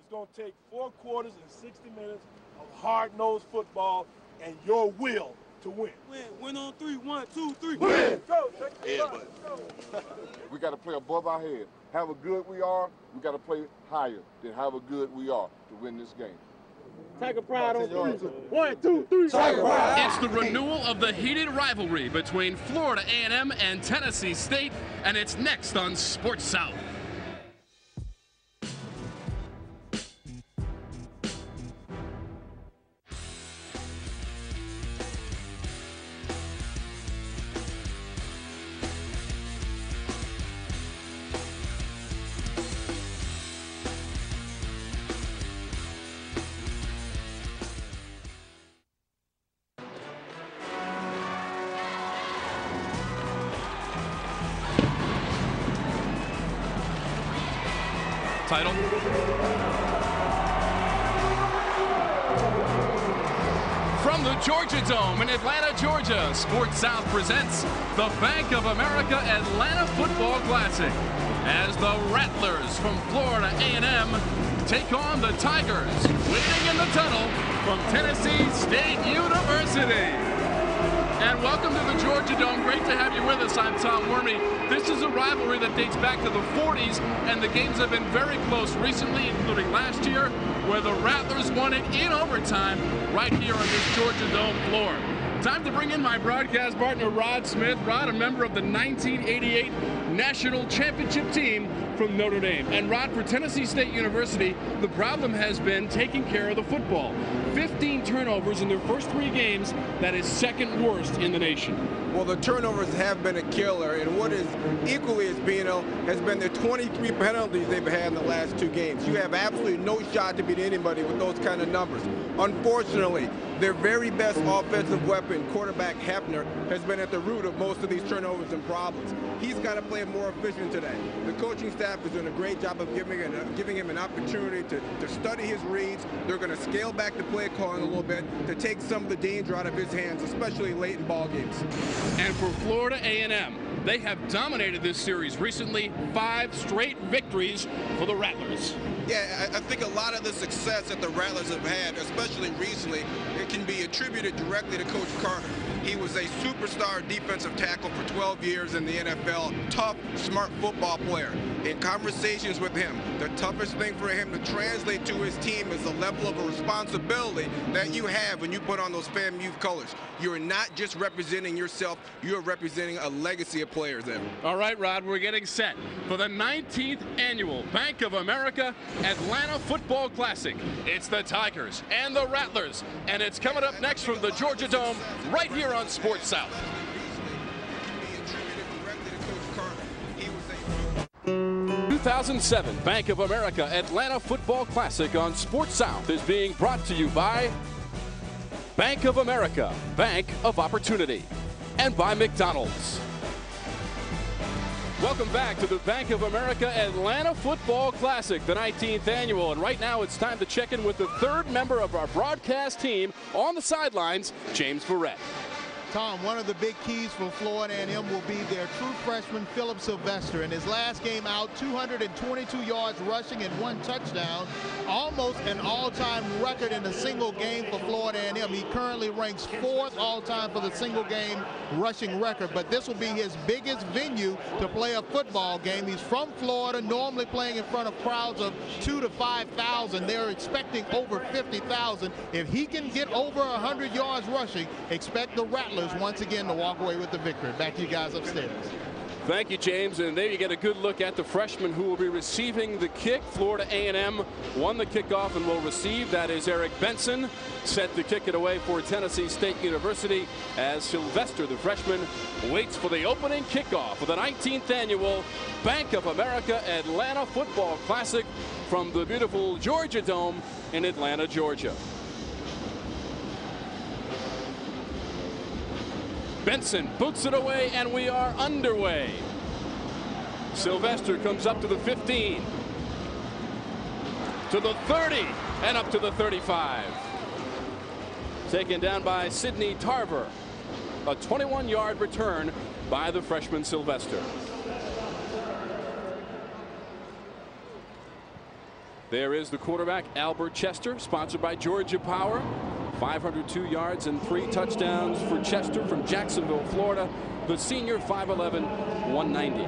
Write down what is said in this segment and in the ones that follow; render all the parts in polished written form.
It's going to take 4 quarters and 60 minutes of hard-nosed football and your will to win. Win on 3. 1, 2, 3. Win! Go! We got to play above our head. However good we are, we got to play higher than however good we are to win this game. Tiger Pride on 3. 1, 2, 3. Tiger Pride! It's the renewal of the heated rivalry between Florida A&M and Tennessee State, and it's next on Sports South. Title. From the Georgia Dome in Atlanta, Georgia, Sports South presents the Bank of America Atlanta Football Classic as the Rattlers from Florida A&M take on the Tigers waiting in the tunnel from Tennessee State University. And welcome to the Georgia Dome. Great to have you with us. I'm Tom Wormy. This is a rivalry that dates back to the 40s, and the games have been very close recently, including last year, where the Rattlers won it in overtime right here on this Georgia Dome floor. Time to bring in my broadcast partner, Rod Smith. Rod, a member of the 1988 National Championship team from Notre Dame. And Rod, for Tennessee State University, the problem has been taking care of the football. 15 turnovers in their first 3 games. That is second worst in the nation. Well, the turnovers have been a killer, and what is equally as being has been the 23 penalties they've had in the last 2 games. You have absolutely no shot to beat anybody with those kind of numbers. Unfortunately, their very best offensive weapon, quarterback Hefner, has been at the root of most of these turnovers and problems. He's got to play more efficient today. The coaching staff is doing a great job of giving him an opportunity to study his reads. They're going to scale back the play calling a little bit to take some of the danger out of his hands, especially late in ball games. And for Florida A&M, they have dominated this series recently. 5 straight victories for the Rattlers. Yeah, I think a lot of the success that the Rattlers have had, especially recently, it can be attributed directly to Coach Carter. He was a superstar defensive tackle for 12 years in the NFL, tough, smart football player. In conversations with him, the toughest thing for him to translate to his team is the level of a responsibility that you have when you put on those FAMU colors. You're not just representing yourself, you're representing a legacy of players there. All right, Rod, we're getting set for the 19th annual Bank of America Atlanta Football Classic. It's the Tigers and the Rattlers, and it's coming up next from the Georgia Dome right here on Sports South. 2007 Bank of America Atlanta Football Classic on Sports South is being brought to you by Bank of America, Bank of Opportunity, and by McDonald's. Welcome back to the Bank of America Atlanta Football Classic, the 19th annual. And right now it's time to check in with the 3rd member of our broadcast team on the sidelines, James Verrett. Tom, one of the big keys for Florida A&M will be their true freshman, Philip Sylvester. In his last game out, 222 yards rushing and 1 touchdown, almost an all-time record in a single game for Florida A&M. He currently ranks 4th all-time for the single game rushing record, but this will be his biggest venue to play a football game. He's from Florida, normally playing in front of crowds of 2,000 to 5,000. They're expecting over 50,000. If he can get over 100 yards rushing, expect the Rattlers once again to walk away with the victory. Back to you guys upstairs. Thank you, James. And there you get a good look at the freshman who will be receiving the kick. Florida A&M won the kickoff and will receive. That is Eric Benson, set to kick it away for Tennessee State University as Sylvester, the freshman, waits for the opening kickoff of the 19th annual Bank of America Atlanta Football Classic from the beautiful Georgia Dome in Atlanta, Georgia. Benson boots it away, and we are underway. Sylvester comes up to the 15, to the 30, and up to the 35. Taken down by Sidney Tarver. A 21-yard return by the freshman Sylvester. There is the quarterback, Albert Chester, sponsored by Georgia Power. 502 yards and 3 touchdowns for Chester from Jacksonville, Florida. The senior, 5'11", 190.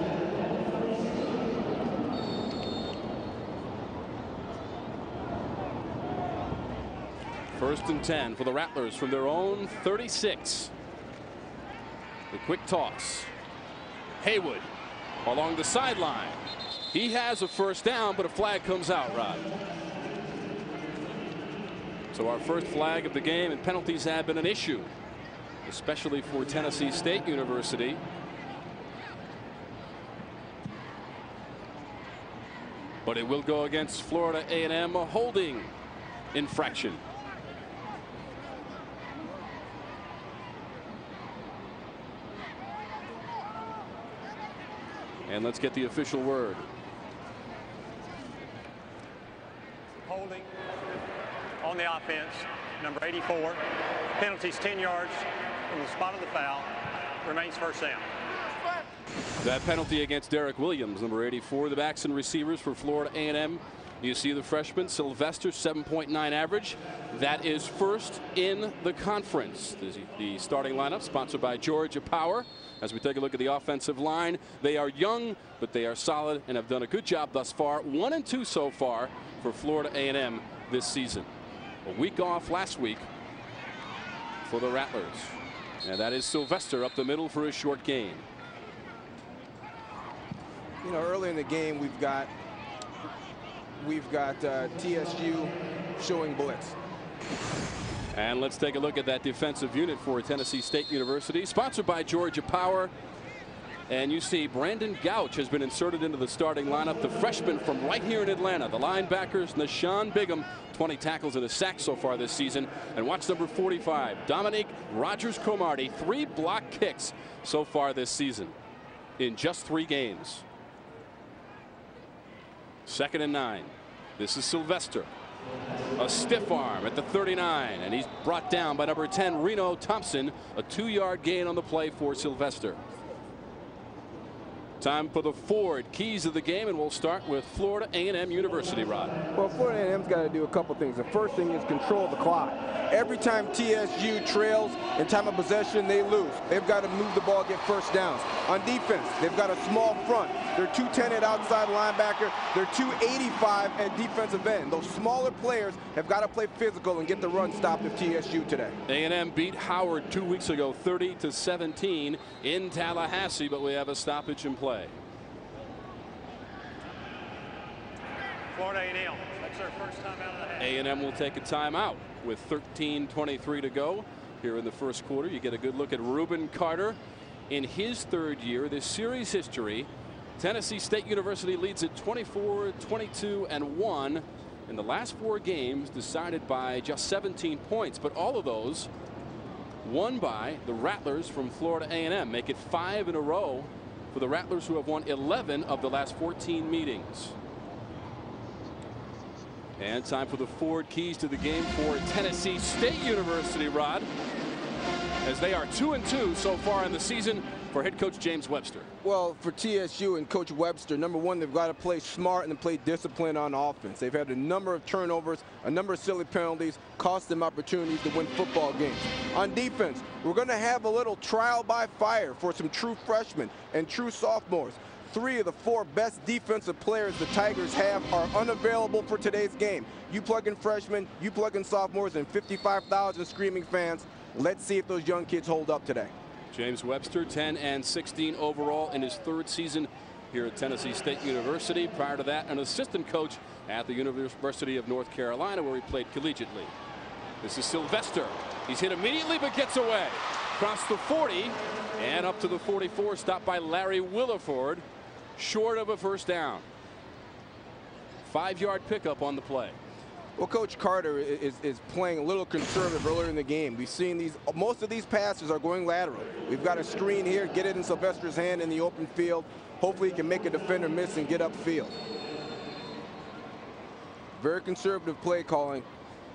First and 10 for the Rattlers from their own 36. The quick toss. Haywood along the sideline. He has a first down, but a flag comes out, Rod. So our first flag of the game, and penalties have been an issue, especially for Tennessee State University. But it will go against Florida A&M, a holding infraction. And let's get the official word. Holding on the offense, number 84. Penalties 10 yards from the spot of the foul. Remains first down. That penalty against Derek Williams, number 84. The backs and receivers for Florida A&M. You see the freshman Sylvester, 7.9 average. That is first in the conference. The starting lineup sponsored by Georgia Power. As we take a look at the offensive line, they are young, but they are solid and have done a good job thus far. 1-2 so far for Florida A&M this season. A week off last week for the Rattlers. And that is Sylvester up the middle for a short gain. You know, early in the game, we've got TSU showing blitz. And let's take a look at that defensive unit for Tennessee State University, sponsored by Georgia Power. And you see Brandon Gouch has been inserted into the starting lineup, the freshman from right here in Atlanta. The linebackers, Nashawn Bigham, 20 tackles and a sack so far this season. And watch number 45, Dominique Rogers-Cromartie, 3 block kicks so far this season in just 3 games. 2nd and 9. This is Sylvester. A stiff arm at the 39, and he's brought down by number 10, Reno Thompson. A 2-yard gain on the play for Sylvester. Time for the Ford keys of the game, and we'll start with Florida A&M University, Rod. Well, Florida A&M's got to do a couple things. The first thing is control the clock. Every time TSU trails in time of possession, they lose. They've got to move the ball, get first downs. On defense, they've got a small front. They're 210 at outside linebacker. They're 285 at defensive end. Those smaller players have got to play physical and get the run stopped of TSU today. A&M beat Howard 2 weeks ago, 30-17 in Tallahassee, but we have a stoppage in play. Florida A&M. That's their first time out of the half. A&M will take a timeout with 13:23 to go here in the first quarter. You get a good look at Reuben Carter in his 3rd year. This series history, Tennessee State University leads at 24, 22, and 1 in the last 4 games, decided by just 17 points, but all of those won by the Rattlers from Florida A&M. Make it 5 in a row for the Rattlers, who have won 11 of the last 14 meetings. And time for the Ford keys to the game for Tennessee State University, Rod, as they are 2-2 so far in the season for head coach James Webster. Well, for TSU and Coach Webster, number one, they've got to play smart and play discipline on offense. They've had a number of turnovers, a number of silly penalties, cost them opportunities to win football games. On defense, we're going to have a little trial by fire for some true freshmen and true sophomores. 3 of the 4 best defensive players the Tigers have are unavailable for today's game. You plug in freshmen, you plug in sophomores, and 55,000 screaming fans. Let's see if those young kids hold up today. James Webster, 10-16 overall in his 3rd season here at Tennessee State University. Prior to that, an assistant coach at the University of North Carolina, where he played collegiately. This is Sylvester. He's hit immediately, but gets away. Across the 40 and up to the 44, stopped by Larry Williford. Short of a first down. 5-yard pickup on the play. Well, Coach Carter is playing a little conservative earlier in the game. We've seen most of these passes are going lateral. We've got a screen here, get it in Sylvester's hand in the open field. Hopefully he can make a defender miss and get upfield. Very conservative play calling.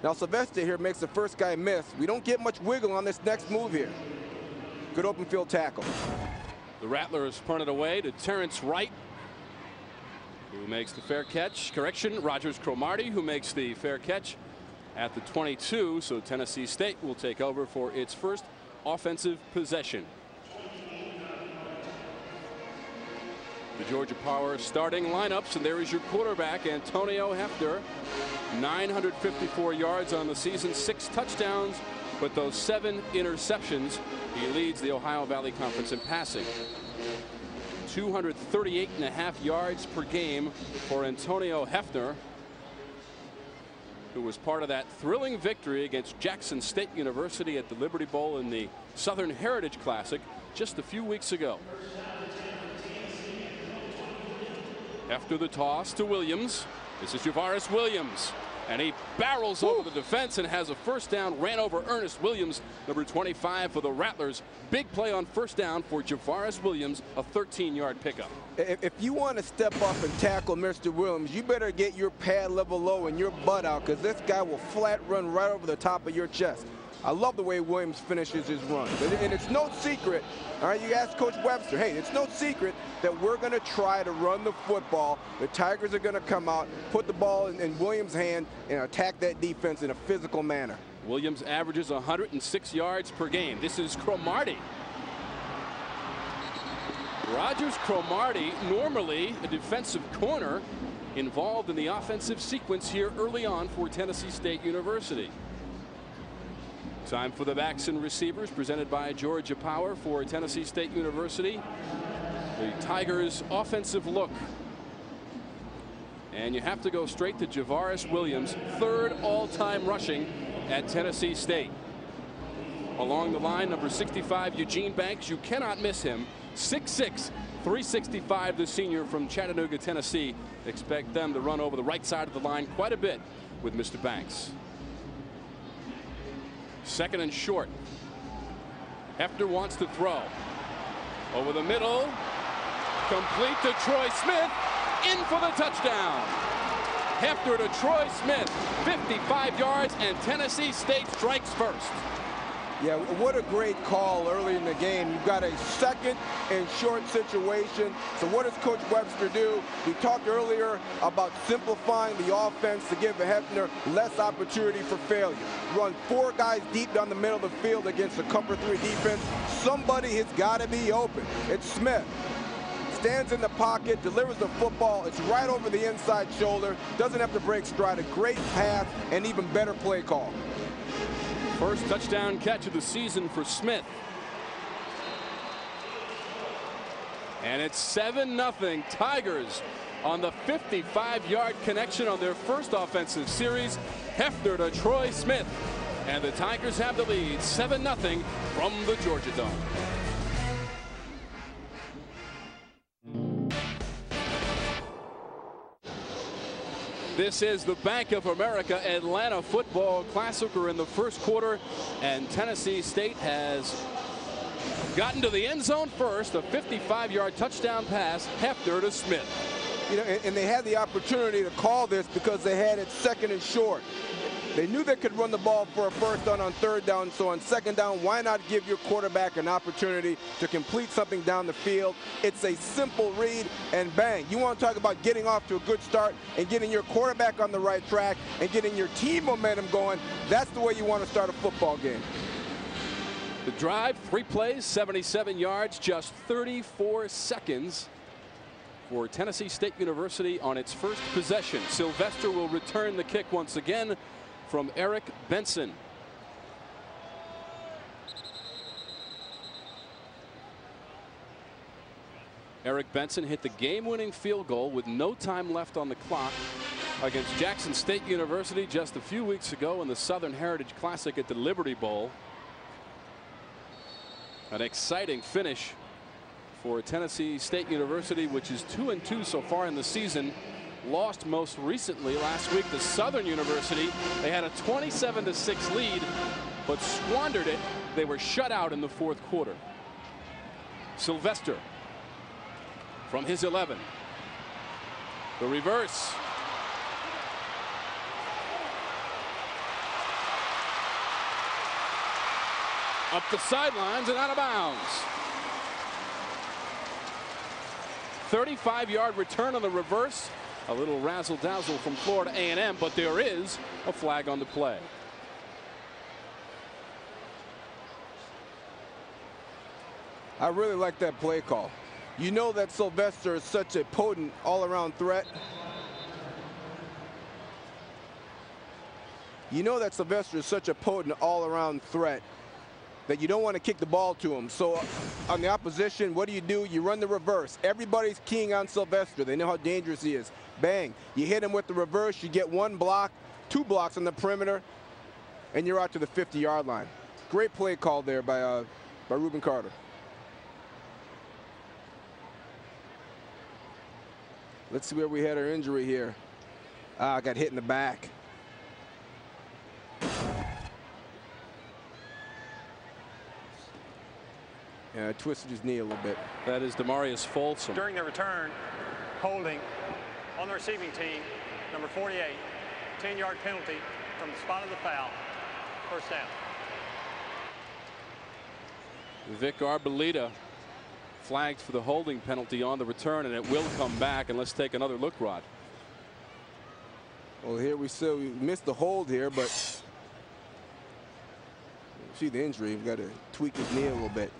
Now Sylvester here makes the first guy miss. We don't get much wiggle on this next move here. Good open field tackle. The Rattlers punt it away to Terrence Wright. who makes the fair catch. Correction, Rogers Cromartie, who makes the fair catch at the 22. So Tennessee State will take over for its first offensive possession. The Georgia Power starting lineups, and there is your quarterback, Antonio Hefner. 954 yards on the season, 6 touchdowns, but those 7 interceptions. He leads the Ohio Valley Conference in passing. 238.5 yards per game for Antonio Hefner, who was part of that thrilling victory against Jackson State University at the Liberty Bowl in the Southern Heritage Classic just a few weeks ago. After the toss to Williams, this is Javaris Williams, and he barrels over the defense and has a first down. Ran over Ernest Williams, number 25 for the Rattlers. Big play on first down for Javaris Williams, a 13-yard pickup. If you want to step up and tackle Mr. Williams, you better get your pad level low and your butt out, because this guy will flat run right over the top of your chest. I love the way Williams finishes his run. And it's no secret, all right, you ask Coach Webster, hey, it's no secret that we're going to try to run the football. The Tigers are going to come out, put the ball in Williams' hand, and attack that defense in a physical manner. Williams averages 106 yards per game. This is Cromartie. Rogers Cromartie, normally a defensive corner, involved in the offensive sequence here early on for Tennessee State University. Time for the backs and receivers, presented by Georgia Power for Tennessee State University. The Tigers' offensive look. And you have to go straight to Javaris Williams, 3rd all-time rushing at Tennessee State. Along the line, number 65, Eugene Banks. You cannot miss him. 6'6", 365, the senior from Chattanooga, Tennessee. Expect them to run over the right side of the line quite a bit with Mr. Banks. 2nd and short. Hefner wants to throw. Over the middle. Complete to Troy Smith. In for the touchdown. Hefner to Troy Smith. 55 yards, and Tennessee State strikes first. Yeah, what a great call early in the game. You've got a 2nd and short situation. So what does Coach Webster do? We talked earlier about simplifying the offense to give Hefner less opportunity for failure. Run 4 guys deep down the middle of the field against a cover 3 defense. Somebody has got to be open. It's Smith. Stands in the pocket, delivers the football. It's right over the inside shoulder. Doesn't have to break stride. A great pass and even better play call. First touchdown catch of the season for Smith. And it's 7-0 Tigers on the 55-yard connection on their first offensive series. Hefner to Troy Smith. And the Tigers have the lead, 7-0 from the Georgia Dome. This is the Bank of America Atlanta Football Classic. We're in the first quarter, and Tennessee State has gotten to the end zone first. A 55-yard touchdown pass, Hefner to Smith. You know, and they had the opportunity to call this because they had it 2nd and short. They knew they could run the ball for a first down on 3rd down, so on 2nd down, why not give your quarterback an opportunity to complete something down the field? It's a simple read, and bang. You want to talk about getting off to a good start and getting your quarterback on the right track and getting your team momentum going. That's the way you want to start a football game. The drive, 3 plays, 77 yards, just 34 seconds for Tennessee State University on its first possession. Sylvester will return the kick once again from Eric Benson. Eric Benson hit the game-winning field goal with no time left on the clock against Jackson State University just a few weeks ago in the Southern Heritage Classic at the Liberty Bowl. An exciting finish for Tennessee State University, which is 2-2 so far in the season. Lost most recently last week to Southern University. They had a 27-6 lead, but squandered it. They were shut out in the 4th quarter. Sylvester from his 11. The reverse. Up the sidelines and out of bounds. 35-yard return on the reverse. A little razzle-dazzle from Florida A&M, but there is a flag on the play. I really like that play call. You know that Sylvester is such a potent all-around threat. You know that Sylvester is such a potent all-around threat that you don't want to kick the ball to him. So on the opposition, what do? You run the reverse. Everybody's keying on Sylvester. They know how dangerous he is. Bang. You hit him with the reverse. You get 1 block, 2 blocks on the perimeter, and you're out to the 50-yard line. Great play call there by Reuben Carter. Let's see where we had our injury here. I got hit in the back. Yeah, I twisted his knee a little bit. That is Demarius Folsom. During the return, holding on the receiving team, number 48, 10-yard penalty from the spot of the foul. First down. Vic Arboleda flagged for the holding penalty on the return, and it will come back. And let's take another look, Rod. Well, here we missed the hold here, but see the injury. We've got to tweak his knee a little bit.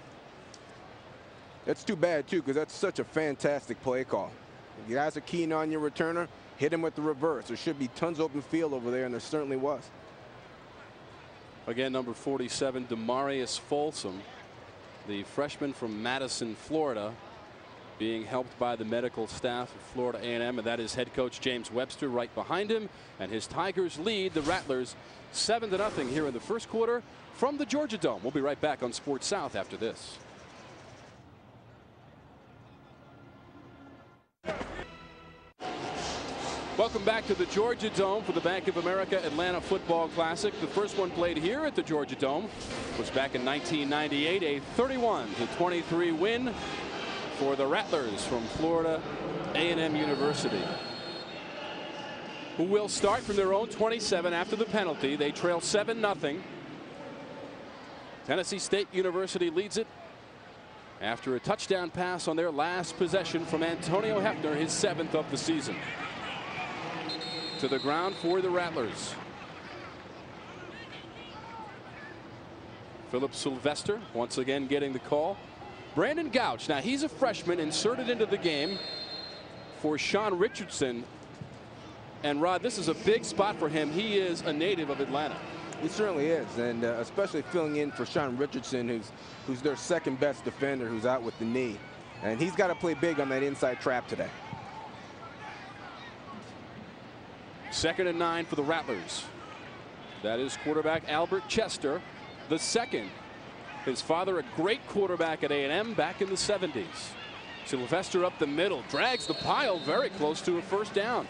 That's too bad, too, because that's such a fantastic play call. If you guys are keen on your returner, hit him with the reverse. There should be tons of open field over there, and there certainly was. Again, number 47, Demarius Folsom, the freshman from Madison, Florida, being helped by the medical staff of Florida A&M, and that is head coach James Webster right behind him. And his Tigers lead the Rattlers 7-0 here in the first quarter from the Georgia Dome. We'll be right back on Sports South after this. Welcome back to the Georgia Dome for the Bank of America Atlanta Football Classic. The first one played here at the Georgia Dome was back in 1998, a 31-23 win for the Rattlers from Florida A&M University, who will start from their own 27 after the penalty. They trail 7-0. Tennessee State University leads it after a touchdown pass on their last possession from Antonio Hefner, his 7th of the season. To the ground for the Rattlers. Philip Sylvester once again getting the call. Brandon Gouch, now he's a freshman inserted into the game for Sean Richardson. And Rod, this is a big spot for him. He is a native of Atlanta. He certainly is, and especially filling in for Sean Richardson, who's their second best defender, who's out with the knee. And he's got to play big on that inside trap today. 2nd and 9 for the Rattlers. That is quarterback Albert Chester, the second. His father, a great quarterback at A&M back in the 70s. Sylvester up the middle, drags the pile very close to a first down.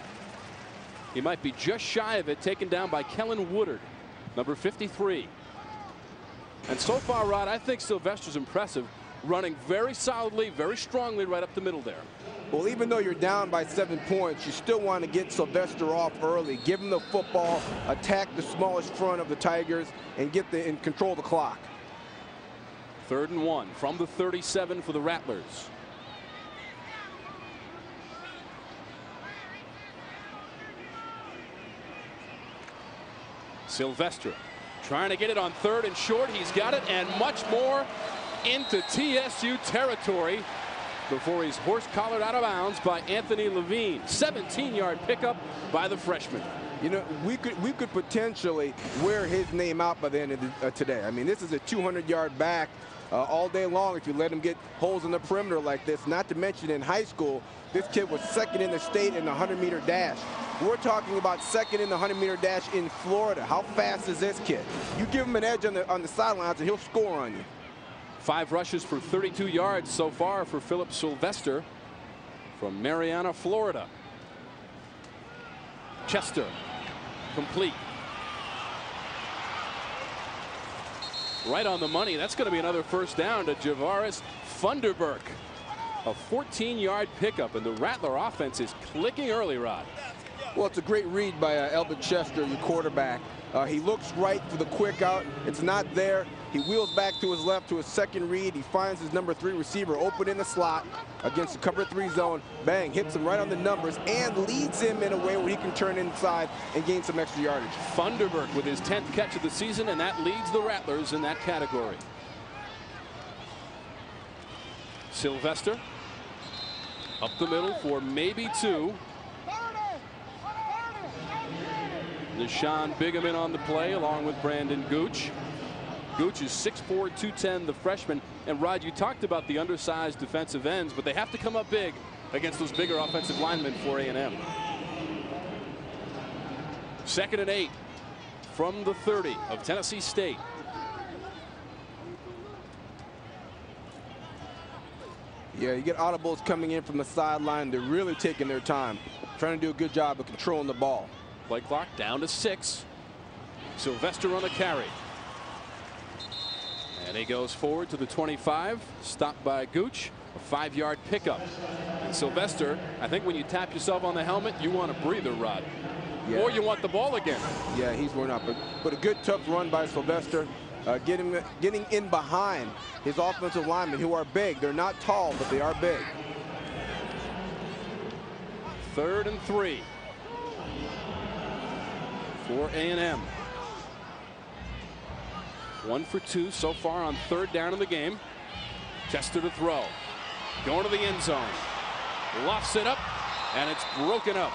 He might be just shy of it, taken down by Kellen Woodard, number 53. And so far, Rod, I think Sylvester's impressive, running very solidly, very strongly right up the middle there. Well, even though you're down by 7 points, you still want to get Sylvester off early, give him the football, attack the smallest front of the Tigers, and control the clock. 3rd and 1 from the 37 for the Rattlers. Sylvester trying to get it on 3rd and short. He's got it, and much more into TSU territory before he's horse-collared out of bounds by Anthony Levine. 17-yard pickup by the freshman. You know, we could potentially wear his name out by the end of today. I mean, this is a 200-yard back all day long if you let him get holes in the perimeter like this. Not to mention in high school, this kid was 2nd in the state in the 100-meter dash. We're talking about 2nd in the 100-meter dash in Florida. How fast is this kid? You give him an edge on the sidelines and he'll score on you. 5 rushes for 32 yards so far for Philip Sylvester from Marianna, Florida. Chester complete. Right on the money. That's going to be another first down to Javaris Funderburk. A 14-yard pickup, and the Rattler offense is clicking early, Rod. Well, it's a great read by Elbert Chester, your quarterback. He looks right for the quick out. It's not there. He wheels back to his left to his second read. He finds his number 3 receiver open in the slot against the cover 3 zone. Bang, hits him right on the numbers and leads him in a way where he can turn inside and gain some extra yardage. Funderburk with his 10th catch of the season, and that leads the Rattlers in that category. Sylvester up the middle for maybe 2. Deshaun Bigham in on the play along with Brandon Gooch. Gooch is 6'4", 210, the freshman. And Rod, you talked about the undersized defensive ends, but they have to come up big against those bigger offensive linemen for A&M. 2nd and 8 from the 30 of Tennessee State. Yeah, you get audibles coming in from the sideline. They're really taking their time, trying to do a good job of controlling the ball. Play clock down to 6. Sylvester on the carry. And he goes forward to the 25, stopped by Gooch, a 5-yard pickup. And Sylvester, I think when you tap yourself on the helmet, you want a breather, Rod. Yeah. Or you want the ball again. Yeah, he's worn out. But a good tough run by Sylvester, getting in behind his offensive linemen who are big. They're not tall, but they are big. 3rd and 3 for A&M. 1 for 2 so far on 3rd down in the game. Chester to throw. Going to the end zone. Lofts it up, and it's broken up.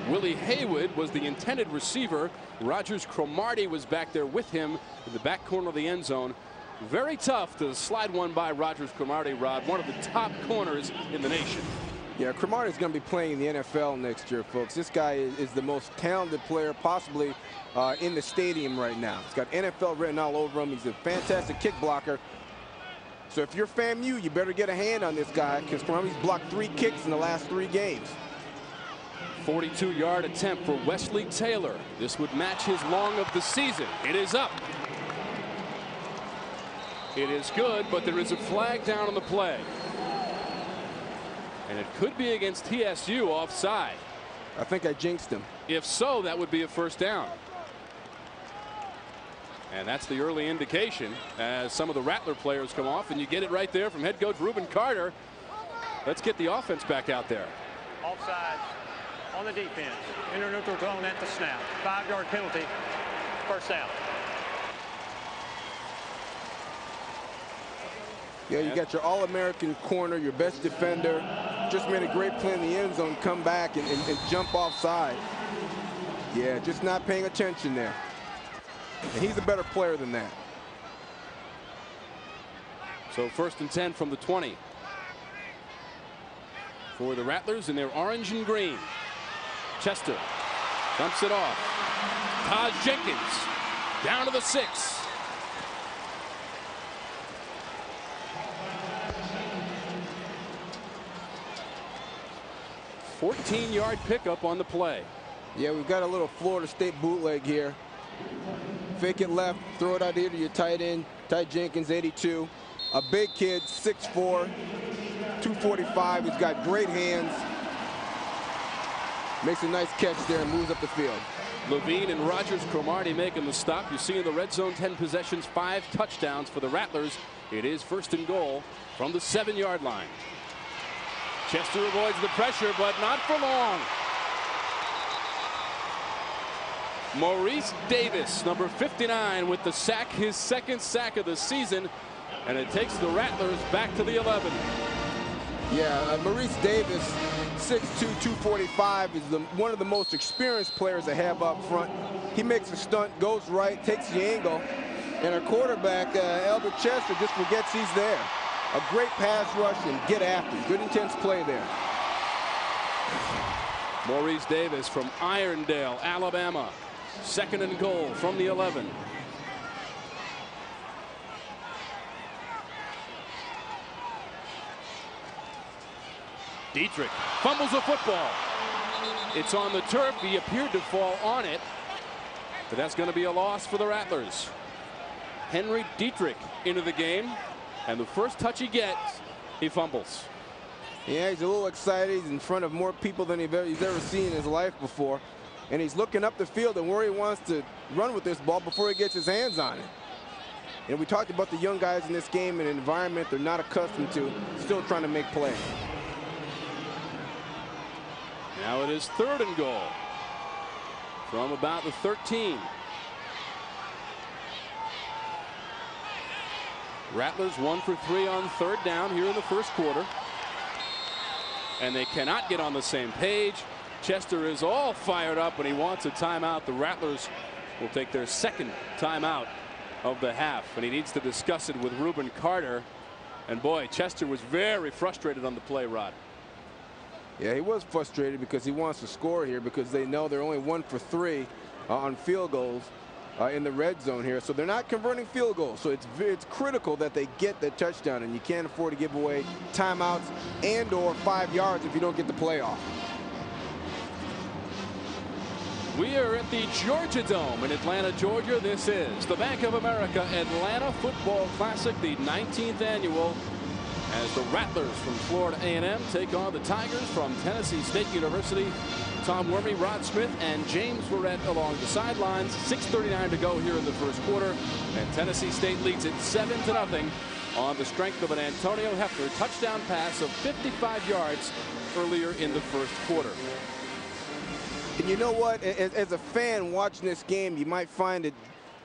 Willie Haywood was the intended receiver. Rogers Cromartie was back there with him in the back corner of the end zone. Very tough to slide one by Rogers Cromartie, Rod, one of the top corners in the nation. Yeah, Cromartie is going to be playing in the NFL next year, folks. This guy is the most talented player possibly in the stadium right now. He's got NFL written all over him. He's a fantastic kick blocker. So if you're FAMU, you better get a hand on this guy because Cromartie's blocked 3 kicks in the last 3 games. 42-yard attempt for Wesley Taylor. This would match his long of the season. It is up. It is good, but there is a flag down on the play. And it could be against TSU offside. I think I jinxed him. If so, that would be a 1st down. And that's the early indication as some of the Rattler players come off, and you get it right there from head coach Reuben Carter. Let's get the offense back out there. Offside on the defense. Inter-neutral zone at the snap. 5-yard penalty. 1st down. Yeah, you got your All-American corner, your best defender. Just made a great play in the end zone, come back and jump offside. Yeah, just not paying attention there. And he's a better player than that. So 1st and 10 from the 20 for the Rattlers in their orange and green. Chester dumps it off. Taj Jenkins down to the 6. A 14-yard pickup on the play. Yeah, we've got a little Florida State bootleg here. Fake it left, throw it out here to your tight end, Ty Jenkins, 82. A big kid, 6'4", 245. He's got great hands. Makes a nice catch there and moves up the field. Levine and Rogers Cromartie making the stop. You see in the red zone 10 possessions, 5 touchdowns for the Rattlers. It is 1st and goal from the 7-yard line. Chester avoids the pressure, but not for long. Maurice Davis, number 59, with the sack, his 2nd sack of the season, and it takes the Rattlers back to the 11. Yeah, Maurice Davis, 6'2", 245, is one of the most experienced players they have up front. He makes a stunt, goes right, takes the angle, and our quarterback, Elbert Chester, just forgets he's there. A great pass rush and get after. Good intense play there. Maurice Davis from Irondale, Alabama. 2nd and goal from the 11. Dietrich fumbles the football. It's on the turf. He appeared to fall on it, but that's going to be a loss for the Rattlers. Henry Dietrich into the game, and the first touch he gets, he fumbles. Yeah, he's a little excited. He's in front of more people than he's ever seen in his life before. And he's looking up the field and where he wants to run with this ball before he gets his hands on it. And we talked about the young guys in this game, an environment they're not accustomed to, still trying to make plays. Now it is 3rd and goal from about the 13. Rattlers 1 for 3 on 3rd down here in the first quarter. And they cannot get on the same page. Chester is all fired up and he wants a timeout. The Rattlers will take their 2nd timeout of the half, and he needs to discuss it with Reuben Carter. And boy, Chester was very frustrated on the play, Rod. Yeah, he was frustrated because he wants to score here because they know they're only 1 for 3 on field goals in the red zone here. So they're not converting field goals. So it's critical that they get the touchdown, and you can't afford to give away timeouts and or 5 yards if you don't get the play off. We are at the Georgia Dome in Atlanta, Georgia. This is the Bank of America Atlanta Football Classic, the 19th annual, as the Rattlers from Florida A&M take on the Tigers from Tennessee State University. Tom Wormy, Rod Smith, and James Verrett along the sidelines. 6:39 to go here in the first quarter, and Tennessee State leads it 7-0 on the strength of an Antonio Hefner touchdown pass of 55 yards earlier in the first quarter. And you know what? As a fan watching this game, you might find it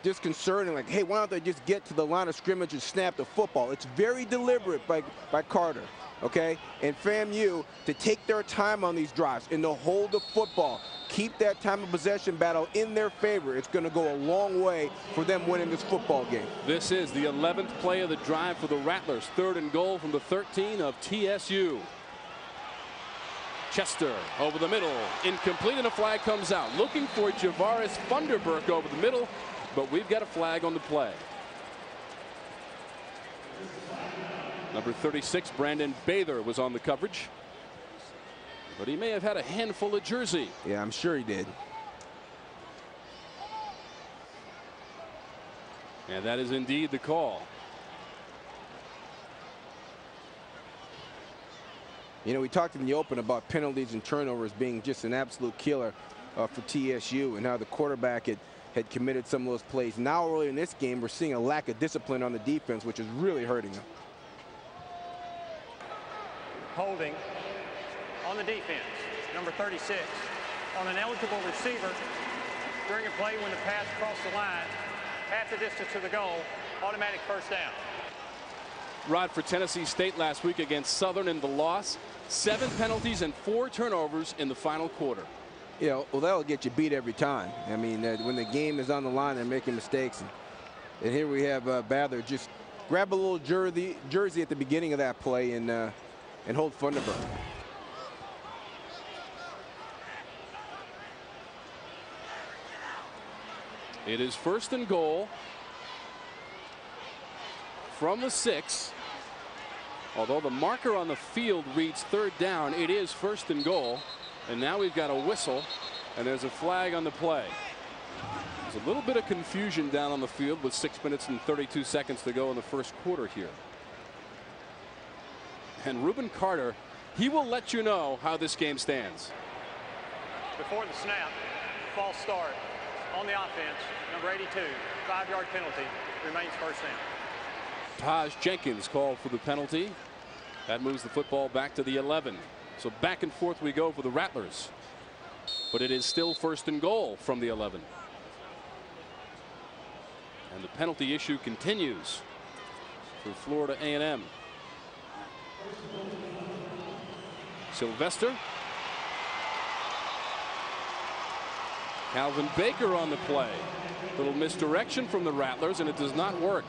disconcerting. Like, hey, why don't they just get to the line of scrimmage and snap the football? It's very deliberate by Carter, okay? And FAMU to take their time on these drives and to hold the football. Keep that time of possession battle in their favor. It's going to go a long way for them winning this football game. This is the 11th play of the drive for the Rattlers. 3rd and goal from the 13 of TSU. Chester over the middle, incomplete, and a flag comes out. Looking for Javaris Funderburk over the middle, but we've got a flag on the play. Number 36, Brandon Bather, was on the coverage, but he may have had a handful of jersey. Yeah, I'm sure he did. And that is indeed the call. You know, we talked in the open about penalties and turnovers being just an absolute killer for TSU, and how the quarterback had committed some of those plays. Now, early in this game, we're seeing a lack of discipline on the defense, which is really hurting them. Holding on the defense, number 36, on an eligible receiver during a play when the pass crossed the line, half the distance to the goal, automatic first down. Rod, for Tennessee State last week against Southern in the loss, 7 penalties and 4 turnovers in the final quarter. You know, well, that'll get you beat every time. I mean, when the game is on the line, they're making mistakes. And here we have Bather just grab a little jersey at the beginning of that play and hold Funderburk. It is 1st and goal from the 6. Although the marker on the field reads 3rd down, it is 1st and goal. And now we've got a whistle, and there's a flag on the play. There's a little bit of confusion down on the field with 6 minutes and 32 seconds to go in the first quarter here. And Reuben Carter, he will let you know how this game stands. Before the snap, false start on the offense, number 82, 5-yard penalty, remains first down. Taj Jenkins called for the penalty. That moves the football back to the 11. So back and forth we go for the Rattlers. But it is still 1st and goal from the 11. And the penalty issue continues for Florida A&M. Sylvester. Calvin Baker on the play. Little misdirection from the Rattlers, and it does not work.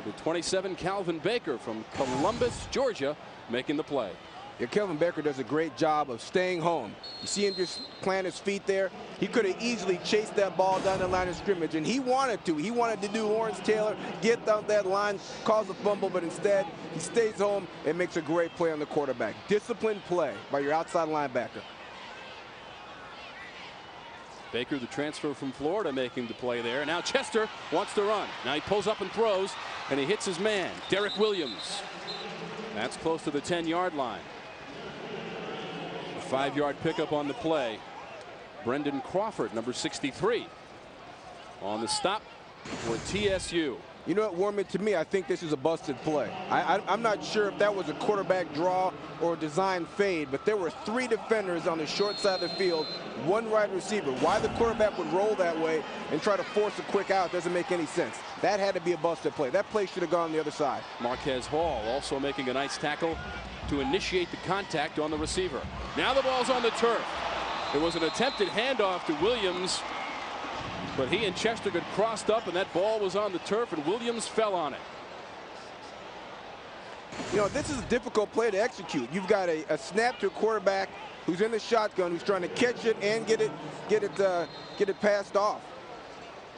The 27, Calvin Baker from Columbus, Georgia, making the play. Yeah, Calvin Baker does a great job of staying home. You see him just plant his feet there. He could have easily chased that ball down the line of scrimmage, and he wanted to. He wanted to do Lawrence Taylor, get down that line, cause a fumble, but instead he stays home and makes a great play on the quarterback. Disciplined play by your outside linebacker. Baker, the transfer from Florida, making the play there. Now Chester wants to run. Now he pulls up and throws, and he hits his man, Derek Williams. That's close to the 10-yard line. 5-yard pickup on the play. Brendan Crawford, number 63, on the stop for TSU. You know what, Warman, to me, I think this is a busted play. I'm not sure if that was a quarterback draw or a design fade, but there were 3 defenders on the short side of the field, 1 wide receiver. Why the quarterback would roll that way and try to force a quick out doesn't make any sense. That had to be a busted play. That play should have gone on the other side. Marquez Hall also making a nice tackle to initiate the contact on the receiver. Now the ball's on the turf. It was an attempted handoff to Williams, but he and Chestergood crossed up, and that ball was on the turf, and Williams fell on it. You know, this is a difficult play to execute. You've got a snap to a quarterback who's in the shotgun, who's trying to catch it and get it passed off.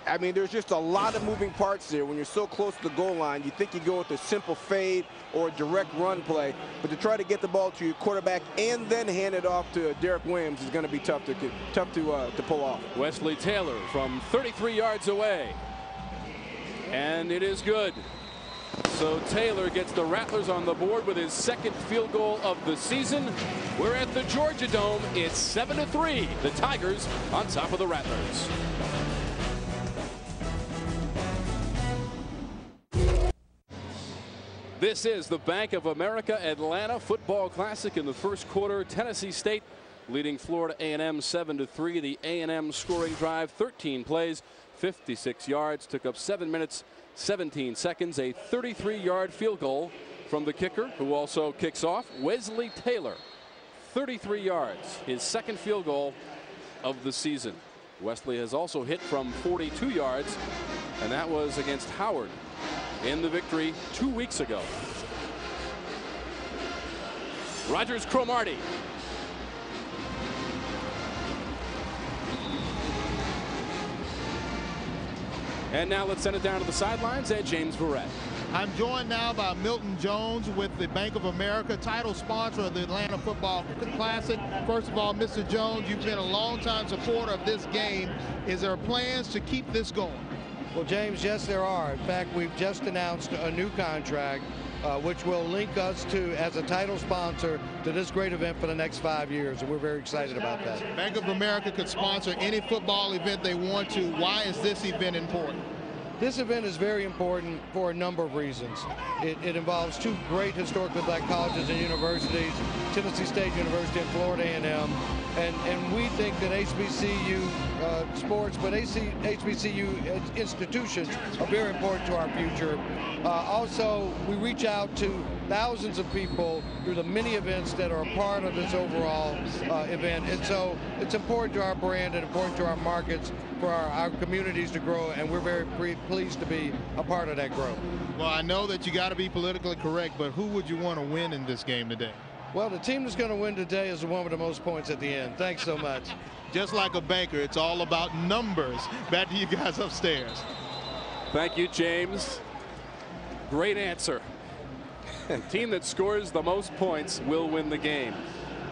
I mean, there's just a lot of moving parts there. When you're so close to the goal line, you think you go with a simple fade or a direct run play, but to try to get the ball to your quarterback and then hand it off to Derek Williams is going to be tough to pull off. Wesley Taylor from 33 yards away, and it is good. So Taylor gets the Rattlers on the board with his 2nd field goal of the season. We're at the Georgia Dome. It's 7-3. The Tigers on top of the Rattlers. This is the Bank of America Atlanta Football Classic in the first quarter. Tennessee State leading Florida A&M 7-3. The A&M scoring drive, 13 plays, 56 yards, took up 7 minutes, 17 seconds. A 33-yard field goal from the kicker, who also kicks off, Wesley Taylor. 33 yards, his 2nd field goal of the season. Wesley has also hit from 42 yards, and that was against Howard in the victory 2 weeks ago. Rogers Cromartie. And now let's send it down to the sidelines and James Verrett. I'm joined now by Milton Jones with the Bank of America, title sponsor of the Atlanta Football Classic. First of all, Mr. Jones, you've been a longtime supporter of this game. Is there plans to keep this going? Well, James, yes, there are. In fact, we've just announced a new contract which will link us to, as a title sponsor, to this great event for the next 5 years, and we're very excited about that. Bank of America could sponsor any football event they want to. Why is this event important? This event is very important for a number of reasons. It involves 2 great historically black colleges and universities, Tennessee State University and Florida A&M. And we think that HBCU sports, but HBCU institutions are very important to our future. Also, we reach out to thousands of people through the many events that are a part of this overall event. And so it's important to our brand and important to our markets for our communities to grow, and we're very pleased to be a part of that growth. Well, I know that you got to be politically correct, but who would you want to win in this game today? Well, the team that's going to win today is the one with the most points at the end. Thanks so much. Just like a banker, it's all about numbers. Back to you guys upstairs. Thank you, James. Great answer. The team that scores the most points will win the game.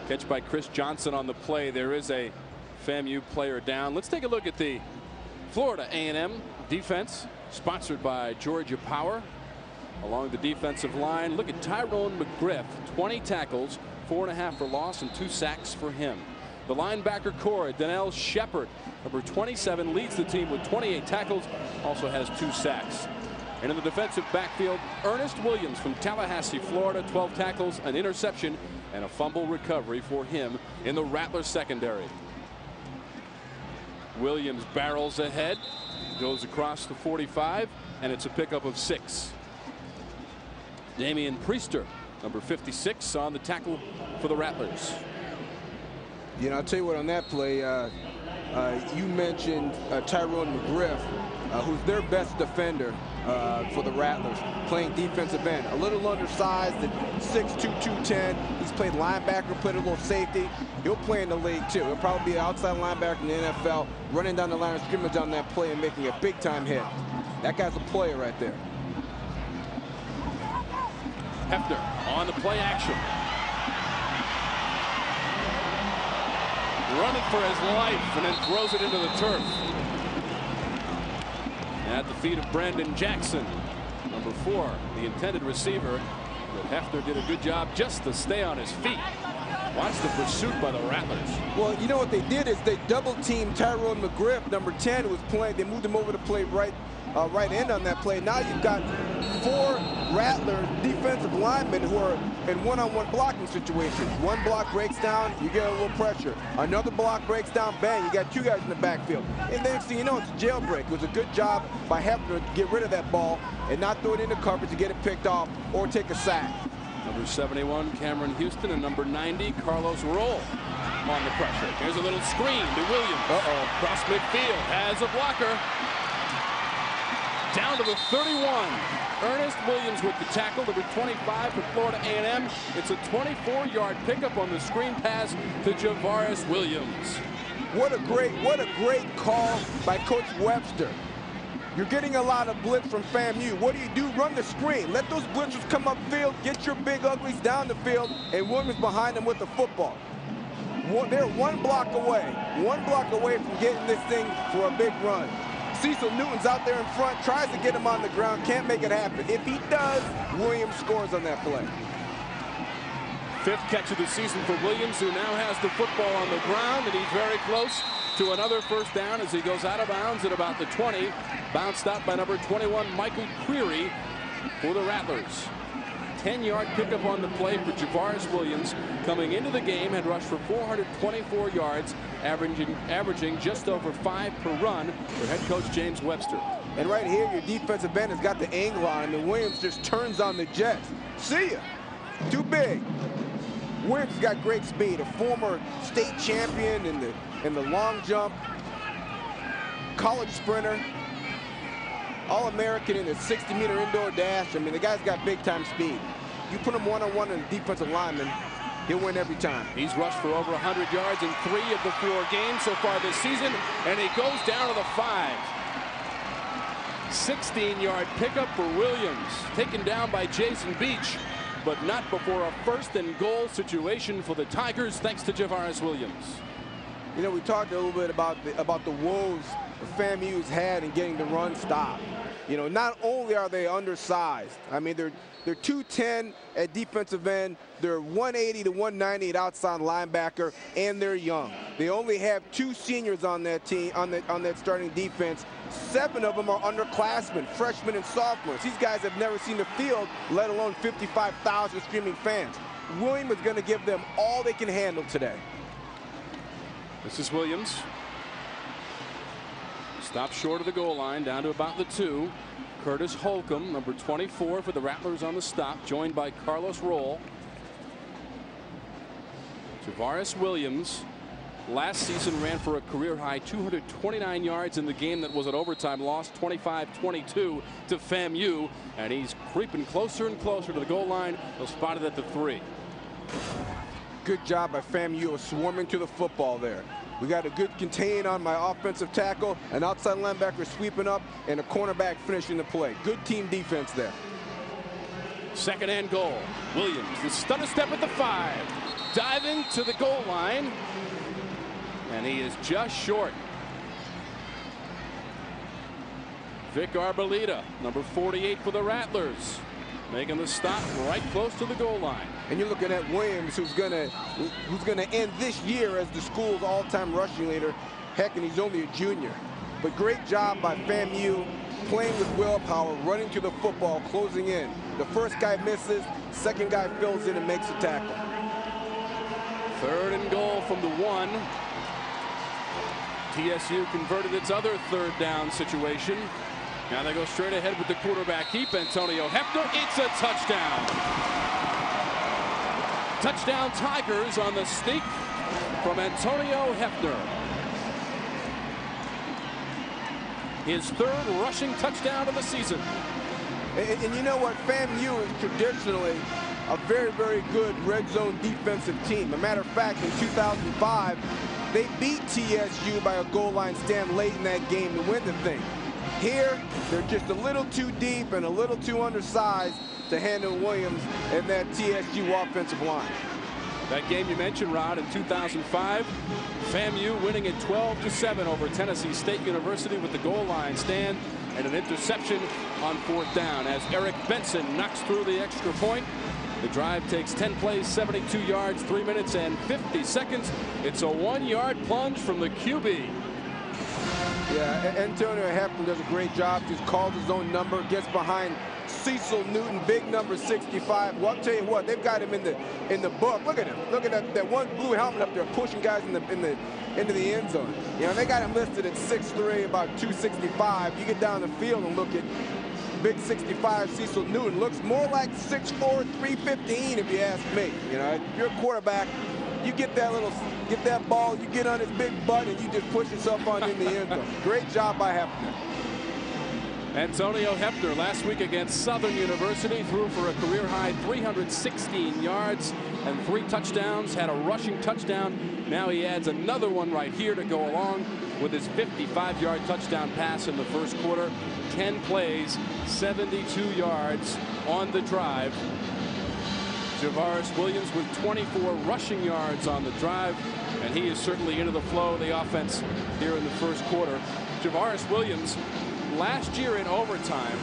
Catch by Chris Johnson on the play. There is a FAMU player down. Let's take a look at the Florida A&M defense, sponsored by Georgia Power. Along the defensive line, look at Tyrone McGriff, 20 tackles, 4.5 for loss, and 2 sacks for him. The linebacker core, Donnell Shepard, number 27, leads the team with 28 tackles, also has 2 sacks. And in the defensive backfield, Ernest Williams from Tallahassee, Florida, 12 tackles, an interception, and a fumble recovery for him in the Rattlers secondary. Williams barrels ahead, goes across the 45, and it's a pickup of 6. Damian Priester, number 56, on the tackle for the Rattlers. You know, I'll tell you what, on that play, you mentioned Tyrone McGriff, who's their best defender for the Rattlers, playing defensive end. A little undersized at 6'2", 210. He's played linebacker, played a little safety. He'll play in the league, too. He'll probably be an outside linebacker in the NFL, running down the line of scrimmage on that play and making a big-time hit. That guy's a player right there. Hefner on the play action. Running for his life and then throws it into the turf. At the feet of Brandon Jackson, number 4, the intended receiver. But Hefner did a good job just to stay on his feet. Watch the pursuit by the Rattlers. Well, you know what they did is they double-teamed Tyrone McGriff, number 10, who was playing. They moved him over to play right end on that play. Now you've got 4 Rattler defensive linemen who are in one-on-one blocking situations. One block breaks down, you get a little pressure. Another block breaks down, bang, you got 2 guys in the backfield. And then next thing you know, it's a jailbreak. It was a good job by Hefner to get rid of that ball and not throw it into coverage to get it picked off or take a sack. Number 71, Cameron Houston, and number 90, Carlos Roll on the pressure. Here's a little screen to Williams. Cross midfield, has a blocker. Down to the 31. Ernest Williams with the tackle, number 25 for Florida A&M. It's a 24-yard pickup on the screen pass to Javaris Williams. What a great call by Coach Webster. You're getting a lot of blitz from FAMU. What do? Run the screen. Let those blitzers come upfield, get your big uglies down the field, and Williams behind them with the football. They're one block away from getting this thing for a big run. Cecil Newton's out there in front, tries to get him on the ground, can't make it happen. If he does, Williams scores on that play. 5th catch of the season for Williams, who now has the football on the ground, and he's very close to another first down as he goes out of bounds at about the 20. Bounced out by number 21, Michael Query, for the Rattlers. 10-yard pickup on the play for Javaris Williams. Coming into the game, had rushed for 424 yards, averaging just over 5 per run for head coach James Webster. And right here, your defensive end has got the angle on him, and Williams just turns on the Jets. See ya. Too big. Williams has got great speed, a former state champion in the long jump, college sprinter, All-American in the 60-meter indoor dash. I mean, the guy's got big-time speed. You put him one-on-one in a defensive lineman, he'll win every time. He's rushed for over 100 yards in 3 of the 4 games so far this season, and he goes down to the 5. 16-yard pickup for Williams, taken down by Jason Beach, but not before a 1st and goal situation for the Tigers, thanks to Javaris Williams. You know, we talked a little bit about the woes FAMU's had in getting the run stopped. You know, not only are they undersized, I mean, they're 210 at defensive end, they're 180 to 190 at outside linebacker, and they're young. They only have 2 seniors on that team, on that starting defense. 7 of them are underclassmen, freshmen and sophomores. These guys have never seen the field, let alone 55,000 screaming fans. Williams is going to give them all they can handle today. This is Williams. Stopped short of the goal line, down to about the 2. Curtis Holcomb, number 24 for the Rattlers on the stop, joined by Carlos Roll. Javaris Williams last season ran for a career-high 229 yards in the game that was an overtime loss, 25-22 to FAMU, and he's creeping closer and closer to the goal line. He'll spot it at the 3. Good job by FAMU of swarming to the football there. We got a good contain on my offensive tackle, an outside linebacker sweeping up, and a cornerback finishing the play. Good team defense there. 2nd and goal. Williams, the stunner step at the 5. Diving to the goal line, and he is just short. Vic Arboleda, number 48 for the Rattlers, making the stop right close to the goal line. And you're looking at Williams, who's gonna end this year as the school's all-time rushing leader. Heck, and he's only a junior. But great job by FAMU, playing with willpower, running to the football, closing in. The first guy misses, second guy fills in and makes the tackle. 3rd and goal from the 1. TSU converted its other 3rd down situation. Now they go straight ahead with the quarterback keep. Antonio Hefner, it's a touchdown. Touchdown Tigers on the sneak from Antonio Hefner. His 3rd rushing touchdown of the season. And you know what? FAMU is traditionally a very, very good red zone defensive team. A matter of fact, in 2005, they beat TSU by a goal line stand late in that game to win the thing. Here, they're just a little too deep and a little too undersized to handle Williams and that TSU offensive line. That game you mentioned, Rod, in 2005, FAMU winning at 12-7 over Tennessee State University with the goal line stand and an interception on 4th down as Eric Benson knocks through the extra point The drive takes 10 plays, 72 yards, 3 minutes and 50 seconds. It's a 1-yard plunge from the QB. Yeah, Antonio Hefner does a great job. Just calls his own number, gets behind Cecil Newton, big number 65. Well, I'll tell you what, they've got him in the book. Look at him. Look at that one blue helmet up there, pushing guys into the end zone. You know, they got him listed at 6'3", about 265. You get down the field and look at big 65 Cecil Newton. Looks more like 6'4", 315 if you ask me. You know, if you're a quarterback, you get that ball, you get on his big butt, and you just push yourself on in the end zone. Great job by Hefner. Antonio Hefner last week against Southern University threw for a career-high 316 yards and 3 touchdowns, had a rushing touchdown. Now he adds another one right here to go along with his 55-yard touchdown pass in the first quarter. 10 plays, 72 yards on the drive. Javaris Williams with 24 rushing yards on the drive, and he is certainly into the flow of the offense here in the first quarter. Javaris Williams, last year in overtime,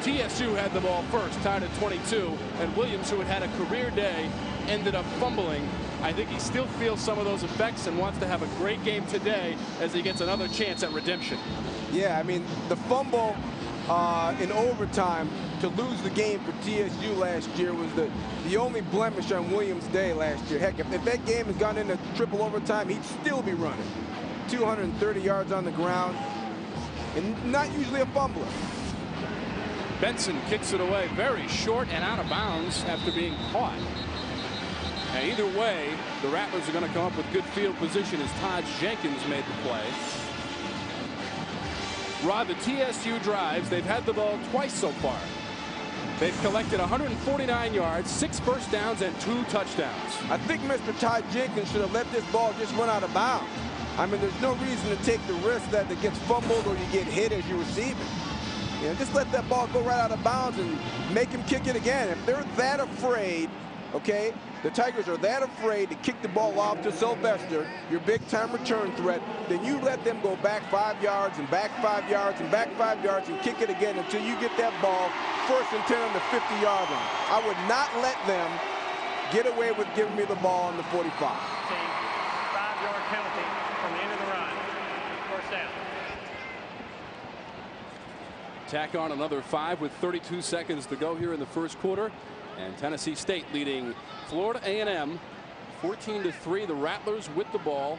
TSU had the ball first, tied at 22, and Williams, who had a career day, ended up fumbling. I think he still feels some of those effects and wants to have a great game today as he gets another chance at redemption. Yeah, I mean, the fumble in overtime to lose the game for TSU last year was the only blemish on Williams' day last year. Heck, if that game had gone into triple overtime, he'd still be running. 230 yards on the ground, and not usually a fumbler. Benson kicks it away very short and out of bounds after being caught. And either way, the Rattlers are going to come up with good field position as Todd Jenkins made the play. Rod, the TSU drives, they've had the ball twice so far. They've collected 149 yards, 6 first downs, and 2 touchdowns. I think Mr. Todd Jenkins should have let this ball just run out of bounds. I mean, there's no reason to take the risk that it gets fumbled or you get hit as you receive it. You know, just let that ball go right out of bounds and make him kick it again. If they're that afraid, okay, the Tigers are that afraid to kick the ball off to Sylvester, your big-time return threat, then you let them go back 5 yards and back 5 yards and back 5 yards and kick it again until you get that ball first and 10 on the 50-yard line. I would not let them get away with giving me the ball on the 45. 5-yard penalty from the end of the run. First down. Tack on another 5 with 32 seconds to go here in the first quarter. And Tennessee State leading Florida A&M 14-3. The Rattlers with the ball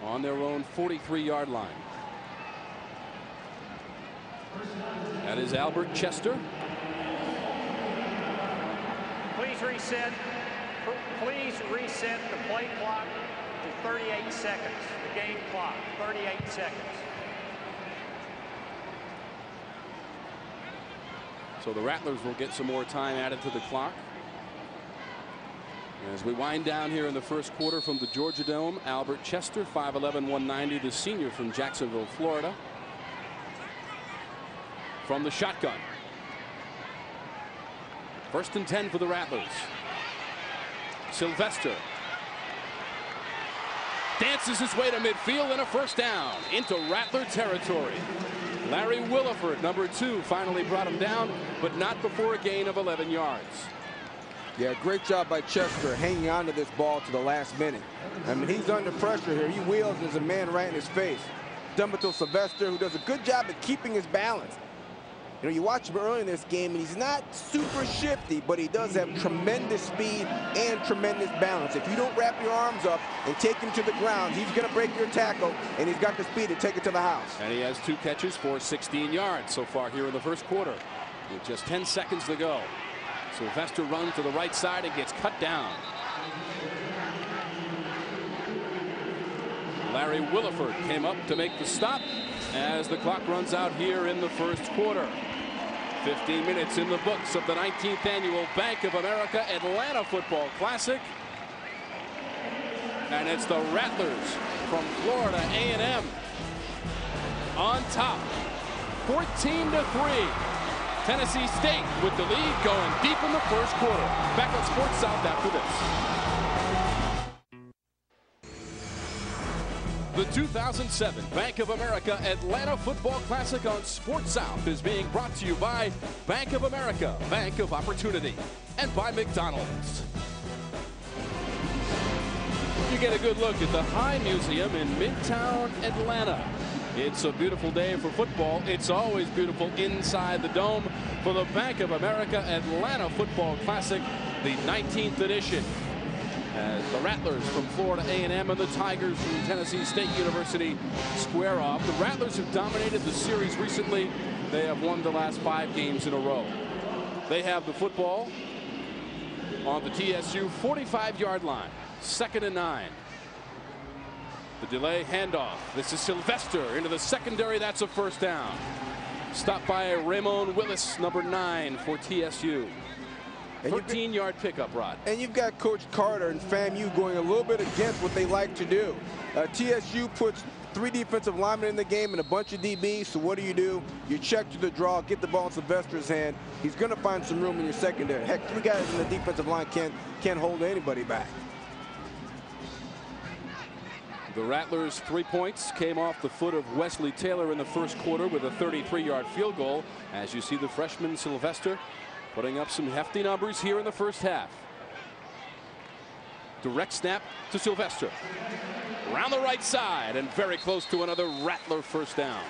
on their own 43-yard line. That is Albert Chester. Please reset the play clock to 38 seconds. The game clock, 38 seconds. So the Rattlers will get some more time added to the clock. As we wind down here in the first quarter from the Georgia Dome, Albert Chester, 5'11", 190, the senior from Jacksonville, Florida. From the shotgun. First and 10 for the Rattlers. Sylvester dances his way to midfield and a first down into Rattler territory. Larry Williford, number 2, finally brought him down, but not before a gain of 11 yards. Yeah, great job by Chester hanging on to this ball to the last minute. I mean, he's under pressure here. He wheels and there's a man right in his face. Dumbarton Sylvester, who does a good job at keeping his balance. You know, you watch him early in this game, and he's not super shifty, but he does have tremendous speed and tremendous balance. If you don't wrap your arms up and take him to the ground, he's going to break your tackle, and he's got the speed to take it to the house. And he has 2 catches for 16 yards so far here in the first quarter. With just 10 seconds to go. Sylvester runs to the right side and gets cut down. Larry Williford came up to make the stop as the clock runs out here in the first quarter. 15 minutes in the books of the 19th annual Bank of America Atlanta Football Classic. And it's the Rattlers from Florida A&M on top, 14-3. Tennessee State with the lead going deep in the first quarter. Back on Sports South after this. The 2007 Bank of America Atlanta Football Classic on Sports South is being brought to you by Bank of America, Bank of Opportunity, and by McDonald's. You get a good look at the High Museum in Midtown Atlanta. It's a beautiful day for football. It's always beautiful inside the dome for the Bank of America Atlanta Football Classic, the 19th edition. As the Rattlers from Florida A&M and the Tigers from Tennessee State University square off. The Rattlers have dominated the series recently. They have won the last 5 games in a row. They have the football on the TSU 45-yard line. 2nd and 9. The delay handoff. This is Sylvester into the secondary. That's a first down. Stopped by Ramon Willis, number 9 for TSU. 13-yard pickup, Rod. And you've got Coach Carter and FAMU going a little bit against what they like to do. TSU puts 3 defensive linemen in the game and a bunch of DBs. So what do? You check to the draw, get the ball in Sylvester's hand. He's going to find some room in your secondary. Heck, 3 guys in the defensive line can't hold anybody back. The Rattlers' 3 points came off the foot of Wesley Taylor in the first quarter with a 33-yard field goal. As you see, the freshman Sylvester putting up some hefty numbers here in the first half. Direct snap to Sylvester. Around the right side and very close to another Rattler first down.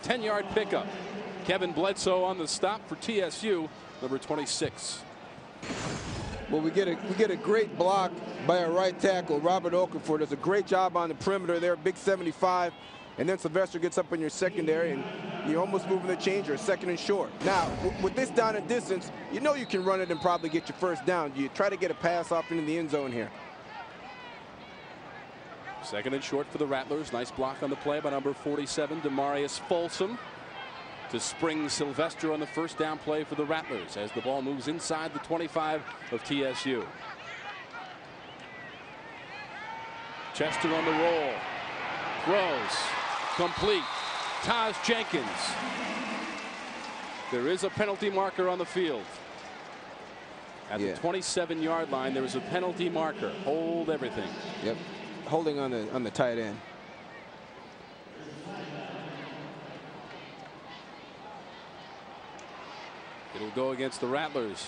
10-yard pickup. Kevin Bledsoe on the stop for TSU, number 26. Well, we get a great block by a right tackle. Robert Okafor does a great job on the perimeter there, big 75. And then Sylvester gets up in your secondary, and you're almost moving the changer, 2nd and short. Now, with this down and distance, you know you can run it and probably get your first down. You try to get a pass off into the end zone here. 2nd and short for the Rattlers. Nice block on the play by number 47, Demarius Folsom, to spring Sylvester on the first down play for the Rattlers as the ball moves inside the 25 of TSU. Chester on the roll. Throws. Complete. Taj Jenkins. There is a penalty marker on the field. At the 27-yard line, there is a penalty marker. Hold everything. Yep. Holding on the tight end. It'll go against the Rattlers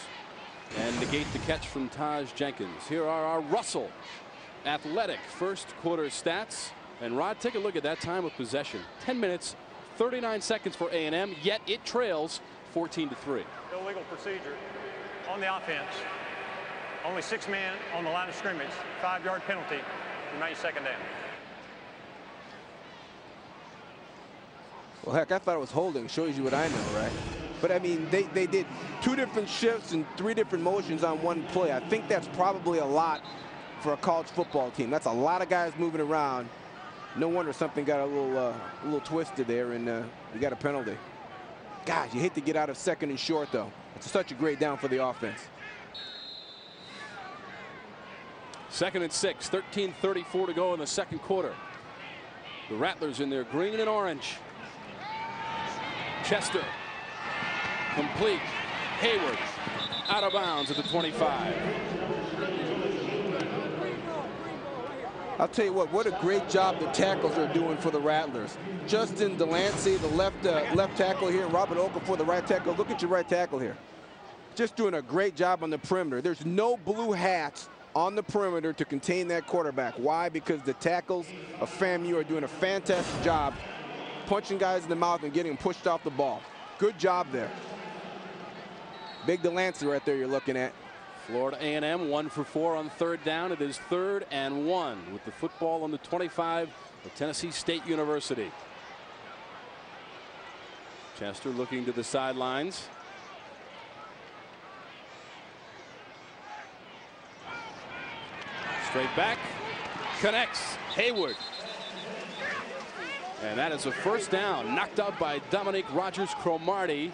and negate the catch from Taj Jenkins. Here are our Russell Athletic first quarter stats. And Rod, take a look at that time of possession. 10 minutes, 39 seconds for A&M, yet it trails 14-3. Illegal procedure on the offense. Only 6 men on the line of scrimmage. 5-yard penalty. Remains 2nd down. Well, heck, I thought it was holding. Shows you what I know, right? But, I mean, they did 2 different shifts and 3 different motions on one play. I think that's probably a lot for a college football team. That's a lot of guys moving around. No wonder something got a little twisted there, and we got a penalty. Gosh, you hate to get out of 2nd and short, though. It's such a great down for the offense. 2nd and 6, 13:34 to go in the second quarter. The Rattlers in their green and orange. Chester. Complete. Hayward out of bounds at the 25. I'll tell you what a great job the tackles are doing for the Rattlers. Justin Delancey, the left tackle here, and Robert Okafor, the right tackle. Look at your right tackle here. Just doing a great job on the perimeter. There's no blue hats on the perimeter to contain that quarterback. Why? Because the tackles of FAMU are doing a fantastic job punching guys in the mouth and getting them pushed off the ball. Good job there. Big Delancey right there you're looking at. Florida A&M 1 for 4 on 3rd down. It is 3rd and 1 with the football on the 25 of Tennessee State University. Chester looking to the sidelines. Straight back. Connects. Hayward. And that is a first down, knocked out by Dominique Rogers-Cromartie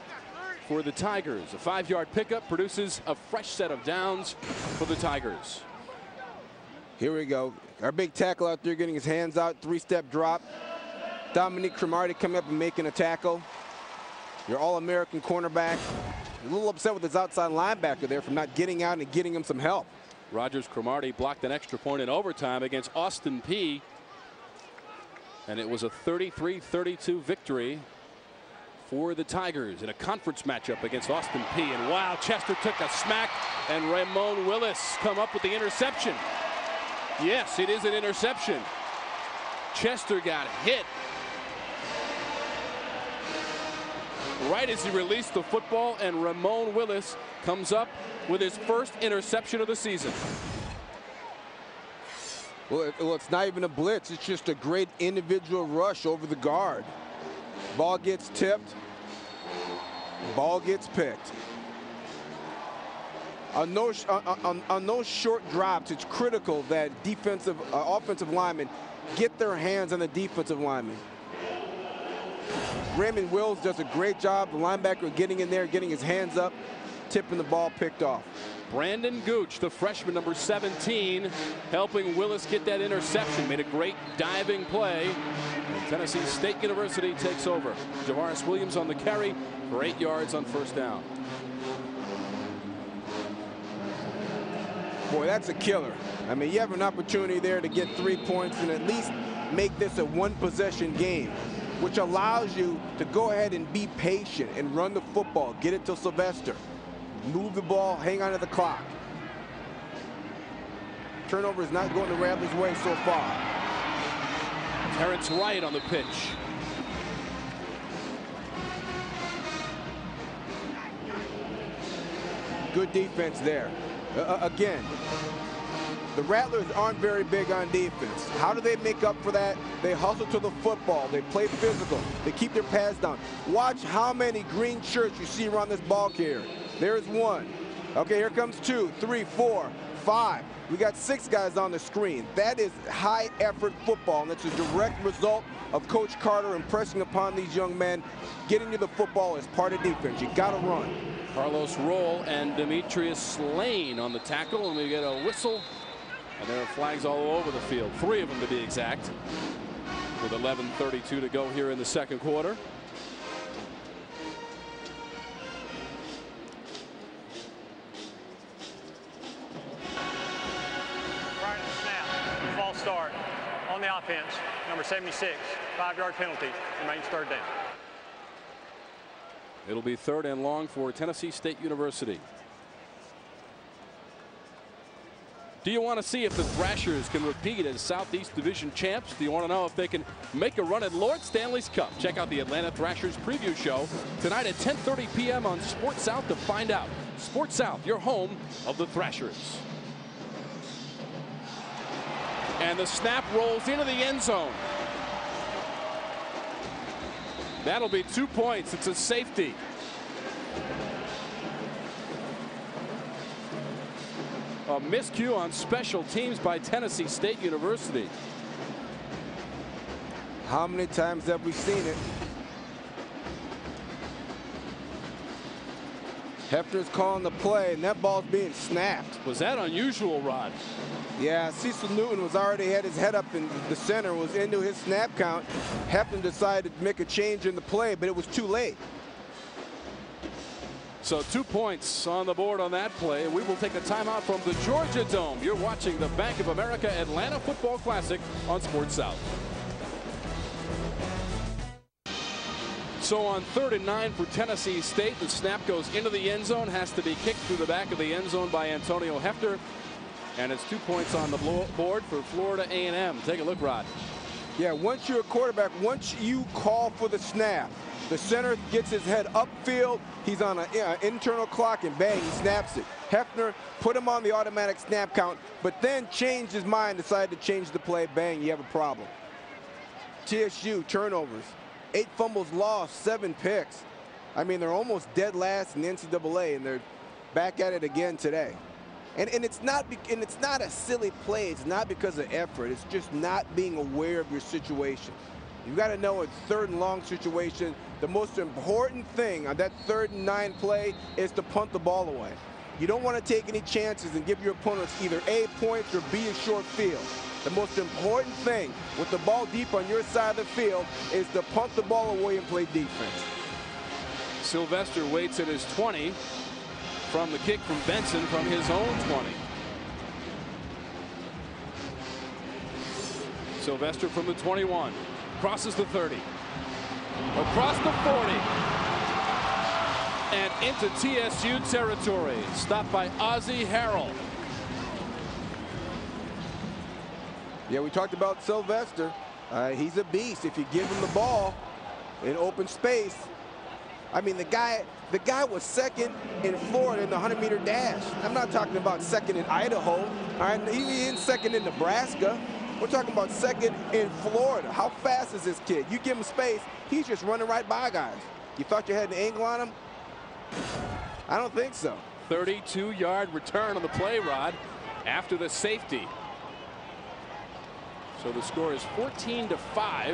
for the Tigers. A 5-yard pickup produces a fresh set of downs for the Tigers. Here we go. Our big tackle out there getting his hands out, 3-step drop. Dominique Cromartie coming up and making a tackle. Your All-American cornerback. A little upset with his outside linebacker there for not getting out and getting him some help. Rogers Cromartie blocked an extra point in overtime against Austin Peay. And it was a 33-32 victory for the Tigers in a conference matchup against Austin Peay. And wow, Chester took a smack, and Ramon Willis come up with the interception. Yes, it is an interception. Chester got hit right as he released the football, and Ramon Willis comes up with his first interception of the season. Well, it's not even a blitz. It's just a great individual rush over the guard. Ball gets tipped. Ball gets picked. On those short drops, it's critical that offensive linemen get their hands on the defensive linemen. Raymond Wills does a great job. The linebacker getting in there, getting his hands up, tipping the ball, picked off. Brandon Gooch, the freshman, number 17, helping Willis get that interception. Made a great diving play. And Tennessee State University takes over. Javaris Williams on the carry for 8 yards on first down. Boy, that's a killer. I mean, you have an opportunity there to get 3 points and at least make this a one-possession game, which allows you to go ahead and be patient and run the football, get it to Sylvester. Move the ball, hang on to the clock. Turnover is not going the Rattlers' way so far. Terrence Wright on the pitch. Good defense there. Again, the Rattlers aren't very big on defense. How do they make up for that? They hustle to the football. They play physical. They keep their pads down. Watch how many green shirts you see around this ball carrier. There's one. Okay, here comes 2, 3, 4, 5. We got 6 guys on the screen. That is high effort football, and it's a direct result of Coach Carter impressing upon these young men. Getting to the football is part of defense. You got to run. Carlos Roll and Demetrius Lane on the tackle, and we get a whistle. And there are flags all over the field, 3 of them to be exact, with 11:32 to go here in the second quarter. Right at the snap, false start on the offense, number 76, 5-yard penalty, remains third down. It'll be 3rd and long for Tennessee State University. Do you want to see if the Thrashers can repeat as Southeast Division champs? Do you want to know if they can make a run at Lord Stanley's Cup? Check out the Atlanta Thrashers preview show tonight at 10:30 p.m. on Sports South to find out. Sports South, your home of the Thrashers. And the snap rolls into the end zone. That'll be 2 points. It's a safety. A miscue on special teams by Tennessee State University. How many times have we seen it? Hefner's calling the play, and that ball's being snapped. Was that unusual, Rod? Yeah, Cecil Newton was already had his head up in the center, was into his snap count. Hefner decided to make a change in the play, but it was too late. So 2 points on the board on that play. We will take a timeout from the Georgia Dome. You're watching the Bank of America Atlanta Football Classic on Sports South. So on 3rd and 9 for Tennessee State, the snap goes into the end zone, has to be kicked through the back of the end zone by Antonio Hefner. And it's 2 points on the board for Florida A&M. Take a look, Rod. Yeah, once you're a quarterback, once you call for the snap, the center gets his head upfield. He's on an internal clock, and bang, he snaps it. Hefner put him on the automatic snap count, but then changed his mind, decided to change the play. Bang, you have a problem. TSU turnovers, 8 fumbles lost, 7 picks. I mean, they're almost dead last in the NCAA, and they're back at it again today. And it's not a silly play. It's not because of effort. It's just not being aware of your situation. You got to know a 3rd and long situation. The most important thing on that 3rd and 9 play is to punt the ball away. You don't want to take any chances and give your opponents either A, points, or B, a short field. The most important thing with the ball deep on your side of the field is to punt the ball away and play defense. Sylvester waits at his 20 from the kick from Benson from his own 20. Sylvester from the 21. Crosses the 30. Across the 40. And into TSU territory. Stopped by Ozzie Harrell. Yeah, we talked about Sylvester. He's a beast. If you give him the ball in open space. I mean, the guy was second in Florida in the 100-meter dash. I'm not talking about second in Idaho. All right, he ain't second in Nebraska. We're talking about second in Florida. How fast is this kid? You give him space, he's just running right by guys. You thought you had an angle on him? I don't think so. 32-yard return on the play, Rod, after the safety. So the score is 14-5,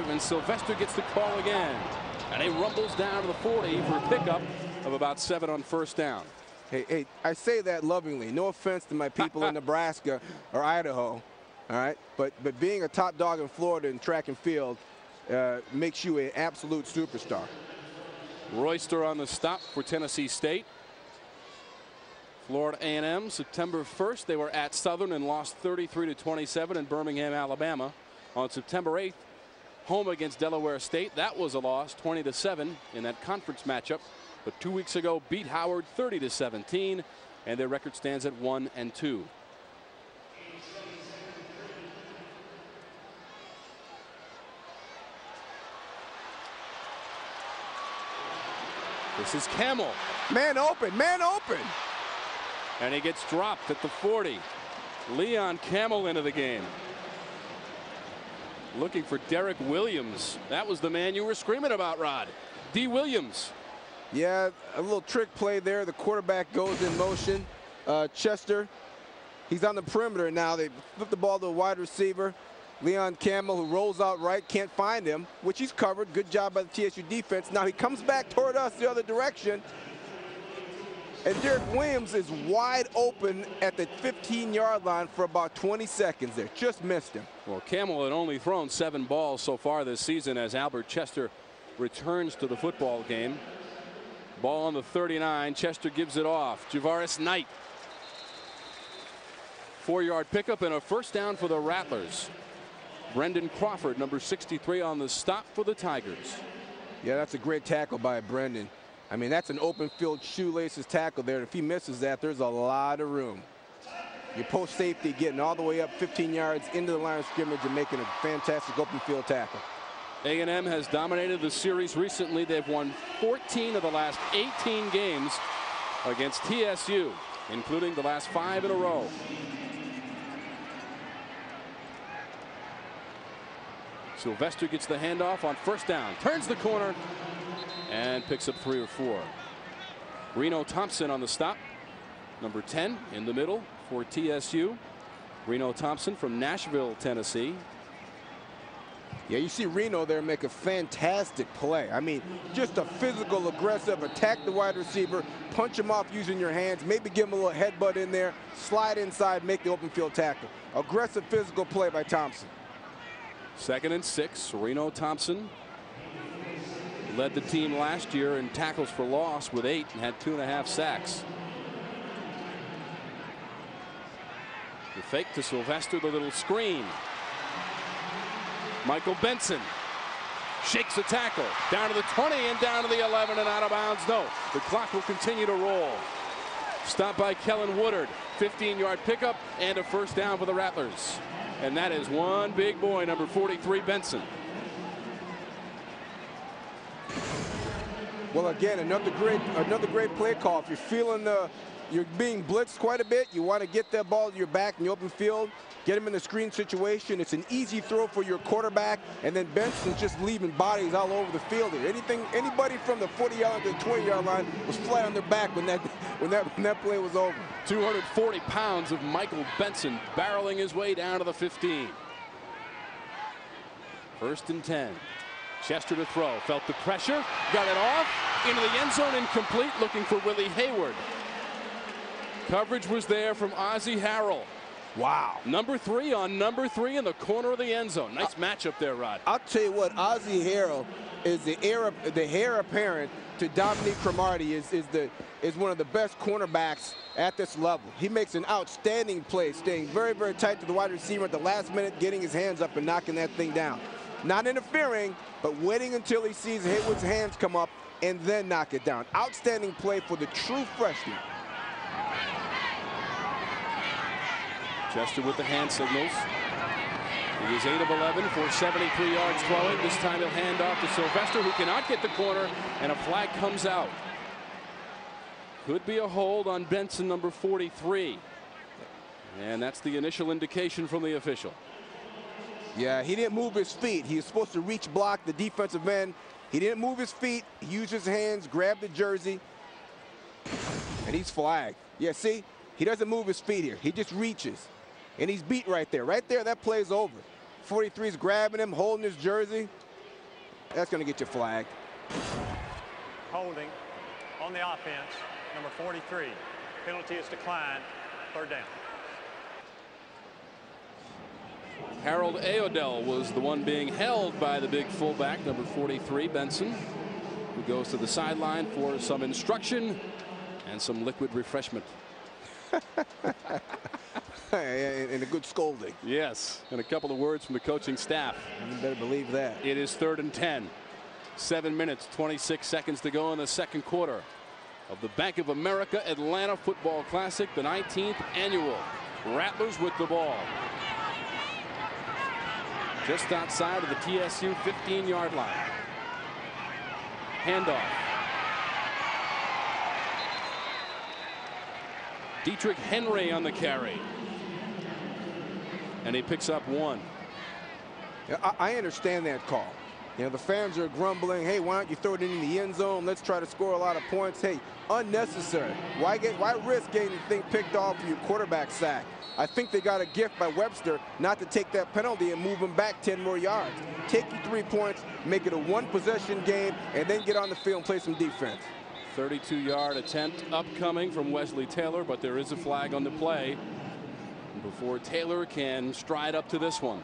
and Sylvester gets the call again. And he rumbles down to the 40 for a pickup of about 7 on first down. Hey, I say that lovingly. No offense to my people in Nebraska or Idaho. All right, but being a top dog in Florida in track and field makes you an absolute superstar. Royster on the stop for Tennessee State. Florida A&M, September 1st, they were at Southern and lost 33-27 in Birmingham, Alabama. On September 8th, home against Delaware State. That was a loss, 20-7 in that conference matchup. But 2 weeks ago, beat Howard 30-17, and their record stands at 1-2. This is Camel. Man open, man open. And he gets dropped at the 40. Leon Camel into the game. Looking for Derek Williams. That was the man you were screaming about, Rod. D. Williams. Yeah, a little trick play there. The quarterback goes in motion. Chester, he's on the perimeter now. They flip the ball to a wide receiver. Leon Camel, who rolls out right, can't find him, which he's covered. Good job by the TSU defense. Now he comes back toward us the other direction. And Derek Williams is wide open at the 15-yard line for about 20 seconds there. Just missed him. Well, Camel had only thrown 7 balls so far this season as Albert Chester returns to the football game. Ball on the 39. Chester gives it off. Javaris Knight. 4-yard pickup and a first down for the Rattlers. Brendan Crawford, number 63, on the stop for the Tigers. Yeah, that's a great tackle by Brendan. I mean, that's an open field shoelaces tackle there. If he misses that, there's a lot of room. Your post safety getting all the way up 15 yards into the line of scrimmage and making a fantastic open field tackle. A&M has dominated the series recently. They've won 14 of the last 18 games against TSU, including the last 5 in a row. Sylvester gets the handoff on first down, turns the corner, and picks up 3 or 4. Reno Thompson on the stop. Number 10 in the middle for TSU. Reno Thompson from Nashville, Tennessee. Yeah, you see Reno there make a fantastic play. I mean, just a physical, aggressive, attack the wide receiver, punch him off using your hands, maybe give him a little headbutt in there, slide inside, make the open field tackle. Aggressive physical play by Thompson. 2nd and 6. Reno Thompson led the team last year in tackles for loss with 8 and had 2.5 sacks. The fake to Sylvester, the little screen. Michael Benson shakes a tackle down to the 20 and down to the 11 and out of bounds. No, the clock will continue to roll. Stopped by Kellen Woodard. 15-yard pickup and a first down for the Rattlers. And that is one big boy, number 43, Benson. Well, again, another great play call. If you're feeling you're being blitzed quite a bit, you want to get that ball to your back in the open field, get him in the screen situation. It's an easy throw for your quarterback, and then Benson's just leaving bodies all over the field here. Anybody from the 40-yard to the 20-yard line was flat on their back when that play was over. 240 pounds of Michael Benson barreling his way down to the 15. 1st and 10. Chester to throw. Felt the pressure. Got it off. Into the end zone, incomplete. Looking for Willie Hayward. Coverage was there from Ozzie Harrell. Wow. Number 3 on number 3 in the corner of the end zone. Nice matchup there, Rod. I'll tell you what, Ozzie Harrell is the heir apparent to Dominique Cromartie, is one of the best cornerbacks at this level. He makes an outstanding play, staying very, very tight to the wide receiver at the last minute, getting his hands up and knocking that thing down. Not interfering, but waiting until he sees Haywood's hands come up and then knock it down. Outstanding play for the true freshman. Chester with the hand signals. He is 8 of 11 for 73 yards throwing. This time he'll hand off to Sylvester, who cannot get the corner, and a flag comes out. Could be a hold on Benson, number 43. And that's the initial indication from the official. Yeah, he didn't move his feet. He was supposed to reach block the defensive end. He didn't move his feet. He used his hands, grabbed the jersey, and he's flagged. Yeah, see, he doesn't move his feet here. He just reaches, and he's beat right there. Right there, that play's over. 43 is grabbing him, holding his jersey. That's going to get you flagged. Holding on the offense, number 43. Penalty is declined. 3rd down. Harold Ayodele was the one being held by the big fullback, number 43, Benson, who goes to the sideline for some instruction and some liquid refreshment. And a good scolding. Yes, and a couple of words from the coaching staff. You better believe that. It is 3rd and 10. 7 minutes, 26 seconds to go in the second quarter of the Bank of America Atlanta Football Classic, the 19th annual. Rattlers with the ball. Just outside of the TSU 15-yard line. Handoff. Dietrich Henry on the carry. And he picks up 1. I understand that call. You know, the fans are grumbling, hey, why don't you throw it in the end zone? Let's try to score a lot of points. Hey, unnecessary. Why risk getting the thing picked off for your quarterback sack? I think they got a gift by Webster not to take that penalty and move him back 10 more yards. Take you 3 points, make it a 1-possession game, and then get on the field and play some defense. 32-yard attempt upcoming from Wesley Taylor, but there is a flag on the play before Taylor can stride up to this one.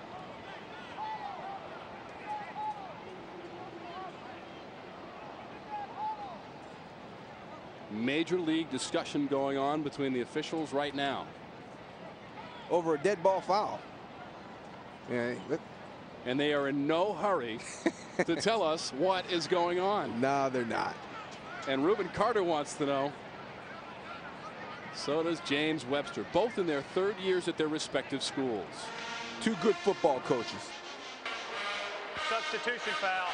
Major league discussion going on between the officials right now over a dead ball foul. Yeah, and they are in no hurry to tell us what is going on. No, they're not. And Reuben Carter wants to know. So does James Webster, both in their 3rd years at their respective schools. 2 good football coaches. Substitution foul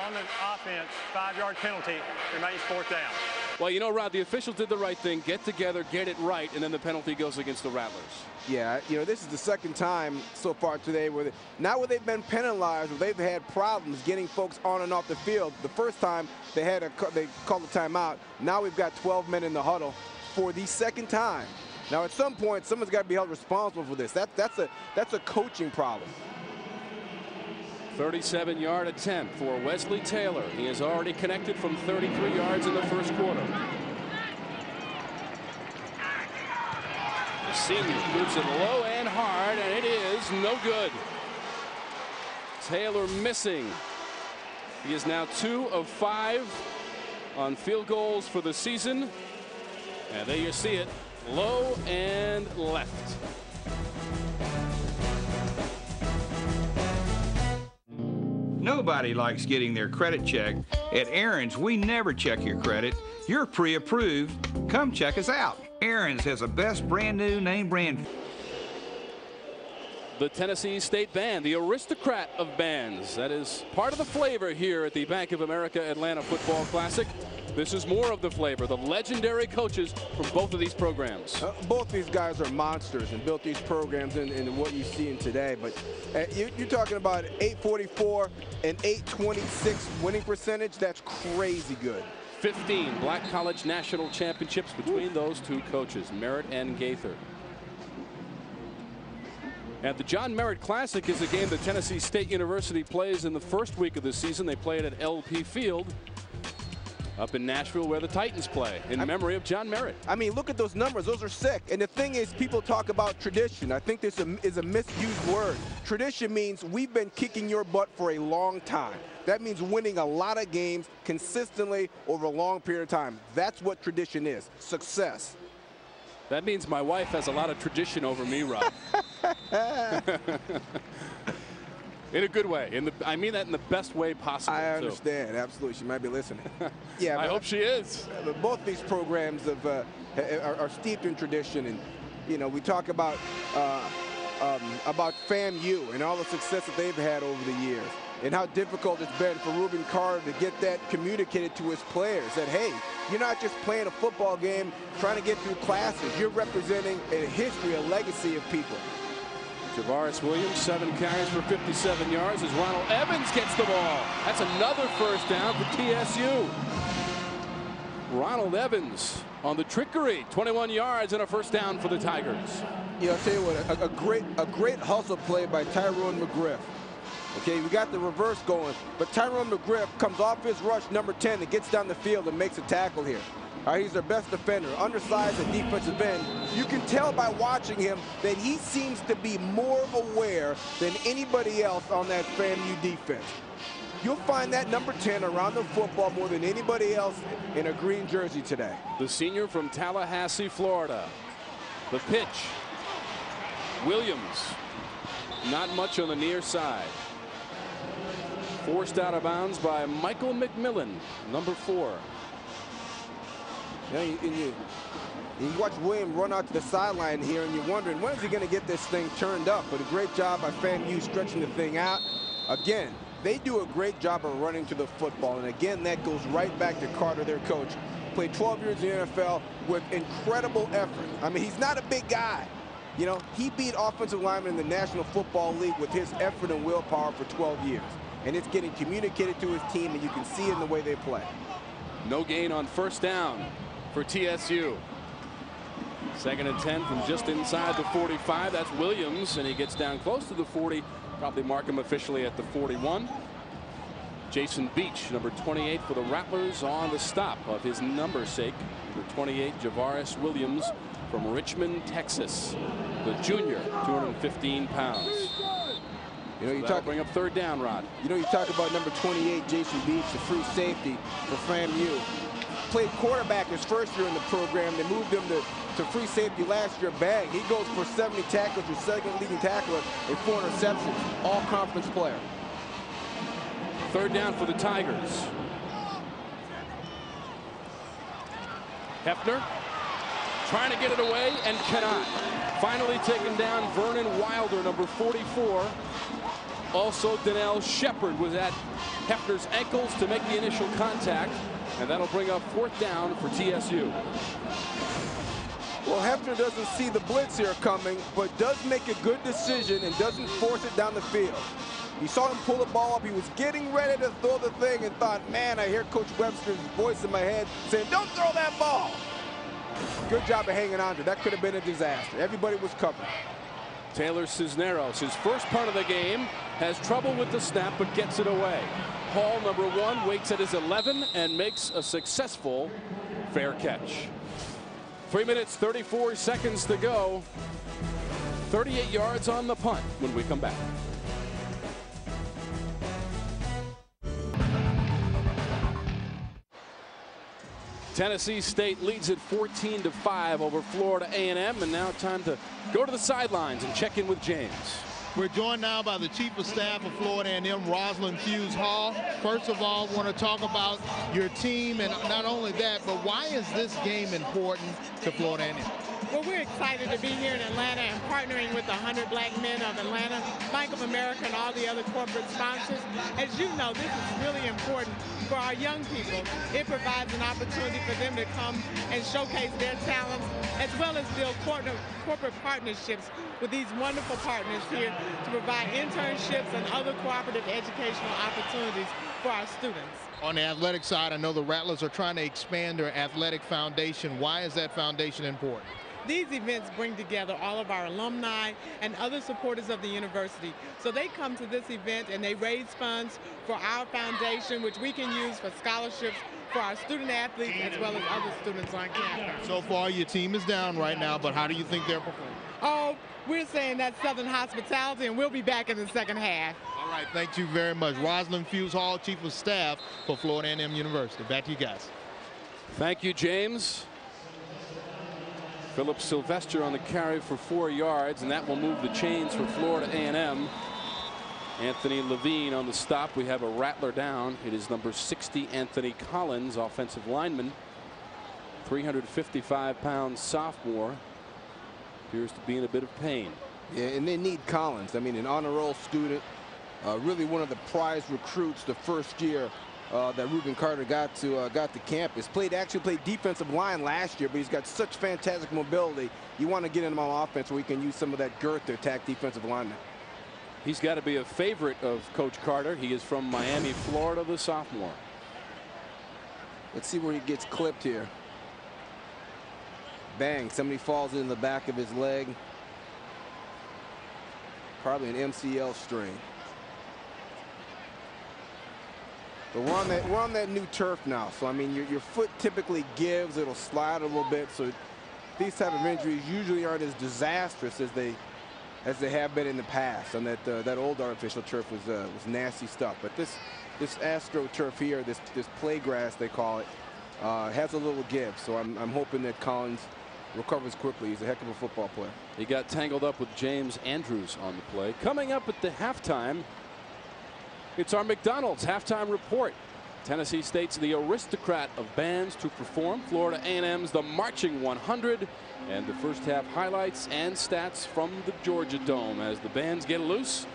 on the offense. 5-yard penalty. Remains 4th down. Well, you know, Rod, the officials did the right thing. Get together, get it right, and then the penalty goes against the Rattlers. Yeah, you know, this is the 2nd time so far today where they've been penalized, where they've had problems getting folks on and off the field. The first time they called a timeout. Now we've got 12 men in the huddle for the 2nd time. Now, at some point, someone's got to be held responsible for this. That's a coaching problem. 37-yard attempt for Wesley Taylor. He has already connected from 33 yards in the first quarter. The senior moves it low and hard, and it is no good. Taylor missing. He is now 2 of 5 on field goals for the season. And there you see it, low and left. Nobody likes getting their credit checked. At Aaron's, we never check your credit. You're pre-approved. Come check us out. Aaron's has the best brand new name brand. The Tennessee State Band, the aristocrat of bands. That is part of the flavor here at the Bank of America Atlanta Football Classic. This is more of the flavor. The legendary coaches from both of these programs. Both these guys are monsters and built these programs into what you see in today. But you're talking about 844 and 826 winning percentage. That's crazy good. 15 Black College National Championships between those 2 coaches, Merritt and Gaither. And the John Merritt Classic is a game that Tennessee State University plays in the first week of the season. They play it at LP Field. up in Nashville where the Titans play in memory of John Merritt. I mean, look at those numbers. Those are sick. And the thing is, people talk about tradition. I think this is a misused word. Tradition means we've been kicking your butt for a long time. That means winning a lot of games consistently over a long period of time. That's what tradition is, success. That means my wife has a lot of tradition over me, Rob. In a good way. I mean that in the best way possible. I understand. Absolutely. She might be listening. Yeah, I hope she is. Both these programs are steeped in tradition. And, you know, we talk about FAMU and all the success that they've had over the years and how difficult it's been for Reuben Carter to get that communicated to his players that, hey, you're not just playing a football game trying to get through classes. You're representing a history, a legacy of people. Javaris Williams, 7 carries for 57 yards as Ronald Evans gets the ball. That's another first down for TSU. Ronald Evans on the trickery, 21 yards and a first down for the Tigers. Yeah, I'll tell you what, a great hustle play by Tyrone McGriff. Okay, we got the reverse going, but Tyrone McGriff comes off his rush, number 10, and gets down the field and makes a tackle here. All right, he's their best defender, undersized at defensive end. You can tell by watching him that he seems to be more aware than anybody else on that FAMU defense. You'll find that number 10 around the football more than anybody else in a green jersey today. The senior from Tallahassee, Florida. The pitch. Williams, not much on the near side. Forced out of bounds by Michael McMillan, number 4. You watch Williams run out to the sideline here, and you're wondering, when is he going to get this thing turned up? But a great job by FAMU stretching the thing out. Again, they do a great job of running to the football, and again, that goes right back to Carter, their coach. Played 12 years in the NFL with incredible effort. I mean, he's not a big guy. You know, he beat offensive linemen in the National Football League with his effort and willpower for 12 years. And it's getting communicated to his team, and you can see it in the way they play. No gain on first down for TSU. 2nd and 10 from just inside the 45. That's Williams, and he gets down close to the 40. Probably mark him officially at the 41. Jason Beach, number 28 for the Rattlers, on the stop of his number's sake. Number 28, Javaris Williams from Richmond, Texas. The junior, 215 pounds. You know, so bring up 3rd down, Rod. You know, you talk about number 28, Jason Beach, the free safety for FAMU. Played quarterback his first year in the program. They moved him to free safety last year. Bang, he goes for 70 tackles, your 2nd leading tackler, and 4 interceptions. All conference player. 3rd down for the Tigers. Hefner trying to get it away and cannot. Finally taken down, Vernon Wilder, number 44. Also, Donnell Shepard was at Hefner's ankles to make the initial contact, and that'll bring up 4th down for TSU. Well, Hefner doesn't see the blitz here coming, but does make a good decision and doesn't force it down the field. You saw him pull the ball up. He was getting ready to throw the thing and thought, man, I hear Coach Webster's voice in my head saying, don't throw that ball. Good job of hanging on to it. That could have been a disaster. Everybody was covered. Taylor Cisneros, his first punt of the game, has trouble with the snap but gets it away. Hall, number 1, waits at his 11 and makes a successful fair catch. 3 minutes, 34 seconds to go. 38 yards on the punt when we come back. Tennessee State leads it 14-5 over Florida A&M, and now time to go to the sidelines and check in with James. We're joined now by the Chief of Staff of Florida A&M, Rosalind Fuse Hall. First of all, want to talk about your team, and not only that, but why is this game important to Florida A&M? Well, we're excited to be here in Atlanta and partnering with the 100 Black Men of Atlanta, Bank of America, and all the other corporate sponsors. As you know, this is really important for our young people. It provides an opportunity for them to come and showcase their talents, as well as build corporate partnerships with these wonderful partners here to provide internships and other cooperative educational opportunities for our students. On the athletic side, I know the Rattlers are trying to expand their athletic foundation. Why is that foundation important? these events bring together all of our alumni and other supporters of the university. So they come to this event and they raise funds for our foundation, which we can use for scholarships for our student athletes as well as other students on campus. So far, your team is down right now, but how do you think they're performing? Oh, we're saying that's Southern hospitality, and we'll be back in the second half. All right, thank you very much. Rosalind Fuse-Hall, Chief of Staff for Florida A&M University. Back to you guys. Thank you, James. Philip Sylvester on the carry for 4 yards, and that will move the chains for Florida A&M. Anthony Levine on the stop. We have a Rattler down. It is number 60, Anthony Collins, offensive lineman. 355-pound sophomore. Appears to be in a bit of pain. Yeah, and they need Collins. I mean, an honor roll student, really one of the prize recruits the first year that Reuben Carter got to campus. Actually played defensive line last year, but he's got such fantastic mobility. You want to get him on offense where he can use some of that girth to attack defensive linemen. He's got to be a favorite of Coach Carter. He is from Miami, Florida, the sophomore. Let's see where he gets clipped here. Bang, somebody falls in the back of his leg. Probably an MCL strain. But we're on that new turf now. So, I mean, your foot typically gives. It'll slide a little bit. So these type of injuries usually aren't as disastrous as they have been in the past. And that old artificial turf was nasty stuff. But this AstroTurf here, this playgrass they call it, has a little give. So I'm hoping that Collins recovers quickly. He's a heck of a football player. He got tangled up with James Andrews on the play. Coming up at the halftime, it's our McDonald's halftime report. Tennessee State's the aristocrat of bands to perform. Florida A&M's the Marching 100. And the first half highlights and stats from the Georgia Dome as the bands get loose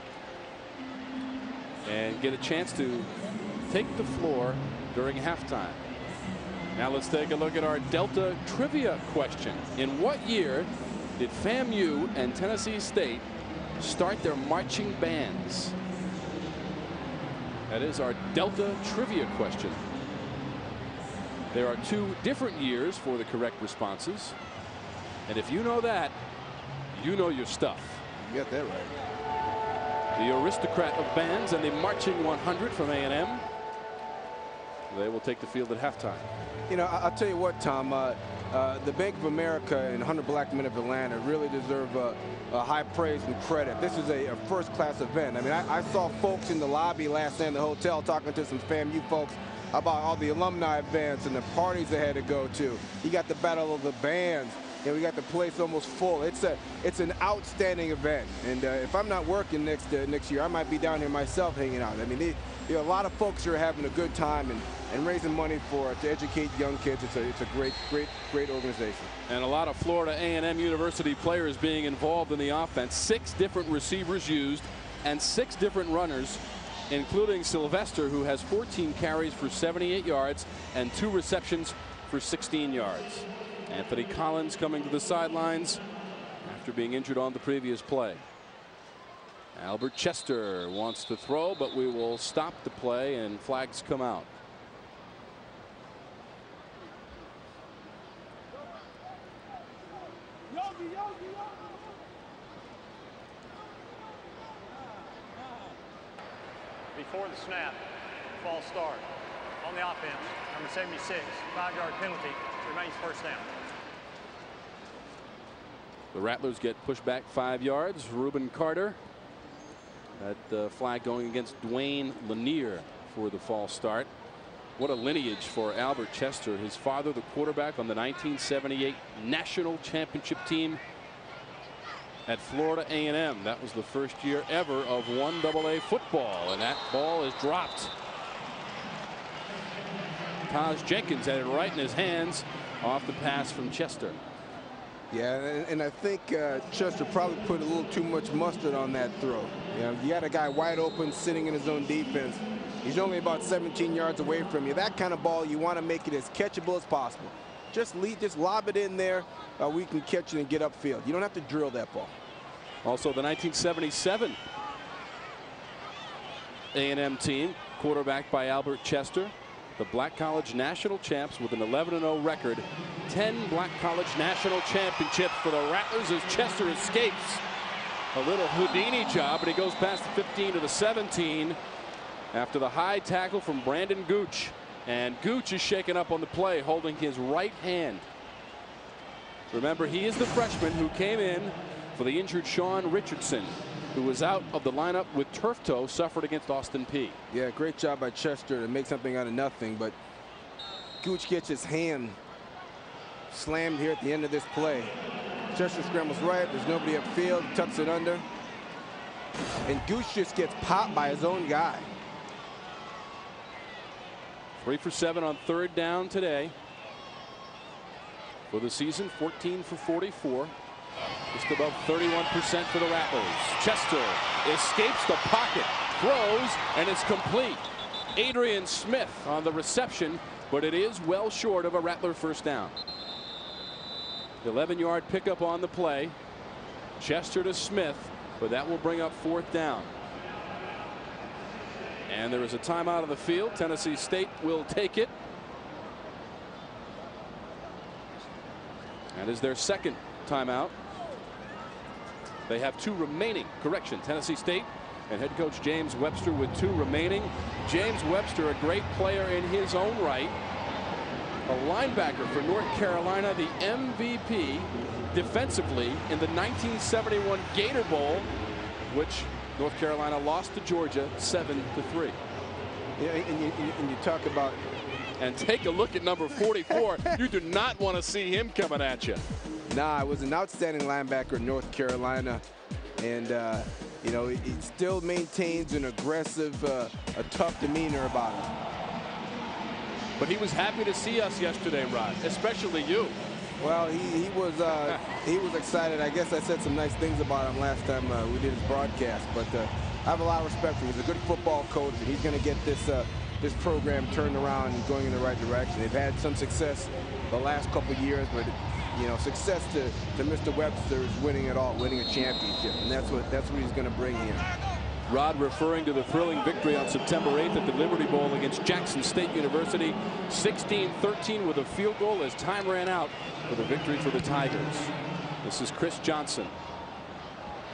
and get a chance to take the floor during halftime. Now let's take a look at our Delta trivia question. In what year did FAMU and Tennessee State start their marching bands? That is our Delta trivia question. There are 2 different years for the correct responses. And if you know that, you know your stuff. You got that right. The aristocrat of bands and the Marching 100 from A&M. They will take the field at halftime. You know, I'll tell you what, Tom, the Bank of America and 100 Black Men of Atlanta really deserve high praise and credit. This is a first-class event. I mean, I saw folks in the lobby last night in the hotel talking to some FAMU folks about all the alumni events and the parties they had to go to. You got the Battle of the Bands. And we got the place almost full. It's an outstanding event. And if I'm not working next year, I might be down here myself hanging out. I mean, a lot of folks here are having a good time and raising money to educate young kids. It's a great organization. And a lot of Florida A&M University players being involved in the offense. 6 different receivers used and 6 different runners, including Sylvester, who has 14 carries for 78 yards and 2 receptions for 16 yards. Anthony Collins coming to the sidelines after being injured on the previous play. Albert Chester wants to throw, but we will stop the play and flags come out. Before the snap, false start. On the offense, number 76, 5-yard penalty, remains first down. The Rattlers get pushed back 5 yards. Reuben Carter. That flag going against Dwayne Lanier for the false start. What a lineage for Albert Chester. His father, the quarterback on the 1978 national championship team at Florida A&M. That was the first year ever of 1AA football, and that ball is dropped. Taj Jenkins had it right in his hands off the pass from Chester. Yeah, and I think Chester probably put a little too much mustard on that throw. You know, you got a guy wide open sitting in his own defense. He's only about 17 yards away from you. That kind of ball, you want to make it as catchable as possible. Just lob it in there. We can catch it and get upfield. You don't have to drill that ball. Also, the 1977 A&M team, quarterbacked by Albert Chester. the Black College National Champs with an 11-0 record. 10 Black College National Championships for the Rattlers as Chester escapes. A little Houdini job, but he goes past the 15 to the 17 after the high tackle from Brandon Gooch. And Gooch is shaken up on the play, holding his right hand. Remember, he is the freshman who came in for the injured Sean Richardson, who was out of the lineup with turf toe suffered against Austin Peay. Yeah, great job by Chester to make something out of nothing, but Gooch gets his hand slammed here at the end of this play. Chester scrambles right, there's nobody upfield, tucks it under, and Gooch just gets popped by his own guy. 3 for 7 on third down today. For the season, 14 for 44. Just above 31% for the Rattlers. Chester escapes the pocket, throws, and it's complete. Adrian Smith on the reception, but it is well short of a Rattler first down. 11-yard pickup on the play. Chester to Smith, but that will bring up fourth down. And there is a timeout on the field. Tennessee State will take it. That is their second timeout. They have 2 remaining. Correction, Tennessee State and head coach James Webster with 2 remaining. James Webster, a great player in his own right. A linebacker for North Carolina, the MVP defensively in the 1971 Gator Bowl, which North Carolina lost to Georgia 7-3. Yeah, and you talk about. And take a look at number 44. You do not want to see him coming at you. Nah, it was an outstanding linebacker in North Carolina, and you know, he still maintains an aggressive, a tough demeanor about him. But he was happy to see us yesterday, Rod, especially you. Well, he was excited. I guess I said some nice things about him last time we did his broadcast, but I have a lot of respect for him. He's a good football coach, and he's going to get this program turned around and going in the right direction. They've had some success the last couple of years, but you know, success to Mr. Webster is winning it all, winning a championship, and that's what he's going to bring here. Rod referring to the thrilling victory on September 8th at the Liberty Bowl against Jackson State University, 16-13 with a field goal as time ran out for the victory for the Tigers. This is Chris Johnson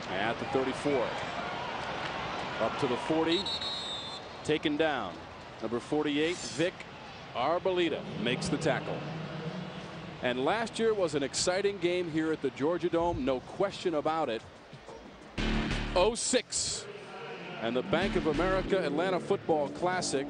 at the 34. Up to the 40, taken down. Number 48, Vic Arboleda makes the tackle. And last year was an exciting game here at the Georgia Dome, no question about it. 06. And the Bank of America Atlanta Football Classic.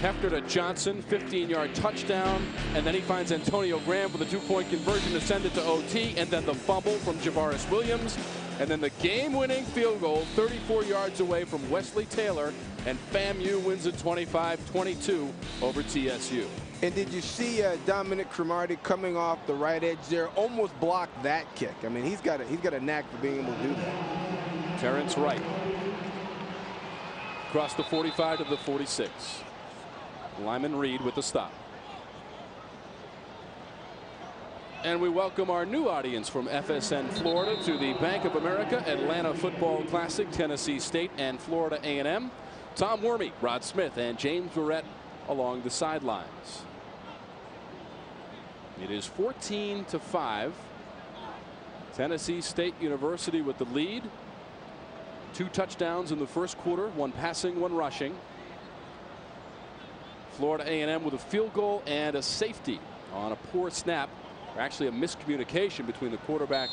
Hefner to Johnson, 15-yard touchdown, and then he finds Antonio Graham for the 2-point conversion to send it to OT, and then the fumble from Javaris Williams, and then the game-winning field goal 34 yards away from Wesley Taylor, and FAMU wins it 25-22 over TSU. And did you see Dominic Cromartie coming off the right edge there, almost blocked that kick? I mean, he's got a knack for being able to do that. Terrence Wright across the 45 to the 46. Lyman Reed with the stop. And we welcome our new audience from FSN Florida to the Bank of America Atlanta Football Classic, Tennessee State and Florida A&M. Tom Wormy, Rod Smith, and James Verrett along the sidelines. It is 14-5. Tennessee State University with the lead. 2 touchdowns in the first quarter, 1 passing, 1 rushing. Florida A&M with a field goal and a safety on a poor snap, or actually a miscommunication between the quarterback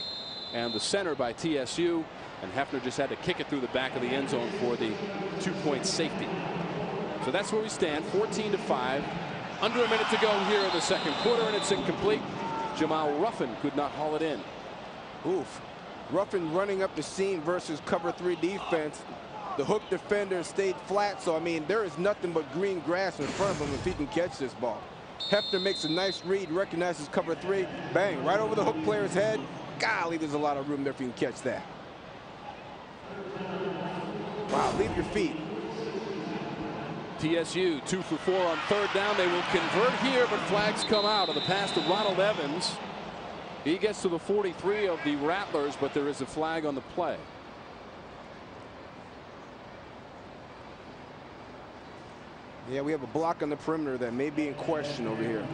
and the center by TSU, and Hefner just had to kick it through the back of the end zone for the 2-point safety. So that's where we stand, 14-5. Under a minute to go here in the second quarter, and it's incomplete. Jamal Ruffin could not haul it in. Oof. Ruffin running up the seam versus cover 3 defense. The hook defender stayed flat, so I mean, there is nothing but green grass in front of him if he can catch this ball. Hefner makes a nice read, recognizes cover 3, bang, right over the hook player's head. Golly, there's a lot of room there if you can catch that. Wow, leave your feet. TSU 2 for 4 on third down. They will convert here, but flags come out on the pass to Ronald Evans. He gets to the 43 of the Rattlers, but there is a flag on the play. Yeah, we have a block on the perimeter that may be in question over here.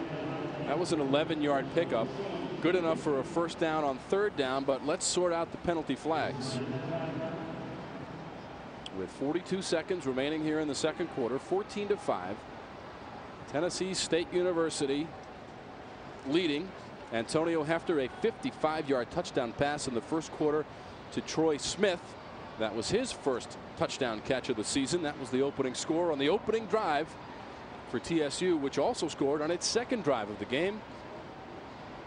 That was an 11-yard pickup. Good enough for a first down on third down, but let's sort out the penalty flags. With 42 seconds remaining here in the second quarter, 14-5. Tennessee State University leading. Antonio Hefner, a 55-yard touchdown pass in the first quarter to Troy Smith. That was his first touchdown catch of the season. That was the opening score on the opening drive for TSU, which also scored on its second drive of the game,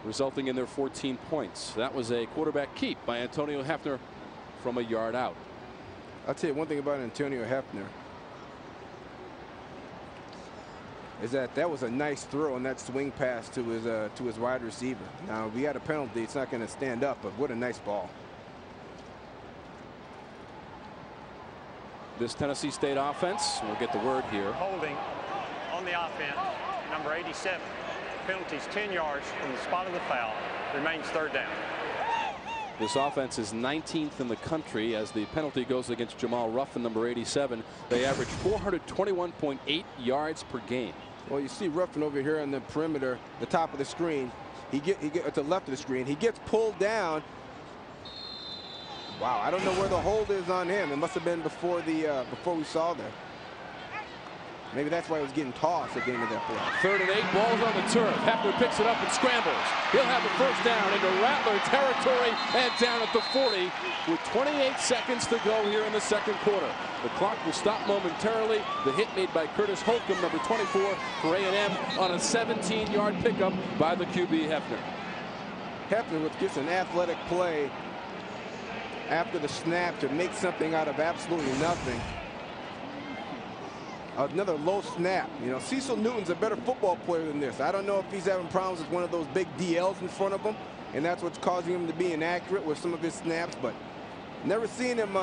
resulting in their 14 points. That was a quarterback keep by Antonio Hefner from a yard out. I'll tell you one thing about Antonio Hefner is that was a nice throw on that swing pass to his wide receiver. Now, if we had a penalty, it's not going to stand up, but what a nice ball. This Tennessee State offense, we'll get the word here. Holding on the offense, number 87. Penalties 10 yards from the spot of the foul. Remains third down. This offense is 19th in the country as the penalty goes against Jamal Ruffin, number 87. They average 421.8 yards per game. Well, you see Ruffin over here on the perimeter, the top of the screen. He get at the left of the screen. He gets pulled down. Wow, I don't know where the hold is on him. It must have been before we saw that. Maybe that's why he was getting tossed at the end of that play. 3rd and 8, ball's on the turf. Hefner picks it up and scrambles. He'll have a first down into Rattler territory and down at the 40 with 28 seconds to go here in the second quarter. The clock will stop momentarily. The hit made by Curtis Holcomb, number 24 for A&M, on a 17-yard pickup by the QB Hefner. Hefner gets an athletic play after the snap to make something out of absolutely nothing. Another low snap. You know, Cecil Newton's a better football player than this. I don't know if he's having problems with one of those big DLs in front of him, and that's what's causing him to be inaccurate with some of his snaps, but never seen him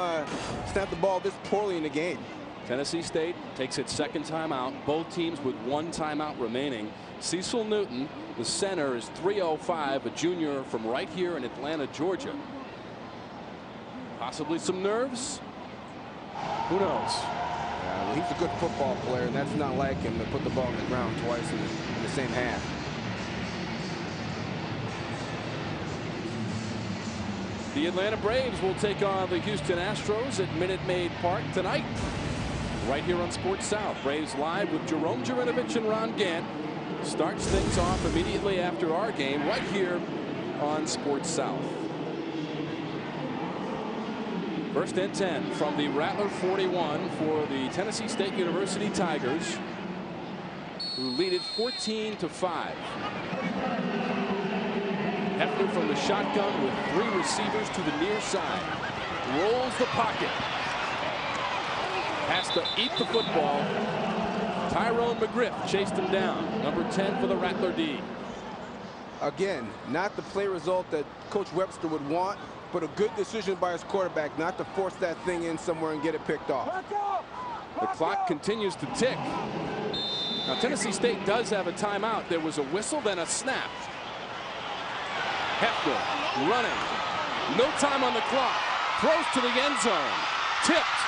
snap the ball this poorly in the game. Tennessee State takes its second timeout. Both teams with one timeout remaining. Cecil Newton, the center, is 305, a junior from right here in Atlanta, Georgia. Possibly some nerves? Who knows? Well, he's a good football player, and that's not like him to put the ball on the ground twice in the same half. The Atlanta Braves will take on the Houston Astros at Minute Maid Park tonight, right here on Sports South. Braves live with Jerome Jurinovich and Ron Gant. Starts things off immediately after our game right here on Sports South. First and 10 from the Rattler 41 for the Tennessee State University Tigers, who lead it 14-5. Hefner from the shotgun with 3 receivers to the near side. Rolls the pocket. Has to eat the football. Tyrone McGriff chased him down. Number 10 for the Rattler D. Again, not the play result that Coach Webster would want, but a good decision by his quarterback not to force that thing in somewhere and get it picked off. The clock continues to tick. Now, Tennessee State does have a timeout. There was a whistle, then a snap. Hefner running. No time on the clock. Throws to the end zone. Tipped.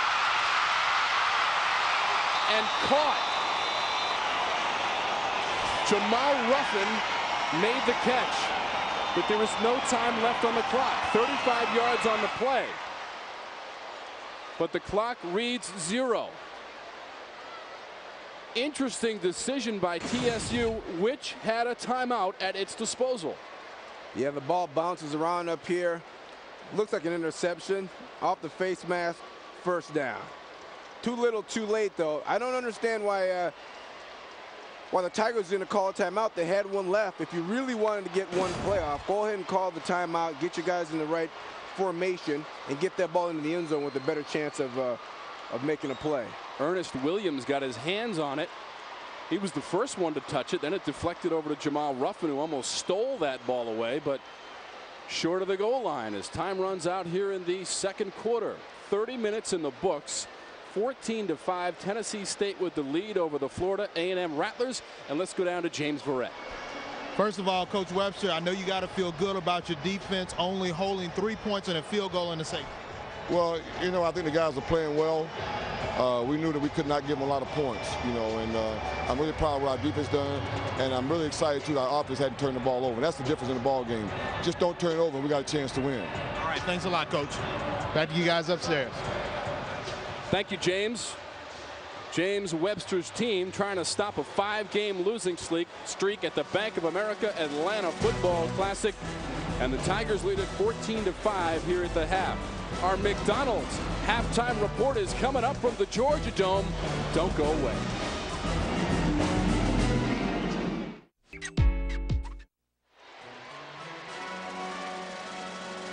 And caught. Jamal Ruffin made the catch, but there is no time left on the clock. 35 yards on the play. But the clock reads 0. Interesting decision by TSU, which had a timeout at its disposal. Yeah, the ball bounces around up here. Looks like an interception off the face mask. First down. Too little, too late, though. I don't understand why the Tigers didn't call a timeout. They had one left. If you really wanted to get one play off, go ahead and call the timeout, get your guys in the right formation, and get that ball into the end zone with a better chance of making a play. Ernest Williams got his hands on it. He was the first one to touch it. Then it deflected over to Jamal Ruffin, who almost stole that ball away, but short of the goal line as time runs out here in the second quarter. 30 minutes in the books. 14-5, Tennessee State with the lead over the Florida A&M Rattlers. And let's go down to James Verrett. First of all, Coach Webster, I know you got to feel good about your defense only holding 3 points and a field goal in the second. Well, you know, I think the guys are playing well. we knew that we could not give them a lot of points, you know, and I'm really proud of what our defense done, and I'm really excited, too, that our offense hadn't turned the ball over. That's the difference in the ball game. Just don't turn it over, and we got a chance to win. All right, thanks a lot, Coach. Back to you guys upstairs. Thank you, James. James Webster's team trying to stop a 5-game losing streak at the Bank of America Atlanta Football Classic. And the Tigers lead it 14-5 here at the half. Our McDonald's halftime report is coming up from the Georgia Dome. Don't go away.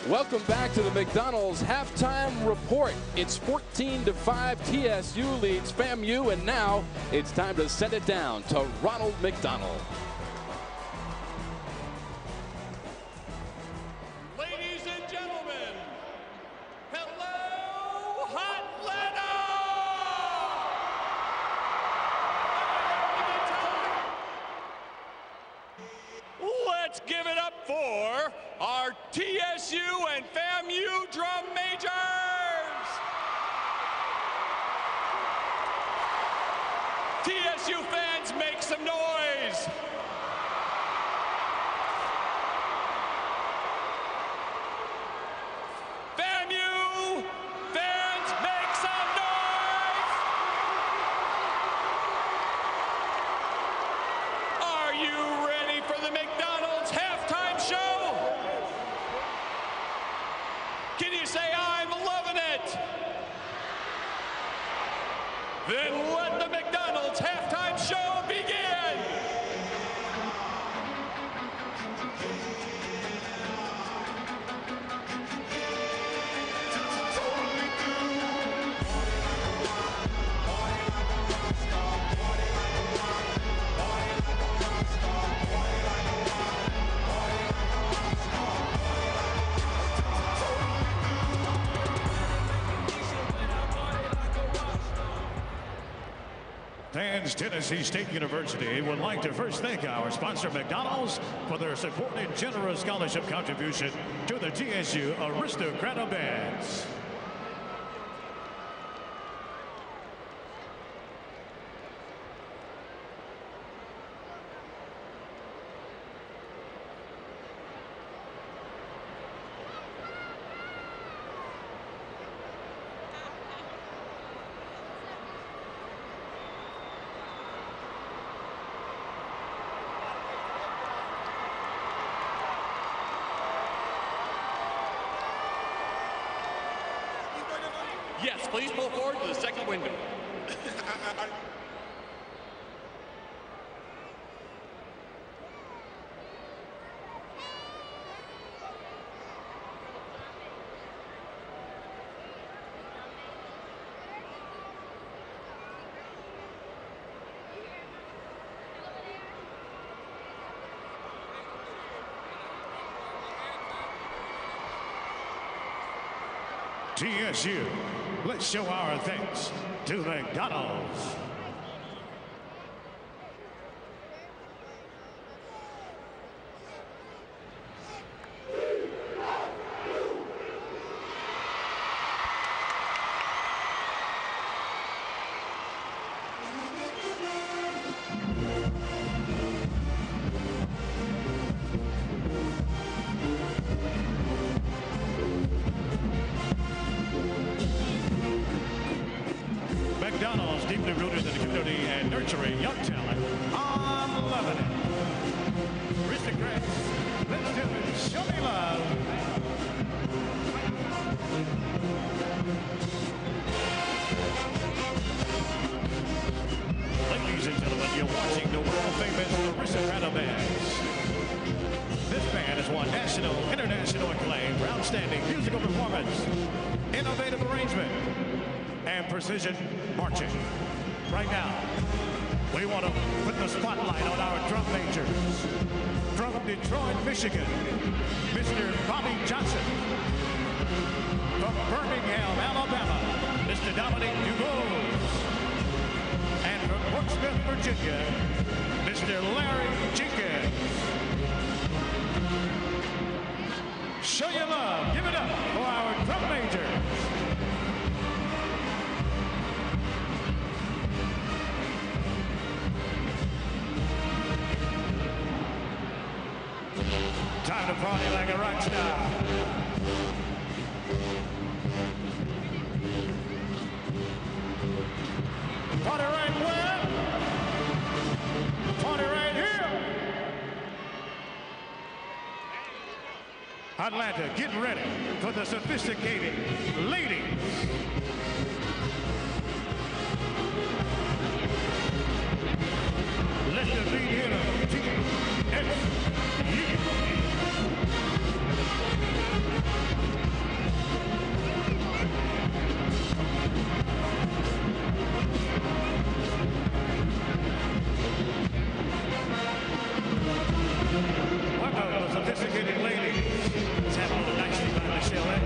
Welcome back to the McDonald's halftime report. It's 14-5. TSU leads FAMU, and now it's time to send it down to Ronald McDonald. Ladies and gentlemen, hello, Atlanta! Let's give it up for our TSU and FAMU drum majors. TSU fans, make some noise. FAMU fans, make some noise. Are you ready for the McDonald's halftime show? Can you say I'm loving it? Then let the McDonald's halftime show begin. Fans, Tennessee State University would like to first thank our sponsor, McDonald's, for their support and generous scholarship contribution to the TSU Aristocrat Bands. Yes, please pull forward to the second window. TSU, let's show our thanks to McDonald's. McDonald's, deeply rooted in the community and nurturing young talent. I'm loving it. Aristocrats, let's do it. Show me love. Ladies and gentlemen, you're watching the world-famous Aristocrat Bands. This band has won national, international acclaim for outstanding musical performance, innovative arrangement, and precision marching. Right now, we want to put the spotlight on our drum majors. From Detroit, Michigan, Mr. Bobby Johnson. From Birmingham, Alabama, Mr. Dominic Dubose. And from Portsmouth, Virginia, Mr. Larry Jenkins. Show your love. Give it up for our drum majors. to party like a rock star. Party right where? Party right here. Atlanta, get ready for the sophisticated ladies. Let the lead hitter, TSU. Welcome, the sophisticated ladies. Let's have all the nicely by Michelle.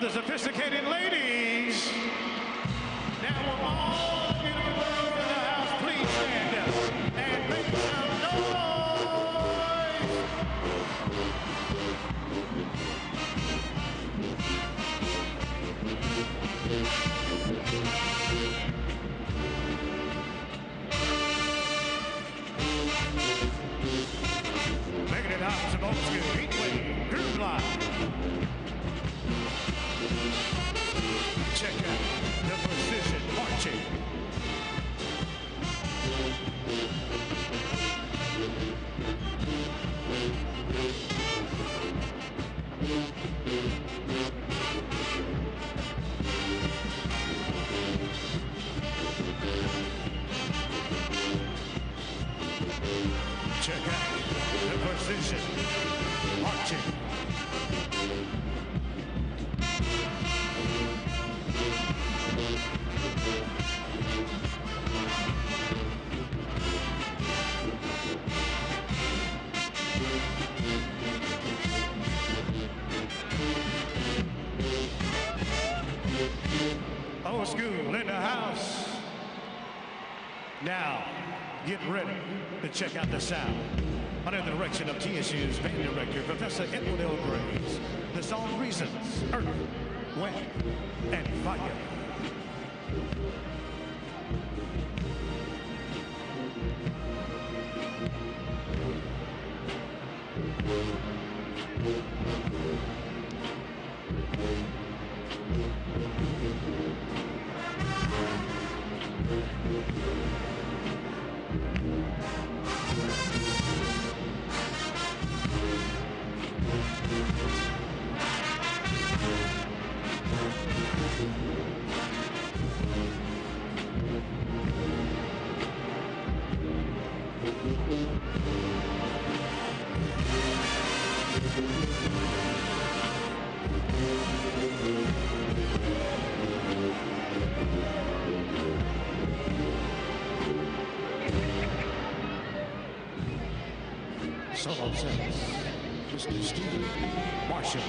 The sophisticated ladies. Now we're all beautiful girls in the house. Please stand up and make some noise. Making it out to most good. Heatwave, Groove Line. Check out the precision marching. Check out the precision marching. Old school in the house. Now, get ready to check out the sound. Under the direction of TSU's band director, Professor Edward L. Graves. The song Reasons, Earth, Wind, and Fire. Solo says, Mr. Stephen Marshall.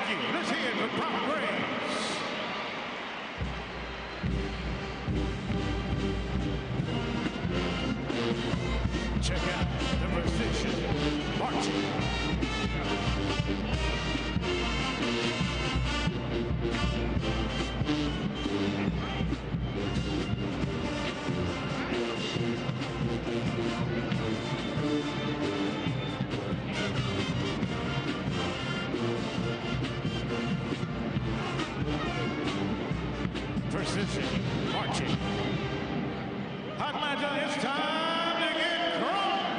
you. Let's hear it for Pop Graves. Check out the precision marching. Precision marching. Atlanta, it's time to get drunk.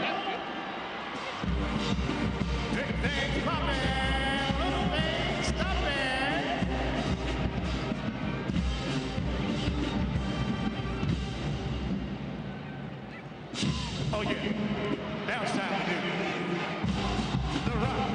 Big things popping, little things stopping. Oh yeah, now it's time to do the rock.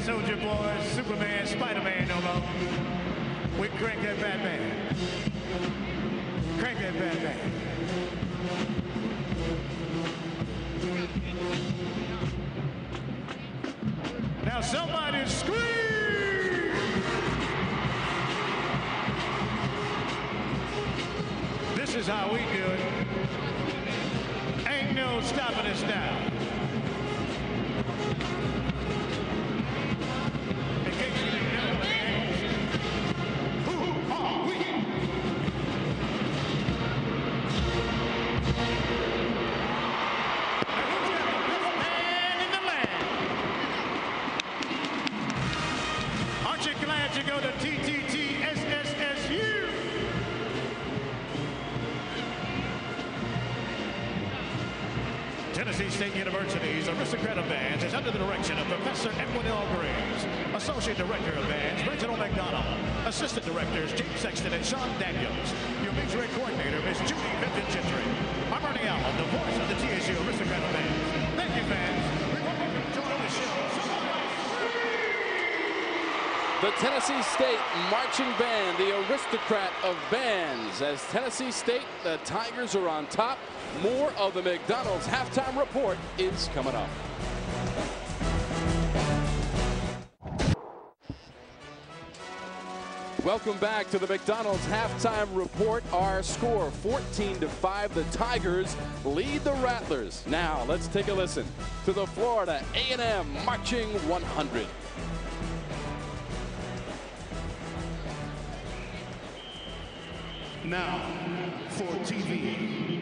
Soldier Boy, Superman, Spider-Man no more. We crank that Batman. Crank that Batman. Now somebody scream! This is how we do it. Ain't no stopping us now. Tennessee State University's Aristocrat of Bands is under the direction of Professor Edwin L. Graves, Associate Director of Bands, Reginald McDonald, Assistant Directors, James Sexton and Sean Daniels, your music coordinator, Miss Judy Benton Gentry. I'm Ernie Allen, the voice of the TSU Aristocrat of Bands. Thank you, fans. We're going to enjoy the show. The Tennessee State Marching Band, the Aristocrat of Bands. As Tennessee State, the Tigers are on top. More of the McDonald's halftime report is coming up. Welcome back to the McDonald's halftime report. Our score 14-5. The Tigers lead the Rattlers. Now let's take a listen to the Florida A&M Marching 100. Now for TV.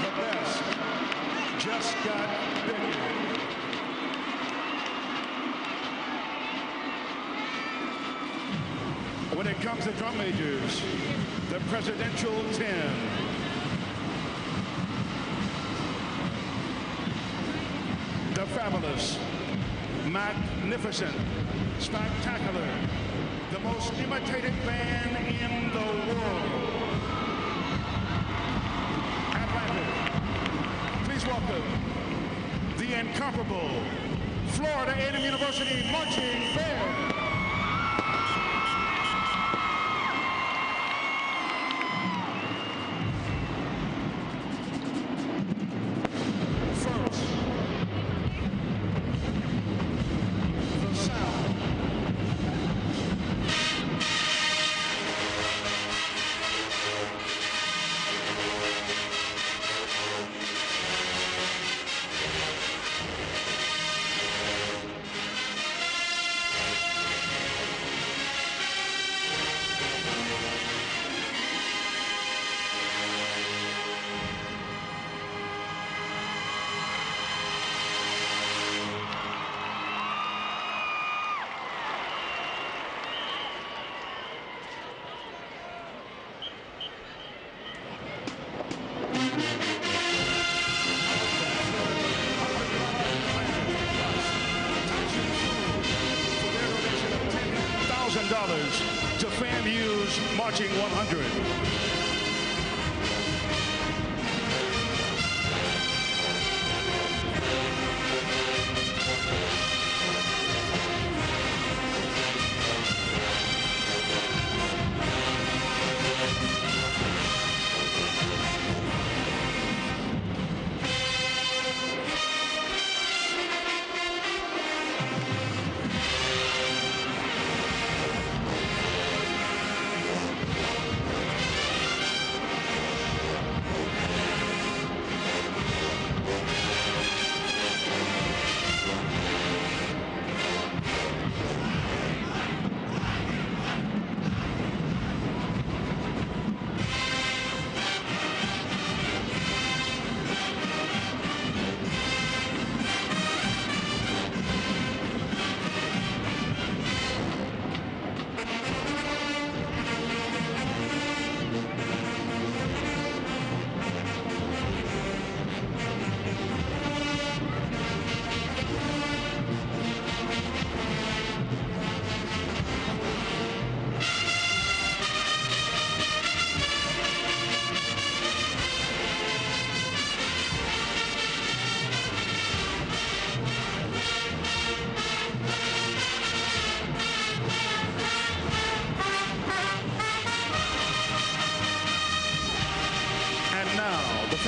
The best just got bigger. When it comes to drum majors, the Presidential 10. The fabulous, magnificent, spectacular, the most imitated band in the world. Atlanta, please welcome the incomparable Florida A&M University Marching Band. Rattlers Marching 100.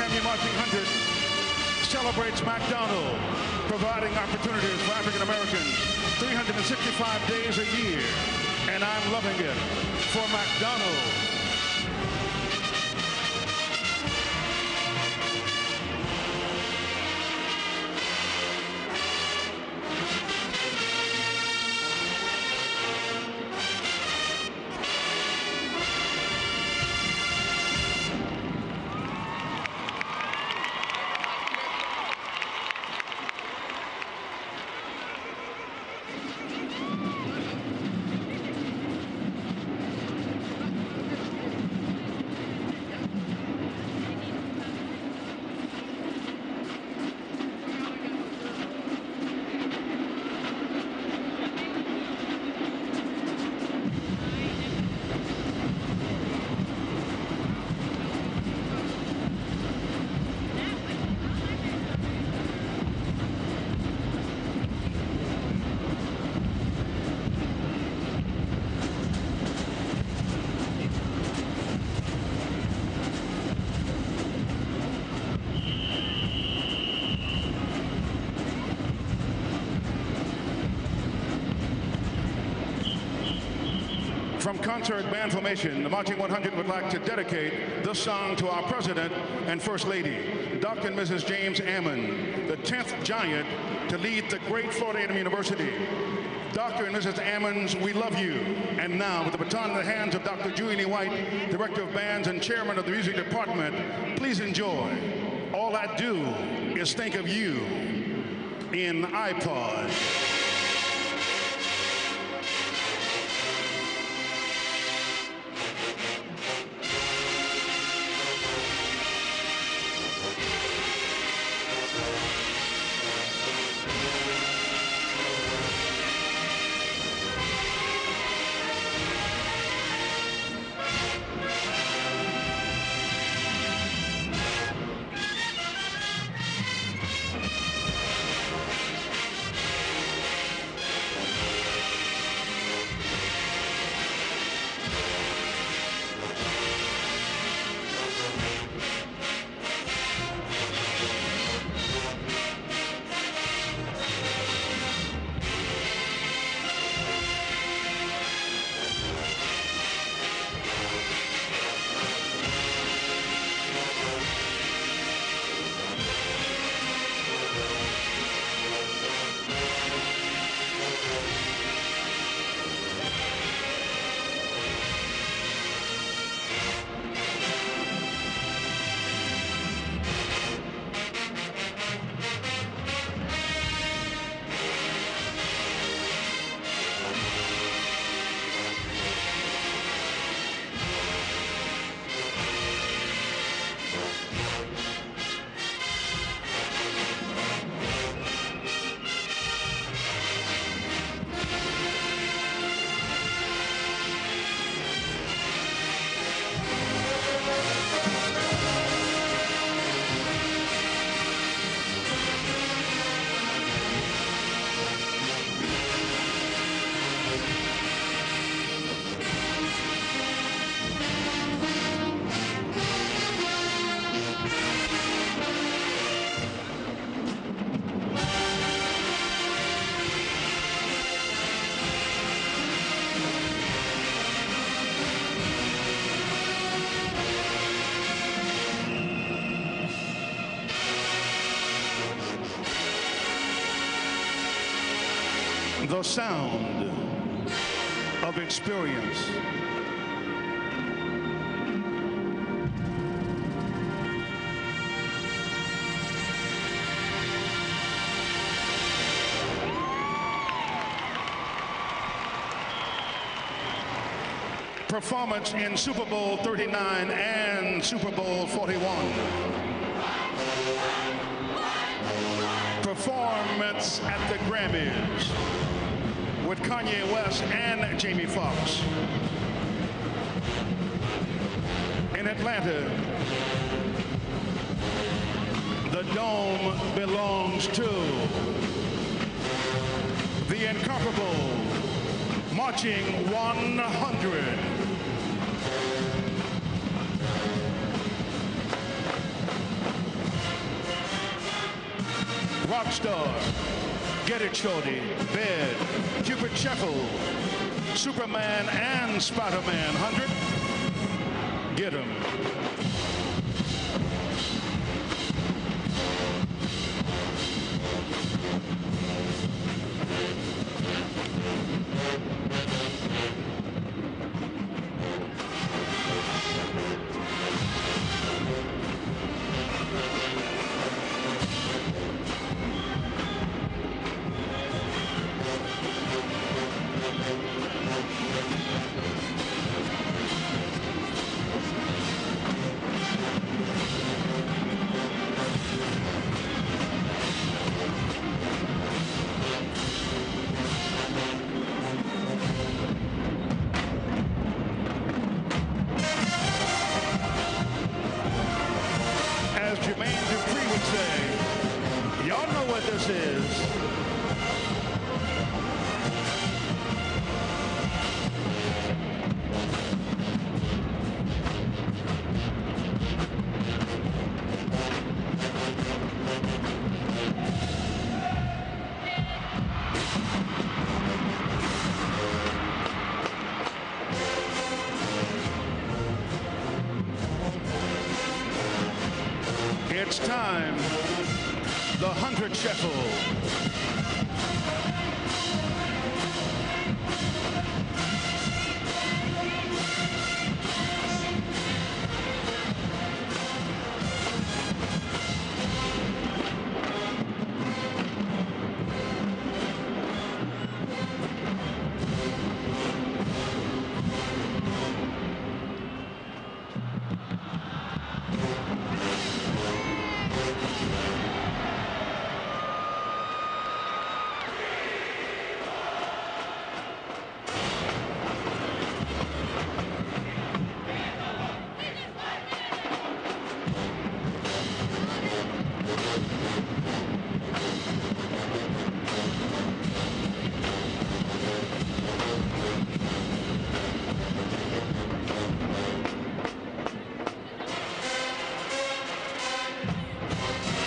Family Marching 100 celebrates McDonald, providing opportunities for African Americans 365 days a year. And I'm loving it for McDonald. From concert band formation, the Marching 100 would like to dedicate this song to our President and First Lady, Dr. and Mrs. James Ammon, the 10th giant to lead the great Florida A&M University. Dr. and Mrs. Ammons, we love you. And now, with the baton in the hands of Dr. Julian E. White, Director of Bands and Chairman of the Music Department, please enjoy All I Do Is Think of You in iPod. the sound of experience. Performance in Super Bowl 39 and Super Bowl 41. Performance at the Grammys with Kanye West and Jamie Foxx. In Atlanta, the Dome belongs to the incomparable Marching 100. Rockstar, Get It Shorty, Bed, Cupid Shuffle, Superman and Spider-Man 100. Get 'em. It's time. The 100 Shekel.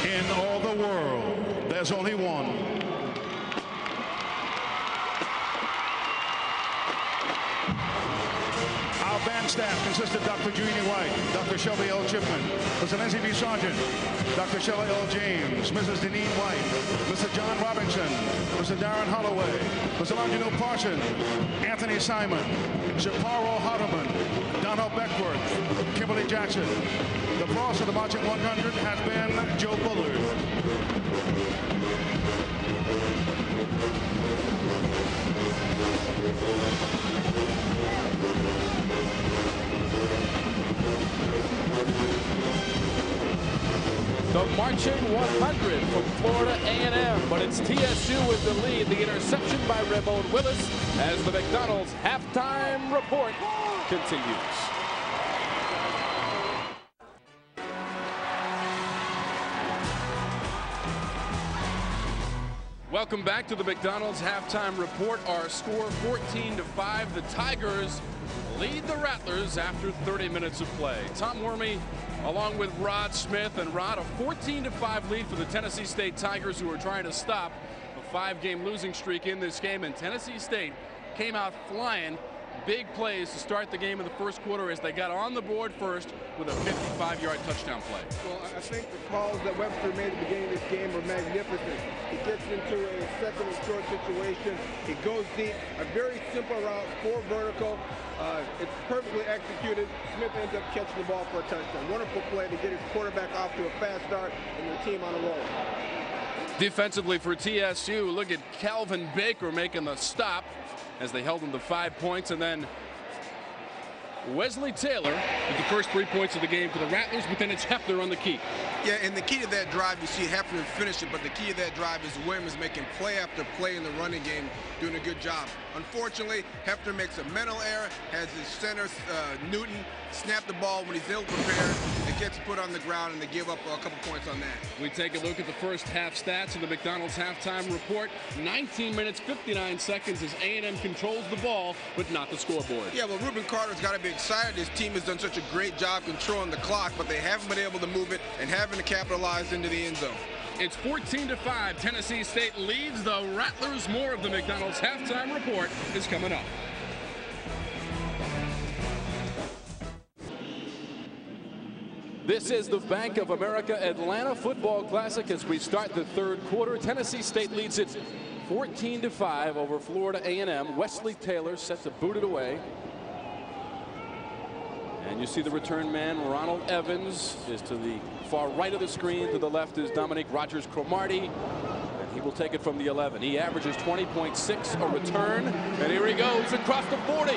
In all the world, there's only one. Our band staff consists of Dr. Jeannie White, Dr. Shelby L. Chipman, Mr. Lindsey B. Sargent, Dr. Shelley L. James, Mrs. Deneen White, Mr. John Robinson, Mr. Darren Holloway, Mr. Longino Parson, Anthony Simon, Shaparo Hardeman, Donald Beckworth, Kimberly Jackson. The boss of the Marching 100 has been Joe Bullard. The Marching 100 from Florida A&M, but it's TSU with the lead. The interception by Ramon Willis as the McDonald's halftime report continues. Welcome back to the McDonald's halftime report. Our score 14-5. The Tigers lead the Rattlers after 30 minutes of play. Tom Wormy along with Rod Smith, and Rod, a 14-5 lead for the Tennessee State Tigers, who are trying to stop a 5-game losing streak in this game. And Tennessee State came out flying, big plays to start the game in the first quarter as they got on the board first with a 55-yard touchdown play. Well, I think the calls that Webster made at the beginning of this game were magnificent. He gets into a second and short situation. He goes deep. A very simple route, 4 vertical. It's perfectly executed. Smith ends up catching the ball for a touchdown. Wonderful play to get his quarterback off to a fast start and their team on a roll. Defensively for TSU, look at Calvin Baker making the stop as they held him to 5 points, and then Wesley Taylor with the first 3 points of the game for the Rattlers, but then it's Hefner on the key. Yeah, and the key to that drive, you see Hefner finish it, but the key to that drive is Williams making play after play in the running game, doing a good job. Unfortunately, Hefner makes a mental error, has his center, Newton, snap the ball when he's ill-prepared. It gets put on the ground, and they give up a couple points on that. We take a look at the first half stats in the McDonald's halftime report. 19 minutes, 59 seconds as A&M controls the ball, but not the scoreboard. Yeah, well, Ruben Carter's got to be excited. His team has done such a great job controlling the clock, but they haven't been able to move it and haven't capitalized into the end zone. It's 14-5. Tennessee State leads the Rattlers. More of the McDonald's halftime report is coming up. This is the Bank of America Atlanta Football Classic as we start the third quarter. Tennessee State leads it 14-5 over Florida A&M. Wesley Taylor set to boot it away. And you see the return man, Ronald Evans, is to the far right of the screen. To the left is Dominique Rodgers-Cromartie. And he will take it from the 11. He averages 20.6 a return. And here he goes across the 40.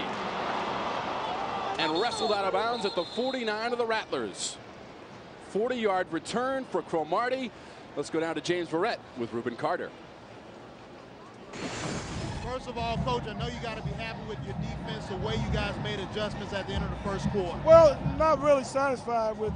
And wrestled out of bounds at the 49 of the Rattlers. 40-yard return for Cromartie. Let's go down to James Verrett with Ruben Carter. First of all, Coach, I know you got to be happy with your defense, the way you guys made adjustments at the end of the first quarter. Well, not really satisfied with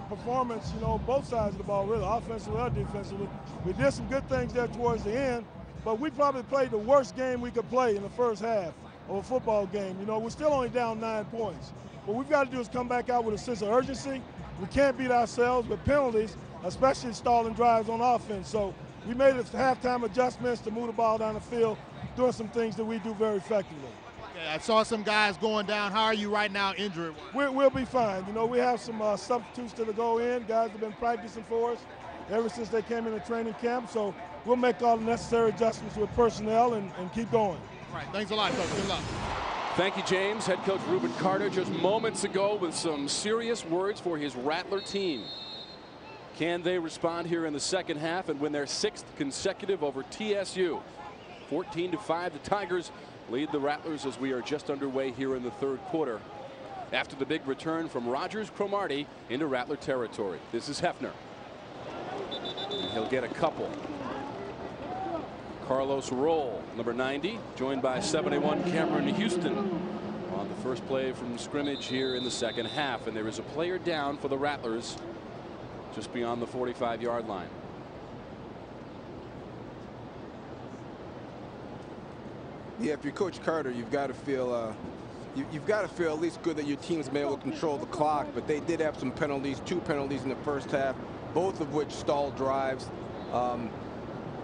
performance, you know, both sides of the ball, really, offensively or defensively. We did some good things there towards the end, but we probably played the worst game we could play in the first half of a football game. You know, we're still only down 9 points. What we've got to do is come back out with a sense of urgency. We can't beat ourselves with penalties, especially stalling drives on offense. So we made the halftime adjustments to move the ball down the field, doing some things that we do very effectively. Okay, I saw some guys going down. How are you right now injury-wise? We'll be fine. You know, we have some substitutes to go in. Guys have been practicing for us ever since they came into training camp. So we'll make all the necessary adjustments with personnel and keep going. All right, thanks a lot, Coach. Good luck. Thank you, James. Head coach Ruben Carter just moments ago with some serious words for his Rattler team. Can they respond here in the second half and win their 6th consecutive over TSU? 14-5, the Tigers lead the Rattlers as we are just underway here in the third quarter. After the big return from Rodgers-Cromartie into Rattler territory. This is Hefner. And he'll get a couple. Carlos Roll, number 90, joined by 71 Cameron Houston on the first play from scrimmage here in the second half. And there is a player down for the Rattlers just beyond the 45-yard line. Yeah, if you're Coach Carter, you've got to feel you've got to feel at least good that your team's been able to control the clock. But they did have some penalties, 2 penalties in the first half, both of which stalled drives.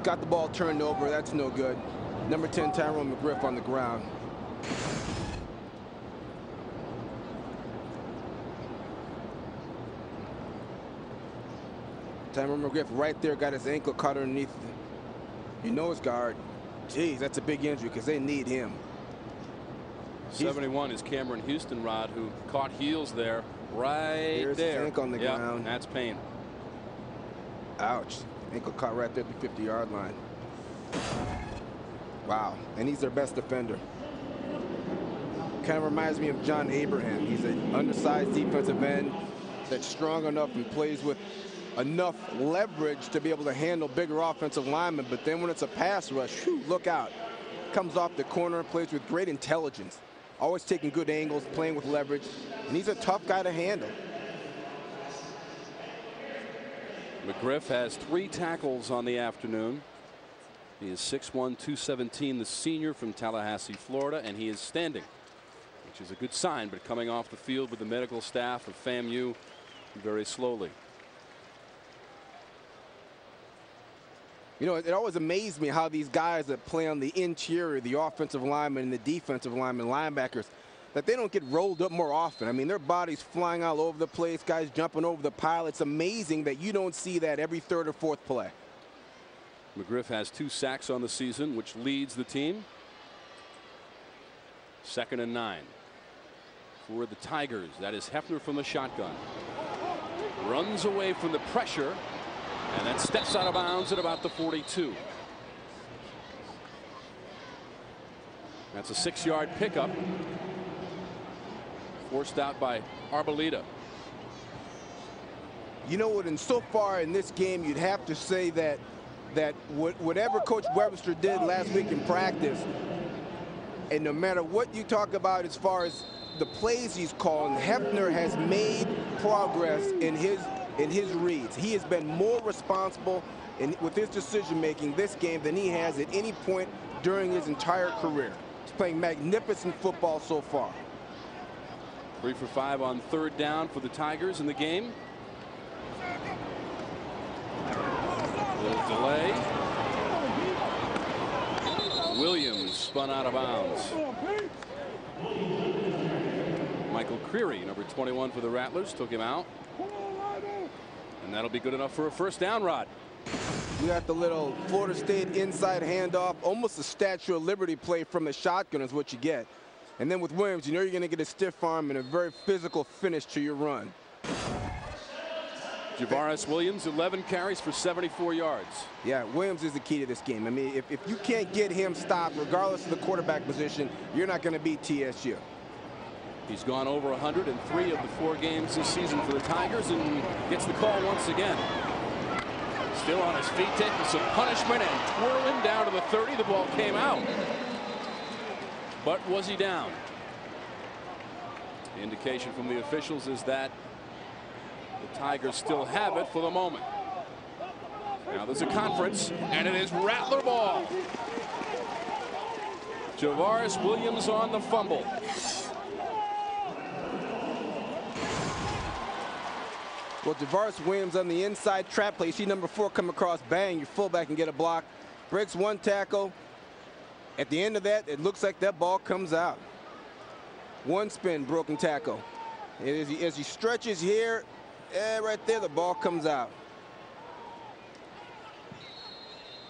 Got the ball turned over. That's no good. Number 10, Tyrone McGriff on the ground. Tyrone McGriff right there got his ankle caught underneath your nose guard. Geez, that's a big injury because they need him. 71 is Cameron Houston, Rod, who caught heels there right Here's there. His ankle on the ground. That's pain. Ouch. Ankle caught right there at the 50-yard line. Wow. And he's their best defender. Kind of reminds me of John Abraham. He's an undersized defensive end that's strong enough and plays with enough leverage to be able to handle bigger offensive linemen. But then when it's a pass rush, whew, look out. Comes off the corner and plays with great intelligence. Always taking good angles, playing with leverage. And he's a tough guy to handle. McGriff has 3 tackles on the afternoon. He is 6'1", 217, the senior from Tallahassee, Florida, and he is standing, which is a good sign, but coming off the field with the medical staff of FAMU very slowly. You know, it always amazed me how these guys that play on the interior, the offensive linemen and the defensive linemen, linebackers, that they don't get rolled up more often. I mean, their bodies flying all over the place, guys jumping over the pile. It's amazing that you don't see that every third or fourth play. McGriff has 2 sacks on the season, which leads the team. 2nd and 9 for the Tigers. That is Hefner from the shotgun. Runs away from the pressure, and then steps out of bounds at about the 42. That's a 6-yard pickup. Forced out by Arboleda. You know what, and so far in this game, you'd have to say that whatever Coach Webster did last week in practice, and no matter what you talk about as far as the plays he's calling, Hefner has made progress in his reads. He has been more responsible with his decision-making this game than he has at any point during his entire career. He's playing magnificent football so far. 3 for 5 on 3rd down for the Tigers in the game. A little delay. Williams spun out of bounds. Michael Creary, number 21 for the Rattlers, took him out. And that'll be good enough for a 1st down, Rod. We got the little Florida State inside handoff, almost a Statue of Liberty play from the shotgun is what you get. And then with Williams, you know you're going to get a stiff arm and a very physical finish to your run. Javaris Williams, 11 carries for 74 yards. Yeah, Williams is the key to this game. I mean, if you can't get him stopped, regardless of the quarterback position, you're not going to beat TSU. He's gone over 103 of the 4 games this season for the Tigers and gets the call once again. Still on his feet, taking some punishment and twirling down to the 30. The ball came out. But was he down? The indication from the officials is that the Tigers still have it for the moment. Now there's a conference, and it is Rattler ball. Javaris Williams on the fumble. Well, Javaris Williams on the inside trap play. You see number 4 come across, bang, your fullback can get a block. Breaks 1 tackle. At the end of that, it looks like that ball comes out. 1 spin, broken tackle. As he stretches here, right there, the ball comes out.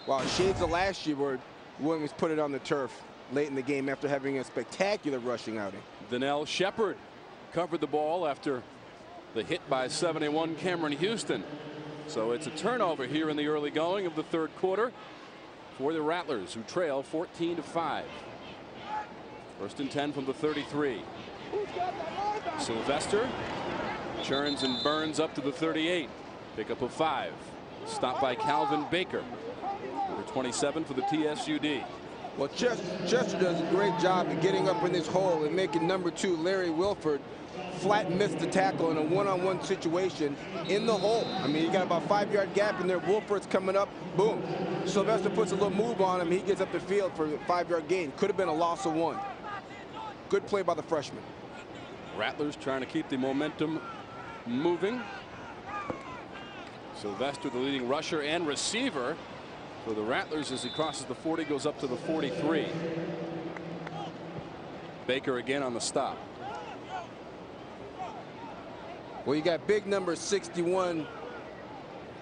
Wow, shades of last year where Williams put it on the turf late in the game after having a spectacular rushing outing. Donnell Shepard covered the ball after the hit by 71 Cameron Houston. So it's a turnover here in the early going of the 3rd quarter for the Rattlers, who trail 14-5. 1st and 10 from the 33. Sylvester churns and burns up to the 38. Pickup of 5. Stopped by Calvin Baker, number 27 for the TSUD. Well, Chester does a great job of getting up in this hole and making number 2 Larry Wilford flat miss the tackle in a one-on-one situation in the hole. I mean, you got about a 5-yard gap in there. Wilford's coming up, boom. Sylvester puts a little move on him. He gets up the field for a 5-yard gain. Could have been a loss of 1. Good play by the freshman. Rattlers trying to keep the momentum moving. Sylvester, the leading rusher and receiver for the Rattlers, as he crosses the 40, goes up to the 43. Baker again on the stop. Well, you got big number 61,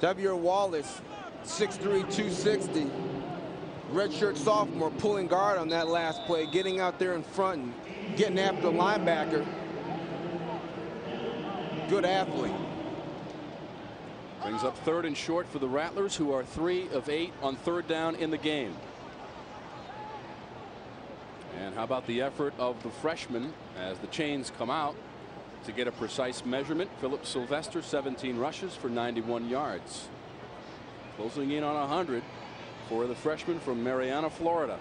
Javier Wallace, 6'3", 260. Redshirt sophomore pulling guard on that last play, getting out there in front and getting after the linebacker. Good athlete. Brings up 3rd and short for the Rattlers, who are 3 of 8 on 3rd down in the game. And how about the effort of the freshman as the chains come out to get a precise measurement? Philip Sylvester, 17 rushes for 91 yards. Closing in on 100 for the freshman from Marianna, Florida.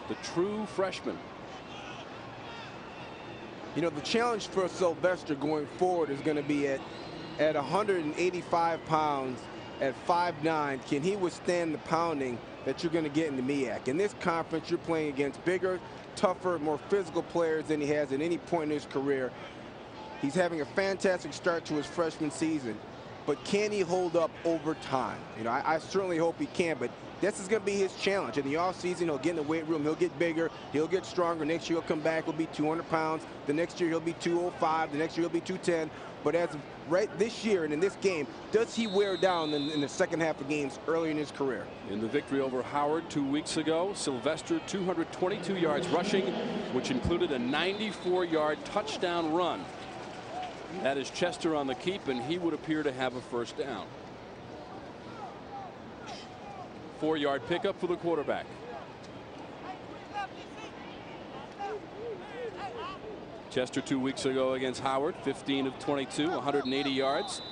The true freshman. You know, the challenge for Sylvester going forward is going to be at 185 pounds, at 5'9", can he withstand the pounding that you're going to get in the MEAC? In this conference, you're playing against bigger, tougher, more physical players than he has at any point in his career. He's having a fantastic start to his freshman season, but can he hold up over time? You know, I certainly hope he can, but this is going to be his challenge. In the offseason, he'll get in the weight room. He'll get bigger. He'll get stronger. Next year, he'll come back. He'll be 200 pounds. The next year, he'll be 205. The next year, he'll be 210. But as of right this year and in this game, does he wear down in the second half of games early in his career? In the victory over Howard 2 weeks ago, Sylvester 222 yards rushing, which included a 94-yard touchdown run. That is Chester on the keep, and he would appear to have a first down. 4-yard pickup for the quarterback. Chester 2 weeks ago against Howard, 15 of 22, 180 yards,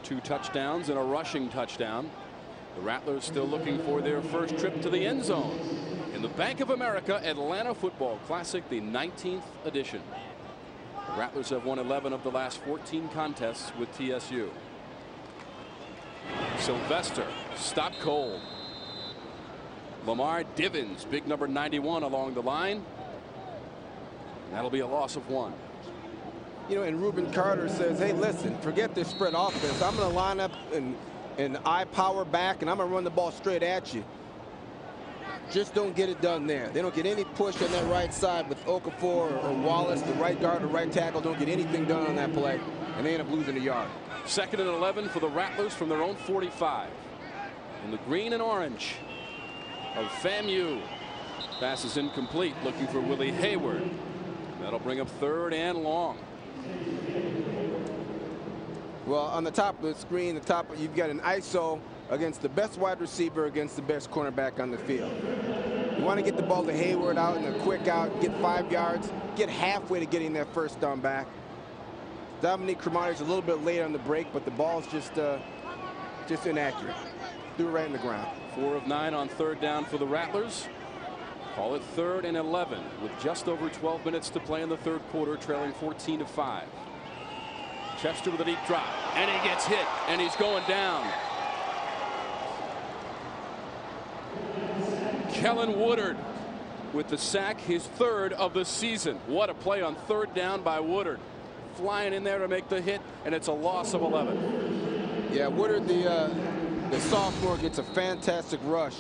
2 touchdowns and a rushing touchdown. The Rattlers still looking for their first trip to the end zone in the Bank of America Atlanta Football Classic, the 19th edition. The Rattlers have won 11 of the last 14 contests with TSU. Sylvester stopped cold. Lamar Divins, big number 91 along the line. That'll be a loss of 1. You know, and Reuben Carter says, hey, listen, forget this spread offense. I'm going to line up and eye power back, and I'm going to run the ball straight at you. Just don't get it done there. They don't get any push on that right side with Okafor or Wallace, the right guard or right tackle. Don't get anything done on that play, and they end up losing a yard. 2nd and 11 for the Rattlers from their own 45. In the green and orange of FAMU. Pass is incomplete, looking for Willie Hayward. That'll bring up 3rd and long. Well, on the top of the screen, you've got an ISO against the best wide receiver against the best cornerback on the field. You want to get the ball to Hayward out in a quick out, get 5 yards, get halfway to getting that first down back. Dominique Cromartie's a little bit late on the break, but the ball's just inaccurate. Threw it right in the ground. 4 of 9 on 3rd down for the Rattlers. Call it 3rd and 11 with just over 12 minutes to play in the 3rd quarter, trailing 14-5. Chester with a deep drop, and he gets hit, and he's going down. Kellen Woodard with the sack, his 3rd of the season. What a play on 3rd down by Woodard. Flying in there to make the hit, and it's a loss of 11. Yeah, Woodard, the sophomore, gets a fantastic rush.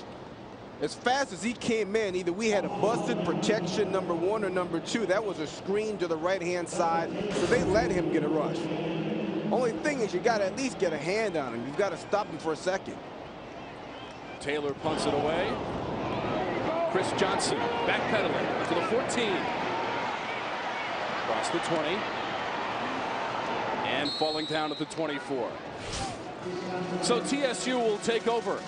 As fast as he came in, either we had a busted protection number 1 or number 2. That was a screen to the right-hand side, so they let him get a rush. Only thing is you got to at least get a hand on him. You've got to stop him for a second. Taylor punts it away. Chris Johnson backpedaling to the 14. Across the 20. And falling down at the 24. So TSU will take over.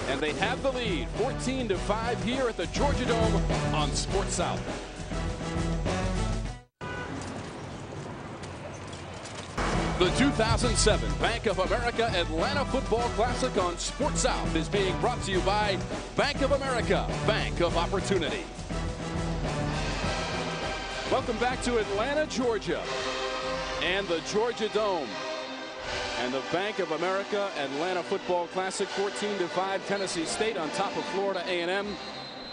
And they have the lead, 14-5 here at the Georgia Dome on Sports South. The 2007 Bank of America Atlanta Football Classic on Sports South is being brought to you by Bank of America, Bank of Opportunity. Welcome back to Atlanta, Georgia, and the Georgia Dome. And the Bank of America Atlanta Football Classic, 14-5, Tennessee State on top of Florida A&M.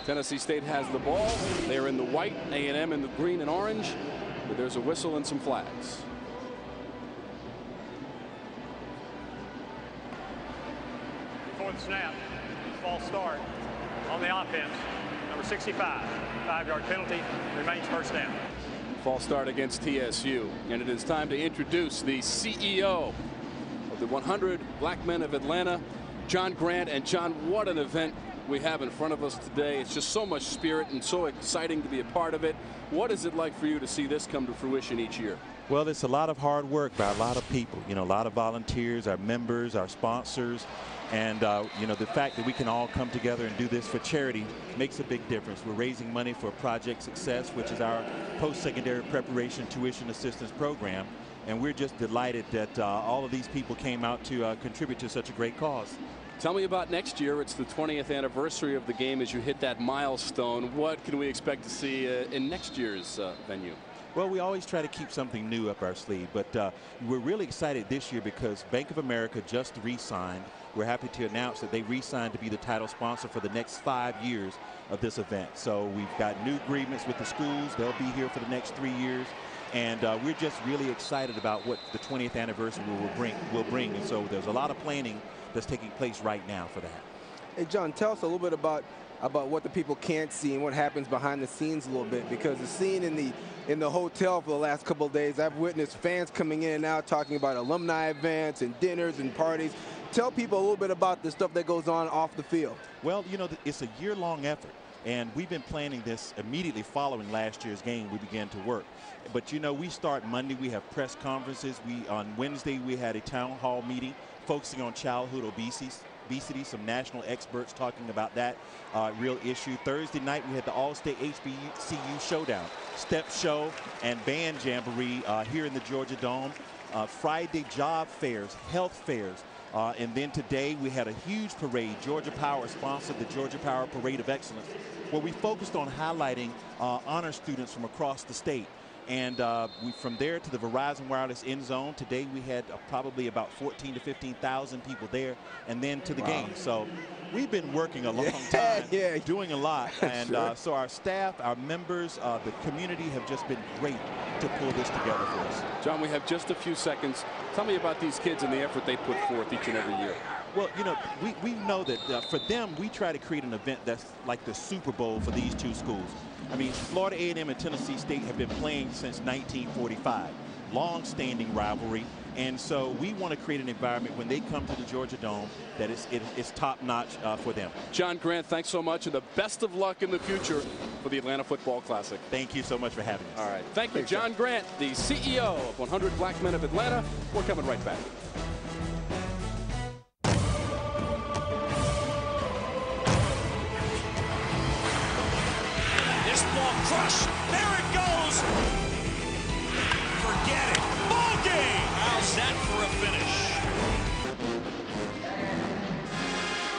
Tennessee State has the ball. They're in the white, A&M in the green and orange. But there's a whistle and some flags. Before the snap, false start on the offense. Number 65, 5-yard penalty, remains first down. False start against TSU. And it is time to introduce the CEO of the 100 Black Men of Atlanta, John Grant. And John, what an event we have in front of us today. It's just so much spirit and so exciting to be a part of it. What is it like for you to see this come to fruition each year? Well, it's a lot of hard work by a lot of people, you know, a lot of volunteers, our members, our sponsors. And, you know, the fact that we can all come together and do this for charity makes a big difference. We're raising money for Project Success, which is our post-secondary preparation tuition assistance program. And we're just delighted that all of these people came out to contribute to such a great cause. Tell me about next year. It's the 20th anniversary of the game as you hit that milestone. What can we expect to see in next year's venue? Well, we always try to keep something new up our sleeve, but we're really excited this year because Bank of America just re-signed. We're happy to announce that they re-signed to be the title sponsor for the next 5 years of this event. So we've got new agreements with the schools. They'll be here for the next 3 years. And we're just really excited about what the 20th anniversary will bring. And so there's a lot of planning that's taking place right now for that. Hey, John, tell us a little bit about what the people can't see and what happens behind the scenes a little bit, because the scene in the hotel for the last couple of days, I've witnessed fans coming in and out talking about alumni events and dinners and parties. Tell people a little bit about the stuff that goes on off the field. Well, you know, it's a year-long effort, and we've been planning this immediately following last year's game. We began to work. But, you know, we start Monday. We have press conferences. On Wednesday, we had a town hall meeting focusing on childhood obesity, some national experts talking about that real issue. Thursday night, we had the All-State HBCU Showdown, step show and band jamboree here in the Georgia Dome. Friday, job fairs, health fairs. And then today we had a huge parade. Georgia Power sponsored the Georgia Power Parade of Excellence, where we focused on highlighting honor students from across the state. And from there to the Verizon Wireless End Zone, today we had probably about 14,000 to 15,000 people there, and then to the game. So we've been working a long time, doing a lot. And so our staff, our members, the community have just been great to pull this together for us. John, we have just a few seconds. Tell me about these kids and the effort they put forth each and every year. Well, you know, we know that for them, we try to create an event that's like the Super Bowl for these two schools. I mean, Florida A&M and Tennessee State have been playing since 1945, long-standing rivalry. And so we want to create an environment when they come to the Georgia Dome that it's top-notch for them. John Grant, thanks so much, and the best of luck in the future for the Atlanta Football Classic. Thank you so much for having us. All right. Thank you, John Grant, the CEO of 100 Black Men of Atlanta. We're coming right back. This ball crush. There it goes. Forget it. Ball game. How's that for a finish?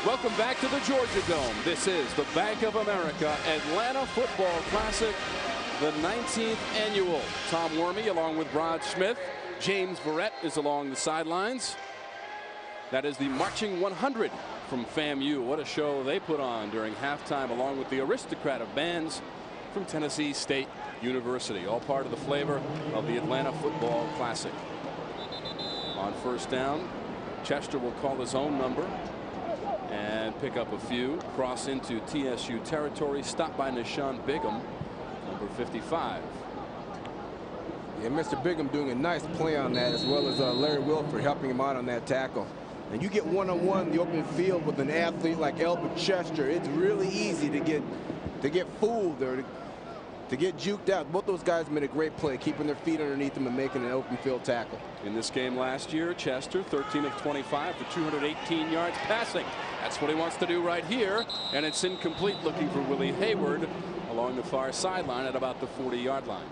Welcome back to the Georgia Dome. This is the Bank of America Atlanta Football Classic, the 19th annual. Tom Wormy along with Rod Smith. James Verrett is along the sidelines. That is the Marching 100 from FAMU. What a show they put on during halftime, along with the aristocrat of bands from Tennessee State University. All part of the flavor of the Atlanta Football Classic. On first down, Chester will call his own number and pick up a few. Cross into TSU territory. Stopped by Nishan Bigham, number 55. Yeah, Mr. Bigham doing a nice play on that, as well as Larry Wilford helping him out on that tackle. And you get one-on-one in the open field with an athlete like Elbert Chester, it's really easy to get fooled or to get juked out. Both those guys made a great play, keeping their feet underneath them and making an open field tackle. In this game last year, Chester 13 of 25 for 218 yards passing. That's what he wants to do right here, and it's incomplete, looking for Willie Hayward along the far sideline at about the 40-yard line.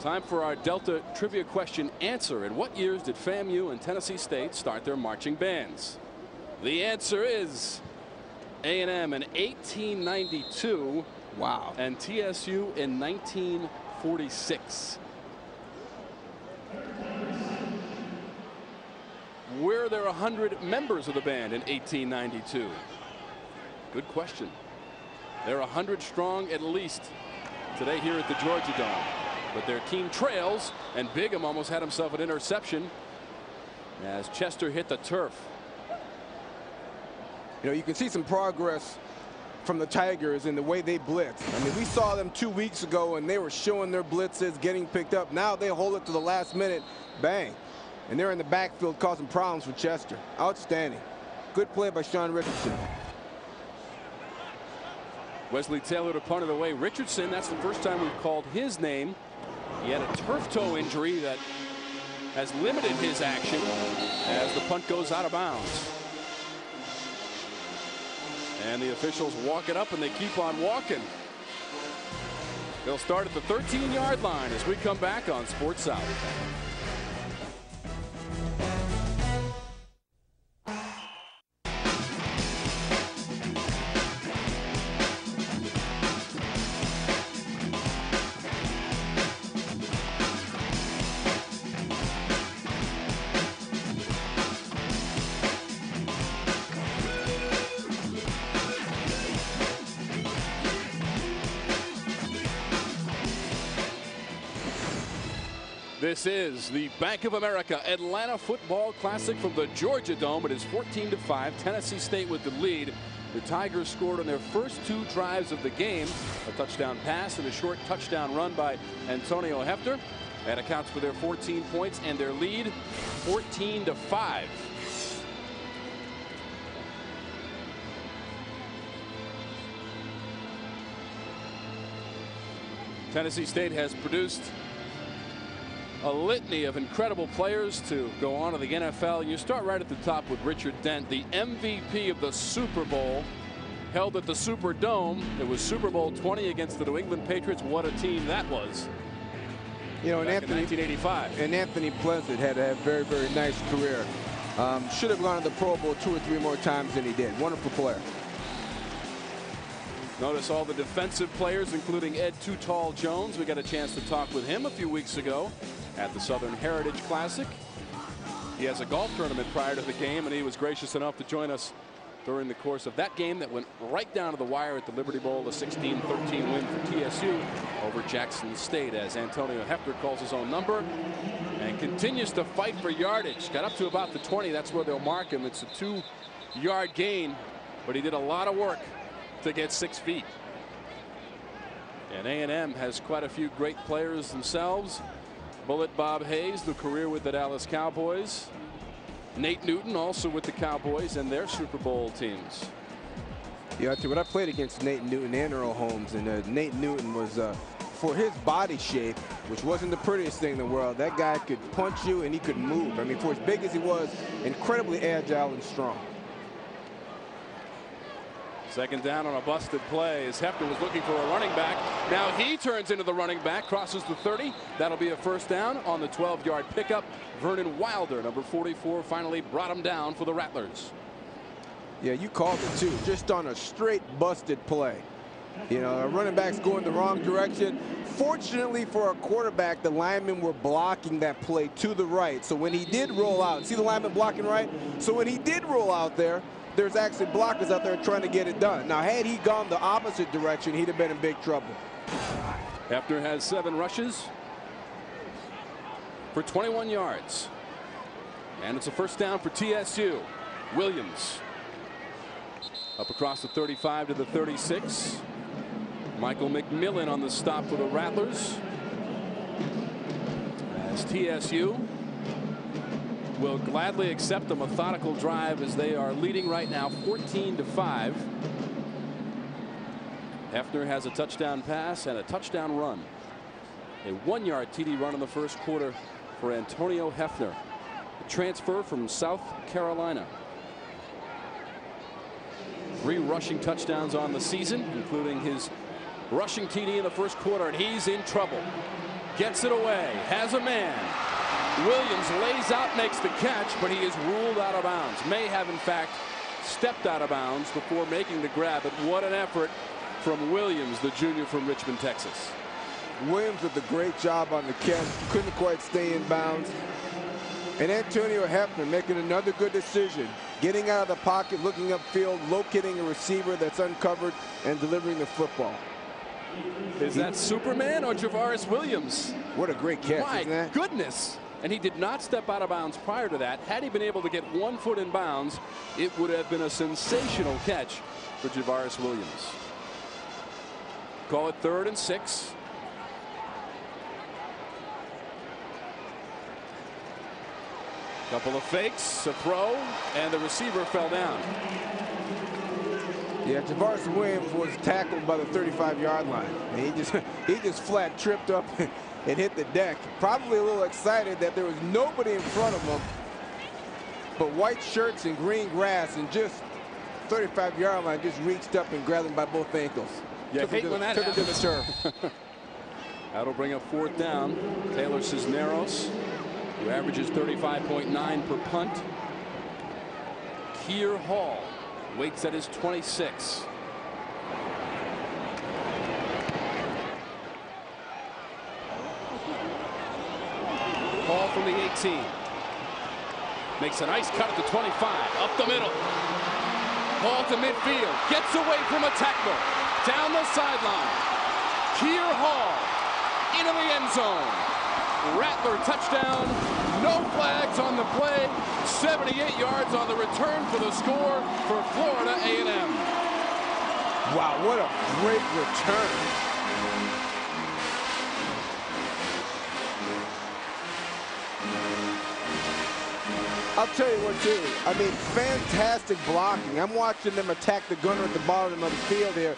Time for our Delta trivia question answer. In what years did FAMU and Tennessee State start their marching bands? The answer is A&M in 1892. Wow. And TSU in 1946. Were there 100 members of the band in 1892? Good question. They're 100 strong at least today here at the Georgia Dome. But their team trails, and Bigham almost had himself an interception as Chester hit the turf. You know, you can see some progress from the Tigers in the way they blitz. I mean, we saw them 2 weeks ago, and they were showing their blitzes, getting picked up. Now they hold it to the last minute, bang. And they're in the backfield causing problems for Chester. Outstanding. Good play by Sean Richardson. Wesley Taylor to punt it away. Richardson, that's the first time we've called his name. He had a turf toe injury that has limited his action as the punt goes out of bounds. And the officials walk it up, and they keep on walking. They'll start at the 13-yard line as we come back on Sports South. This is the Bank of America Atlanta Football Classic from the Georgia Dome. It is 14-5. Tennessee State with the lead. The Tigers scored on their first 2 drives of the game. A touchdown pass and a short touchdown run by Antonio Hefner. That accounts for their 14 points and their lead 14-5. Tennessee State has produced a litany of incredible players to go on to the NFL. You start right at the top with Richard Dent, the MVP of the Super Bowl, held at the Superdome. It was Super Bowl 20 against the New England Patriots. What a team that was. You know, and in 1985. And Anthony Pleasant had a very, very nice career. Should have gone to the Pro Bowl 2 or 3 more times than he did. Wonderful player. Notice all the defensive players, including Ed Too Tall Jones. We got a chance to talk with him a few weeks ago at the Southern Heritage Classic. He has a golf tournament prior to the game, and he was gracious enough to join us during the course of that game that went right down to the wire at the Liberty Bowl, a 16-13 win for TSU over Jackson State, as Antonio Hefner calls his own number and continues to fight for yardage. Got up to about the 20. That's where they'll mark him. It's a 2-yard gain, but he did a lot of work to get 6 feet. And A&M has quite a few great players themselves. Bullet Bob Hayes, the career with the Dallas Cowboys. Nate Newton also with the Cowboys and their Super Bowl teams. Yeah, when I played against Nate Newton and Earl Holmes, and Nate Newton was, for his body shape, which wasn't the prettiest thing in the world, that guy could punch you and he could move. I mean, for as big as he was, incredibly agile and strong. Second down on a busted play as Hefner was looking for a running back. Now he turns into the running back, crosses the 30. That'll be a first down on the 12-yard pickup. Vernon Wilder, number 44, finally brought him down for the Rattlers. Yeah, you called it too, just on a straight busted play. You know, a running back's going the wrong direction. Fortunately for our quarterback, the linemen were blocking that play to the right. So when he did roll out, see the lineman blocking right? So when he did roll out there, there's actually blockers out there trying to get it done. Now, had he gone the opposite direction, he'd have been in big trouble. Hefner has 7 rushes for 21 yards. And it's a first down for TSU. Williams up across the 35 to the 36. Michael McMillan on the stop for the Rattlers. As TSU will gladly accept a methodical drive as they are leading right now 14-5. Hefner has a touchdown pass and a touchdown run. A 1-yard TD run in the first quarter for Antonio Hefner, a transfer from South Carolina. 3 rushing touchdowns on the season, including his rushing TD in the first quarter, and he's in trouble. Gets it away, has a man. Williams lays out, makes the catch, but he is ruled out of bounds. May have, in fact, stepped out of bounds before making the grab, but what an effort from Williams, the junior from Richmond, Texas. Williams did a great job on the catch, couldn't quite stay in bounds. And Antonio Hefner making another good decision, getting out of the pocket, looking upfield, locating a receiver that's uncovered, and delivering the football. Is that Superman or Javaris Williams? What a great catch. My isn't that? goodness. And he did not step out of bounds prior to that. Had he been able to get 1 foot in bounds, it would have been a sensational catch for Javaris Williams. Call it 3rd and 6. Couple of fakes, a throw, and the receiver fell down. Yeah, Javaris Williams was tackled by the 35-yard line. And he just flat tripped up and hit the deck. Probably a little excited that there was nobody in front of him but white shirts and green grass, and just 35-yard line just reached up and grabbed him by both ankles. Yeah, hate when that happens. Took him to the turf. That'll bring up 4th down. Taylor Cisneros, who averages 35.9 per punt. Keir Hall waits at his 26. Ball from the 18. Makes a nice cut at the 25. Up the middle. Ball to midfield. Gets away from a tackler. Down the sideline. Keir Hall into the end zone. Rattler touchdown. No flags on the play. 78 yards on the return for the score for Florida A&M. Wow, what a great return. I'll tell you what, too. I mean, fantastic blocking. I'm watching them attack the gunner at the bottom of the field here,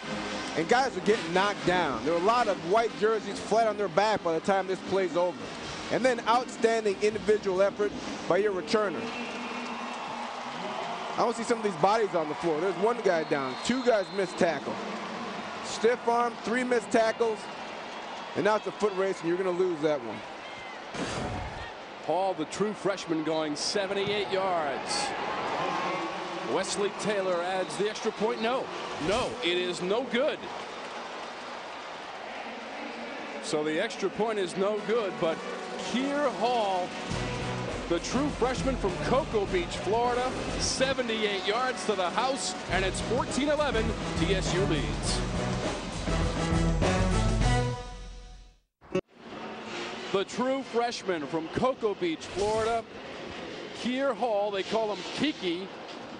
and guys are getting knocked down. There are a lot of white jerseys flat on their back by the time this play's over. And then outstanding individual effort by your returner. I want to see some of these bodies on the floor. There's one guy down. Two guys missed tackle. Stiff arm, 3 missed tackles. And now it's a foot race, and you're going to lose that one. Hall, the true freshman, going 78 yards. Wesley Taylor adds the extra point. No, it is no good. So the extra point is no good, but Keir Hall, the true freshman from Cocoa Beach, Florida, 78 yards to the house, and it's 14-11. TSU leads. The true freshman from Cocoa Beach, Florida, Keir Hall, they call him Kiki,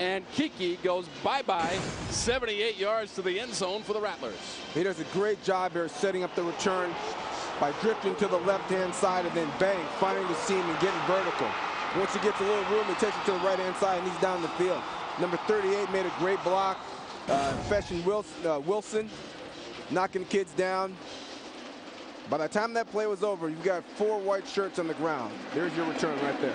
and Kiki goes bye-bye, 78 yards to the end zone for the Rattlers. He does a great job here setting up the return by drifting to the left-hand side and then bang, finding the seam and getting vertical. Once he gets a little room, he takes it to the right-hand side and he's down the field. Number 38 made a great block. Feshin Wilson knocking kids down. By the time that play was over, you've got 4 white shirts on the ground. There's your return right there.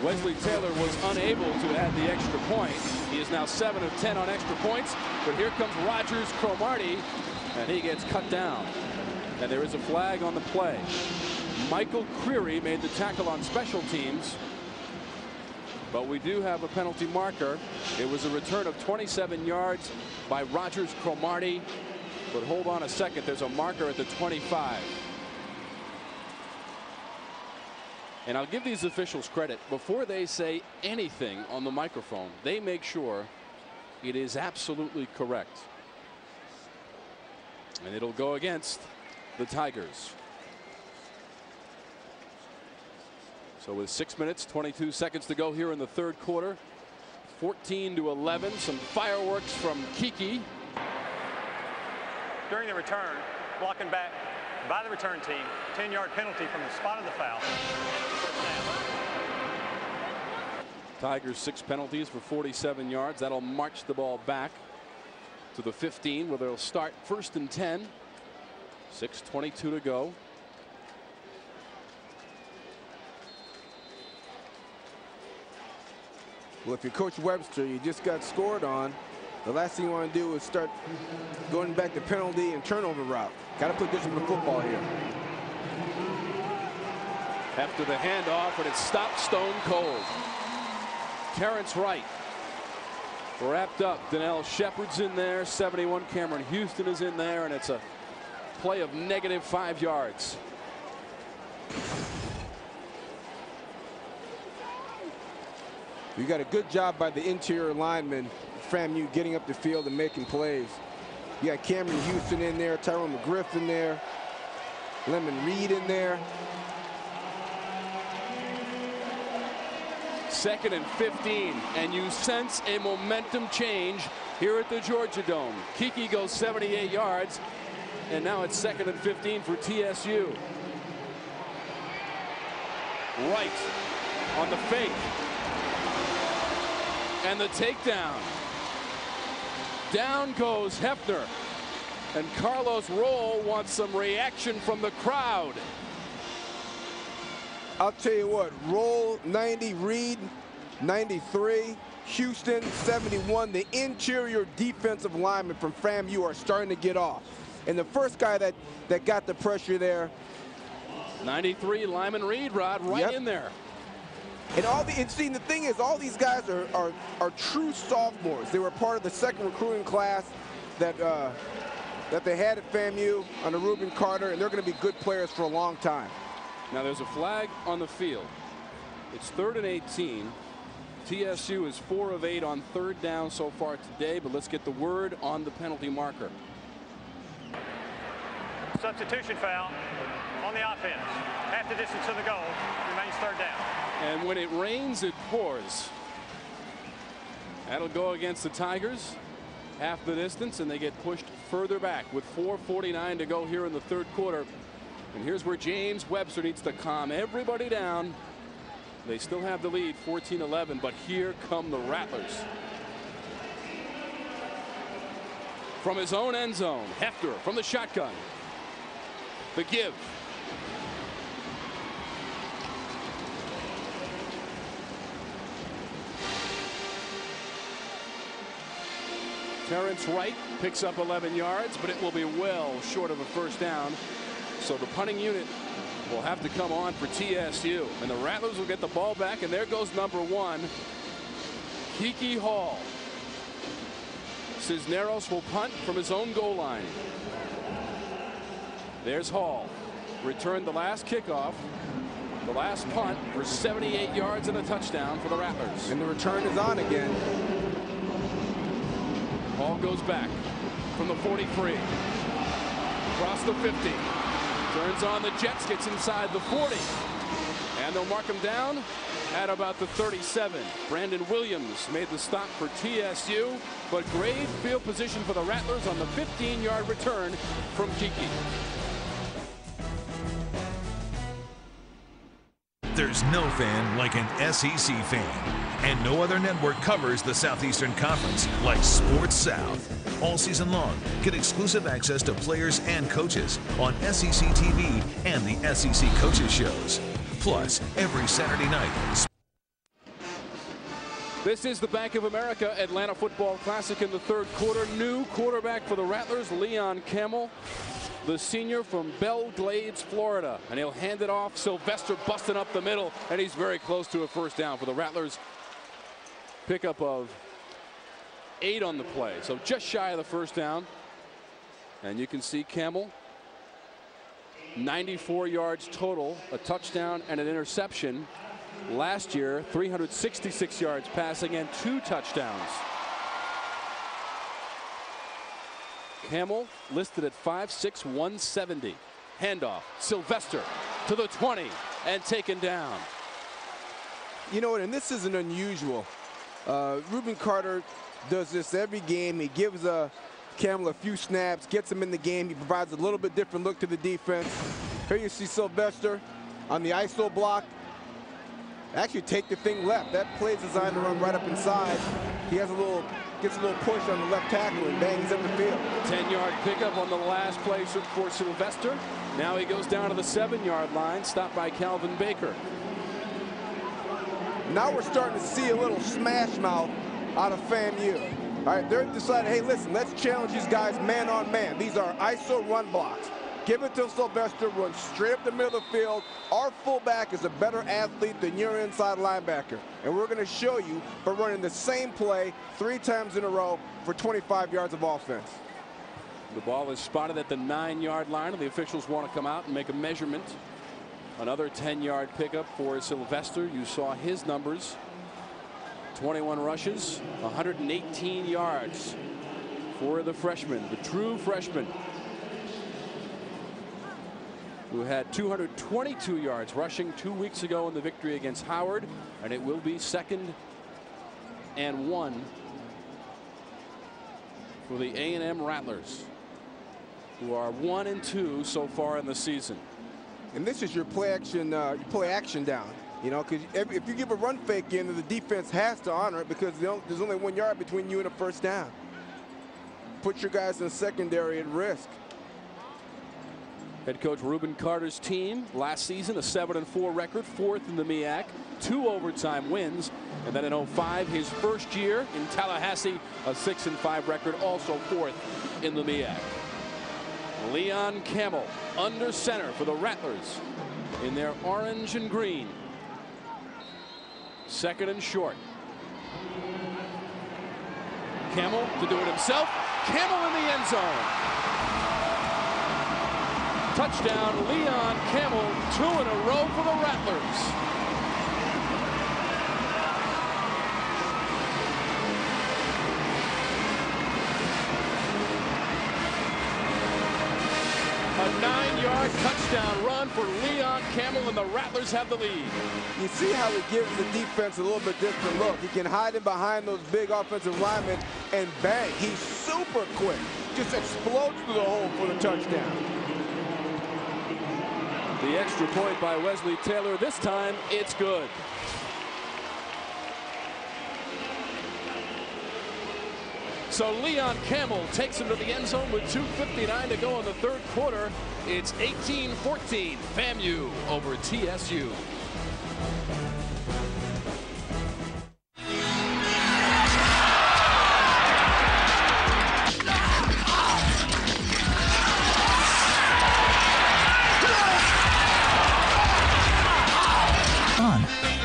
Wesley Taylor was unable to add the extra point. He is now 7 of 10 on extra points, but here comes Rogers Cromartie, and he gets cut down. And there is a flag on the play. Michael Creary made the tackle on special teams, but we do have a penalty marker. It was a return of 27 yards by Rogers Cromartie. But hold on a second, there's a marker at the 25. And I'll give these officials credit. Before they say anything on the microphone, they make sure it is absolutely correct. And it'll go against the Tigers. So with 6 minutes, 22 seconds to go here in the third quarter, 14-11, some fireworks from Kiki. During the return, blocking back by the return team, 10-yard penalty from the spot of the foul. Tigers 6 penalties for 47 yards. That'll march the ball back to the 15 where they'll start 1st and 10. 6:22 to go. Well, if you're Coach Webster, you just got scored on. The last thing you want to do is start going back to penalty and turnover route. Got to put this in the football here. After the handoff, and it's stopped stone cold. Terrence Wright wrapped up. Donnell Shepard's in there. 71 Cameron Houston is in there, and it's a play of -5 yards. You got a good job by the interior lineman, FAMU, getting up the field and making plays. You got Cameron Houston in there, Tyrone McGriff in there, Lemon Reed in there. 2nd and 15, and you sense a momentum change here at the Georgia Dome. Kiki goes 78 yards, and now it's 2nd and 15 for TSU. Wright on the fake. And the takedown. Down goes Hefner. And Carlos Roll wants some reaction from the crowd. I'll tell you what, Roll 90, Reed 93, Houston 71. The interior defensive linemen from FAMU are starting to get off. And the first guy that got the pressure there. 93, Lyman Reed, Rod, right in there. And the thing is, all these guys are true sophomores. They were part of the 2nd recruiting class that they had at FAMU under Reuben Carter, and they're going to be good players for a long time. Now there's a flag on the field. It's 3rd and 18. TSU is 4 of 8 on 3rd down so far today, but let's get the word on the penalty marker. Substitution foul on the offense. Half the distance to the goal. Remains third down. And when it rains, it pours. That'll go against the Tigers. Half the distance, and they get pushed further back with 4:49 to go here in the third quarter. And here's where James Webster needs to calm everybody down. They still have the lead, 14-11, but here come the Rattlers. From his own end zone, Hefter from the shotgun. The give. Terrence Wright picks up 11 yards, but it will be well short of a first down. So the punting unit will have to come on for TSU. And the Rattlers will get the ball back, and there goes number 1, Kiki Hall. Cisneros will punt from his own goal line. There's Hall. Returned the last kickoff. The last punt for 78 yards and a touchdown for the Rattlers. And the return is on again. Hall goes back from the 43. Across the 50. Turns on the Jets, gets inside the 40. And they'll mark him down at about the 37. Brandon Williams made the stop for TSU, but great field position for the Rattlers on the 15-yard return from Kiki. There's no fan like an SEC fan. And no other network covers the Southeastern Conference like Sports South. All season long, get exclusive access to players and coaches on SEC TV and the SEC Coaches Shows. Plus, every Saturday night. This is the Bank of America Atlanta Football Classic in the third quarter. New quarterback for the Rattlers, Leon Campbell, the senior from Belle Glades, Florida. And he'll hand it off. Sylvester busting up the middle, and he's very close to a first down for the Rattlers. Pickup of 8 on the play, so just shy of the first down. And you can see Campbell, 94 yards total, a touchdown and an interception. Last year, 366 yards passing and 2 touchdowns. Campbell listed at 5'6", 170. Handoff, Sylvester to the 20 and taken down. You know what, and this isn't unusual. Reuben Carter does this every game. He gives Campbell a few snaps, gets him in the game. He provides a little bit different look to the defense. Here you see Sylvester on the ISO block. Actually take the thing left. That play is designed to run right up inside. He has gets a little push on the left tackle and bangs up the field. 10-yard pickup on the last play for Sylvester. Now he goes down to the 7-yard line, stopped by Calvin Baker. Now we're starting to see a little smash mouth out of FAMU. All right, they're deciding, hey, listen, let's challenge these guys man on man. These are ISO run blocks. Give it to Sylvester, run straight up the middle of the field. Our fullback is a better athlete than your inside linebacker. And we're going to show you by running the same play 3 times in a row for 25 yards of offense. The ball is spotted at the 9-yard line, and the officials want to come out and make a measurement. Another 10-yard pickup for Sylvester. You saw his numbers. 21 rushes, 118 yards for the freshman, the true freshman, who had 222 yards rushing 2 weeks ago in the victory against Howard. And it will be 2nd and 1 for the A&M Rattlers, who are 1-2 so far in the season. And this is your play action down. You know, because if you give a run fake in, the defense has to honor it because there's only 1 yard between you and a first down. Put your guys in secondary at risk. Head coach Reuben Carter's team last season, a 7-4 record, 4th in the MEAC, 2 overtime wins. And then in 05, his first year in Tallahassee, a 6-5 record, also 4th in the MEAC. Leon Campbell under center for the Rattlers in their orange and green. 2nd and short. Campbell to do it himself. Campbell in the end zone. Touchdown, Leon Campbell, 2 in a row for the Rattlers. A 9-yard 9-yard touchdown run for Leon Campbell, and the Rattlers have the lead. You see how he gives the defense a little bit different look. He can hide him behind those big offensive linemen, and bang, he's super quick. Just explodes through the hole for the touchdown. The extra point by Wesley Taylor. This time, it's good. So Leon Campbell takes him to the end zone with 2:59 to go in the third quarter. It's 18-14, FAMU over TSU.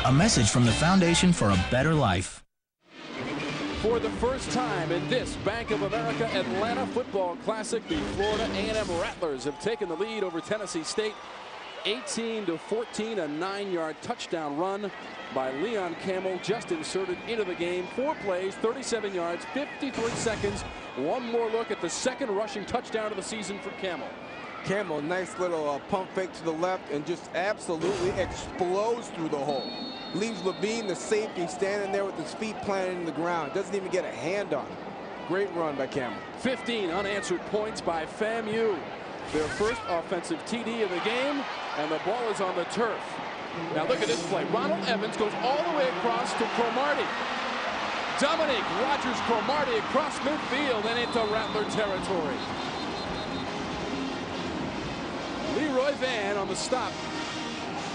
A message from the Foundation for a Better Life. For the first time in this Bank of America Atlanta Football Classic, the Florida A&M Rattlers have taken the lead over Tennessee State, 18-14, a 9-yard touchdown run by Leon Campbell, just inserted into the game. 4 plays, 37 yards, 53 seconds. One more look at the second rushing touchdown of the season for Campbell. Campbell, nice little pump fake to the left and just absolutely explodes through the hole. Leaves Levine, the safety, standing there with his feet planted in the ground. Doesn't even get a hand on him. Great run by Campbell. 15 unanswered points by FAMU. Their first offensive TD of the game, and the ball is on the turf. Now look at this play. Ronald Evans goes all the way across to Cromartie. Dominique Rodgers-Cromartie across midfield and into Rattler territory. Leroy Van on the stop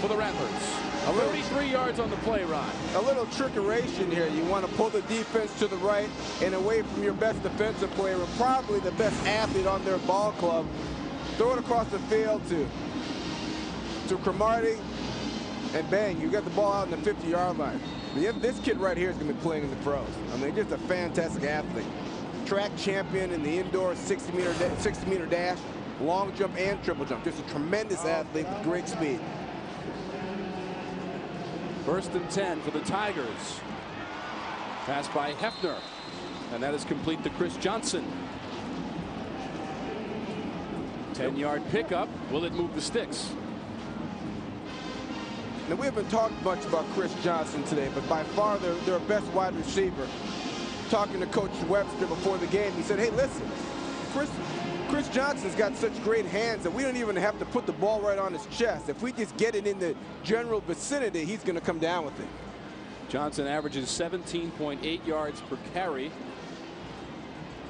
for the Rattlers. 33 yards on the play, Ron. A little trickeration here. You want to pull the defense to the right and away from your best defensive player and probably the best athlete on their ball club. Throw it across the field to Cromartie, and bang, you got the ball out in the 50-yard line. This kid right here is going to be playing in the pros. I mean, just a fantastic athlete. Track champion in the indoor 60-meter dash, long jump and triple jump. Just a tremendous athlete with great speed. First and 10 for the Tigers. Pass by Hefner, and that is complete to Chris Johnson. 10-yard pickup. Will it move the sticks? Now, we haven't talked much about Chris Johnson today, but by far their best wide receiver. Talking to Coach Webster before the game, he said, hey, listen, Chris Johnson's got such great hands that we don't even have to put the ball right on his chest. If we just get it in the general vicinity, he's going to come down with it. Johnson averages 17.8 yards per carry.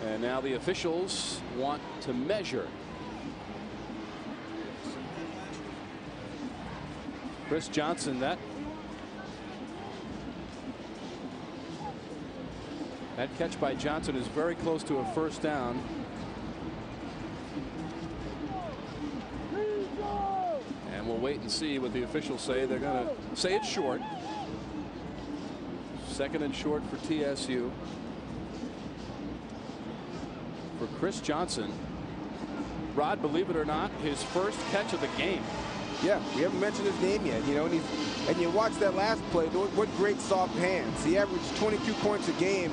And now the officials want to measure. Chris Johnson, that catch by Johnson is very close to a first down. And we'll wait and see what the officials say. They're going to say it's short. Second and short for TSU. For Chris Johnson. Rod, believe it or not, his first catch of the game. Yeah, we haven't mentioned his name yet, you know, and you watch that last play, what great soft hands. He averaged 22 points a game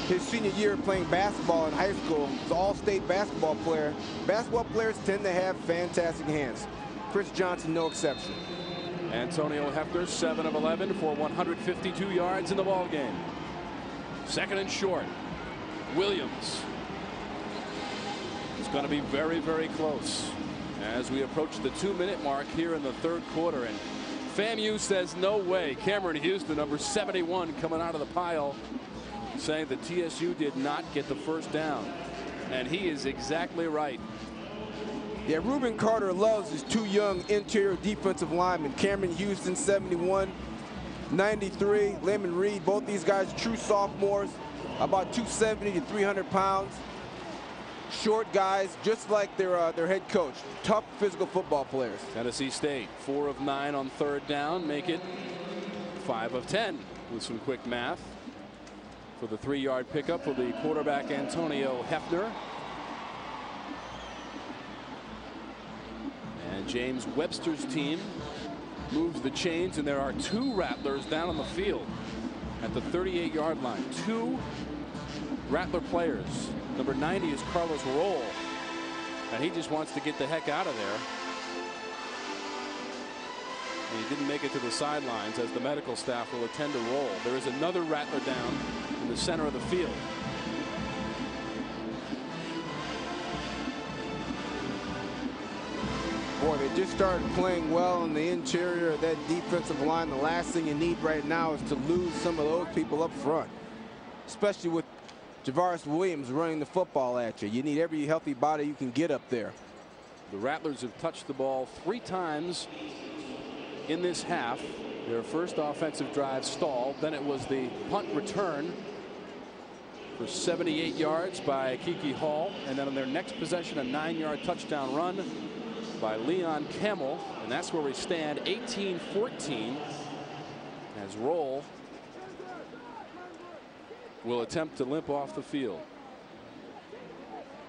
his senior year playing basketball in high school. He's an all-state basketball player. Basketball players tend to have fantastic hands. Chris Johnson, no exception. Antonio Hefner, 7 of 11 for 152 yards in the ball game. Second and short. Williams. It's going to be very, very close as we approach the 2-minute mark here in the third quarter. And FAMU says no way. Cameron Houston, number 71, coming out of the pile, saying that TSU did not get the first down. And he is exactly right. Yeah, Reuben Carter loves his two young interior defensive linemen. Cameron Houston, 71, 93. Lemon Reed, both these guys true sophomores, about 270 to 300 pounds. Short guys, just like their head coach. Tough physical football players. Tennessee State, 4 of 9 on third down, make it 5 of 10 with some quick math. For the 3-yard pickup for the quarterback Antonio Hefner. And James Webster's team moves the chains, and there are 2 Rattlers down on the field at the 38-yard line. 2 Rattler players. Number 90 is Carlos Roll, and he just wants to get the heck out of there. He didn't make it to the sidelines as the medical staff will attend to Roll. There is another Rattler down in the center of the field. Boy, they just started playing well in the interior of that defensive line. The last thing you need right now is to lose some of those people up front, especially with Javaris Williams running the football at you. You need every healthy body you can get up there. The Rattlers have touched the ball 3 times in this half. Their first offensive drive stalled. Then it was the punt return for 78 yards by Kiki Hall. And then on their next possession, a 9-yard touchdown run by Leon Kemmel. And that's where we stand, 18-14, as Roll will attempt to limp off the field.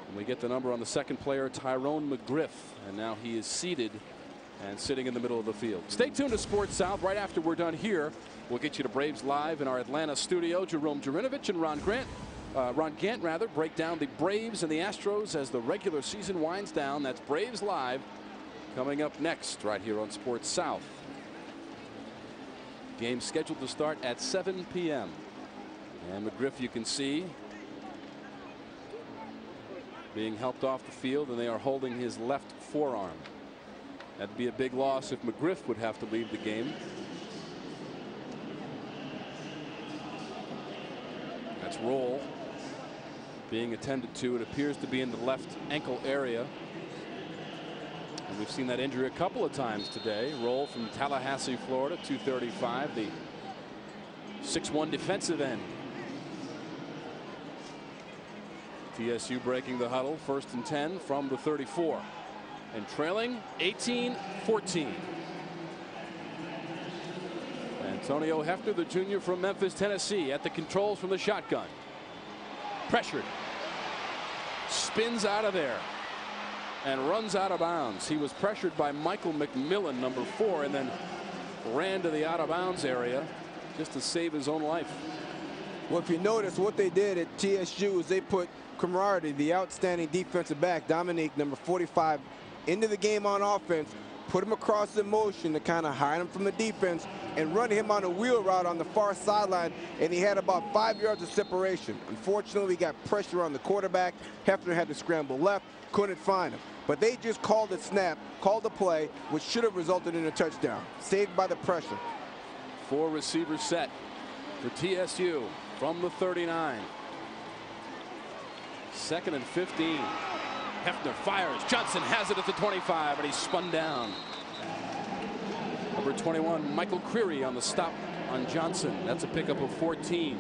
And we get the number on the second player, Tyrone McGriff. And now he is seated and sitting in the middle of the field. Stay tuned to Sports South. Right after we're done here, we'll get you to Braves Live in our Atlanta studio. Jerome Jurinovich and Ron Gant break down the Braves and the Astros as the regular season winds down. That's Braves Live coming up next right here on Sports South. Game scheduled to start at 7 p.m. And McGriff, you can see, being helped off the field, and they are holding his left forearm. That'd be a big loss if McGriff would have to leave the game. That's Roll being attended to. It appears to be in the left ankle area. And we've seen that injury a couple of times today. Roll from Tallahassee, Florida, 235, the 6'1" defensive end. TSU breaking the huddle, 1st and 10 from the 34. And trailing 18-14. Antonio Hefner, the junior from Memphis, Tennessee, at the controls from the shotgun. Pressured. Spins out of there and runs out of bounds. He was pressured by Michael McMillan, number 4, and then ran to the out of bounds area just to save his own life. Well, if you notice, what they did at TSU is they put Cromartie, the outstanding defensive back, Dominique, number 45, into the game on offense, put him across in motion to kind of hide him from the defense and run him on a wheel route on the far sideline, and he had about 5 yards of separation. Unfortunately, we got pressure on the quarterback. Hefner had to scramble left, couldn't find him. But they just called it snap, called the play, which should have resulted in a touchdown. Saved by the pressure. 4 receivers set for TSU from the 39. 2nd and 15. Hefner fires. Johnson has it at the 25, and he's spun down. Number 21, Michael Creary on the stop on Johnson. That's a pickup of 14.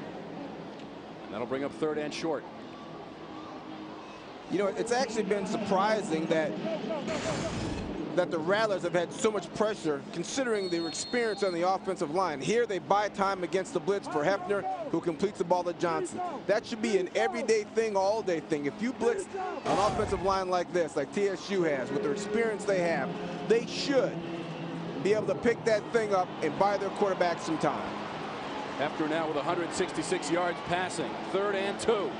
That'll bring up 3rd and short. You know, it's actually been surprising that the Rattlers have had so much pressure considering their experience on the offensive line. Here they buy time against the blitz for Hefner, who completes the ball to Johnson. That should be an everyday thing, all day thing. If you blitz an offensive line like this, like TSU has, with the experience they have, they should be able to pick that thing up and buy their quarterback some time. Hefner now with 166 yards passing. 3rd and 2.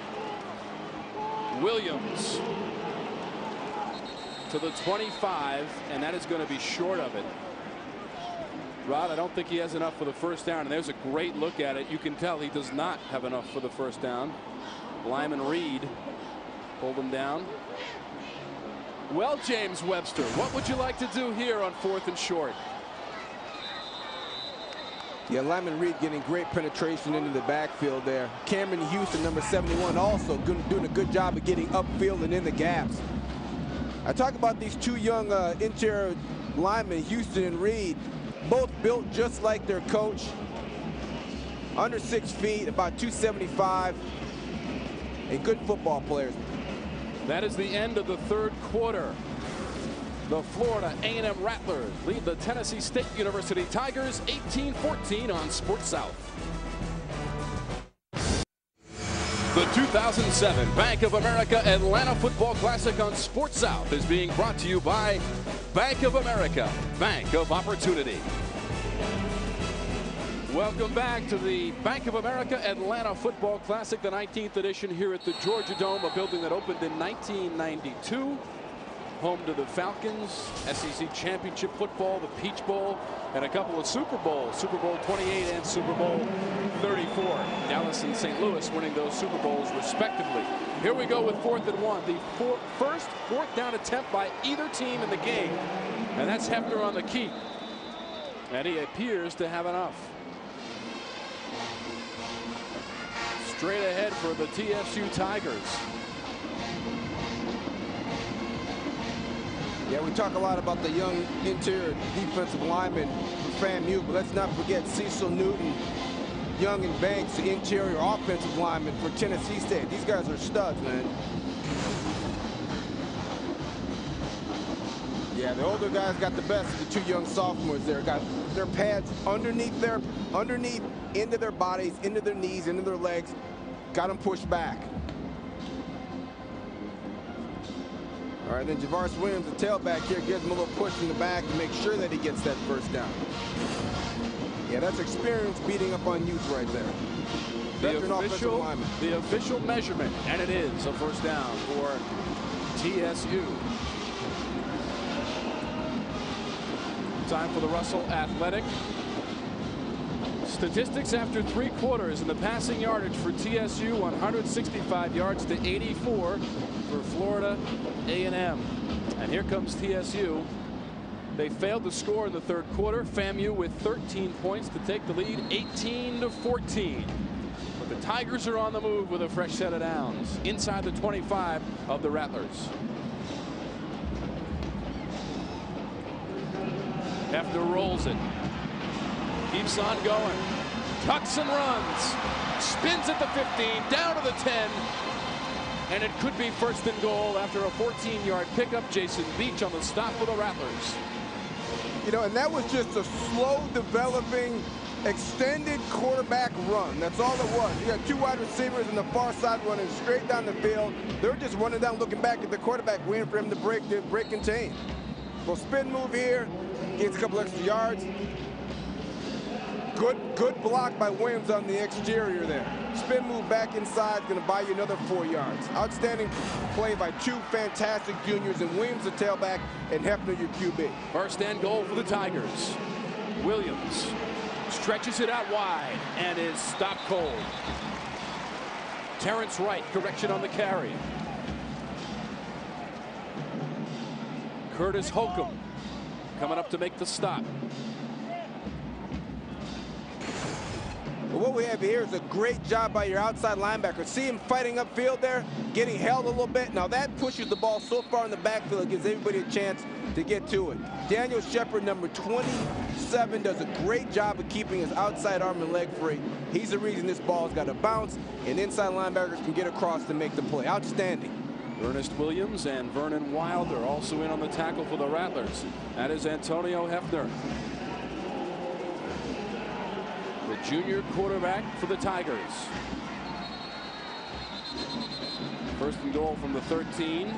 Williams to the 25, and that is going to be short of it. Rod, I don't think he has enough for the first down, and there's a great look at it. You can tell he does not have enough for the first down. Lyman Reed pulled him down. Well, James Webster, what would you like to do here on 4th and short? Yeah, Lyman Reed getting great penetration into the backfield there. Cameron Houston, number 71, also doing a good job of getting upfield and in the gaps. I talk about these 2 young interior linemen, Houston and Reed, both built just like their coach. Under 6 feet, about 275, and good football players. That is the end of the 3rd quarter. The Florida A&M Rattlers lead the Tennessee State University Tigers 18-14 on Sports South. The 2007 Bank of America Atlanta Football Classic on Sports South is being brought to you by Bank of America, Bank of Opportunity. Welcome back to the Bank of America Atlanta Football Classic, the 19th edition here at the Georgia Dome, a building that opened in 1992. home to the Falcons, SEC Championship football, the Peach Bowl, and a couple of Super Bowls, Super Bowl 28 and Super Bowl 34. Dallas and St. Louis winning those Super Bowls respectively. Here we go with 4th and 1, the first 4th down attempt by either team in the game, and that's Hefner on the keep. And he appears to have enough. Straight ahead for the TSU Tigers. Yeah, we talk a lot about the young interior defensive lineman for FAMU, but let's not forget Cecil Newton, Young and Banks, the interior offensive lineman for Tennessee State. These guys are studs, man. Yeah, the older guys got the best of the 2 young sophomores there. Got their pads underneath into their bodies, into their knees, into their legs. Got them pushed back. All right, then Javaris Williams, the tailback here, gives him a little push in the back to make sure that he gets that first down. Yeah, that's experience beating up on youth right there. The official measurement, and it is a first down for TSU. Time for the Russell Athletic. Statistics after 3 quarters in the passing yardage for TSU, 165 yards to 84 for Florida A&M. And here comes TSU. They failed to score in the 3rd quarter. FAMU with 13 points to take the lead, 18-14. But the Tigers are on the move with a fresh set of downs inside the 25 of the Rattlers. Hefner rolls it. Keeps on going. Tucks and runs. Spins at the 15, down to the 10. And it could be 1st and goal after a 14-yard pickup. Jason Beach on the stop for the Rattlers. You know, and that was just a slow developing extended quarterback run. That's all it was. You got 2 wide receivers on the far side running straight down the field. They're just running down, looking back at the quarterback, waiting for him to break contain. Well, spin move here. Gets a couple extra yards. Good block by Williams on the exterior there. Spin move back inside, going to buy you another 4 yards. Outstanding play by 2 fantastic juniors, and Williams the tailback and Hefner your QB. 1st and goal for the Tigers. Williams stretches it out wide and is stopped cold. Terrence Wright, correction on the carry. Curtis Holcomb coming up to make the stop. But what we have here is a great job by your outside linebacker. See him fighting upfield there, getting held a little bit. Now that pushes the ball so far in the backfield, it gives everybody a chance to get to it. Daniel Shepard, number 27, does a great job of keeping his outside arm and leg free. He's the reason this ball's got to bounce, and inside linebackers can get across to make the play. Outstanding. Ernest Williams and Vernon Wilder also in on the tackle for the Rattlers. That is Antonio Hefner, the junior quarterback for the Tigers. 1st and goal from the 13.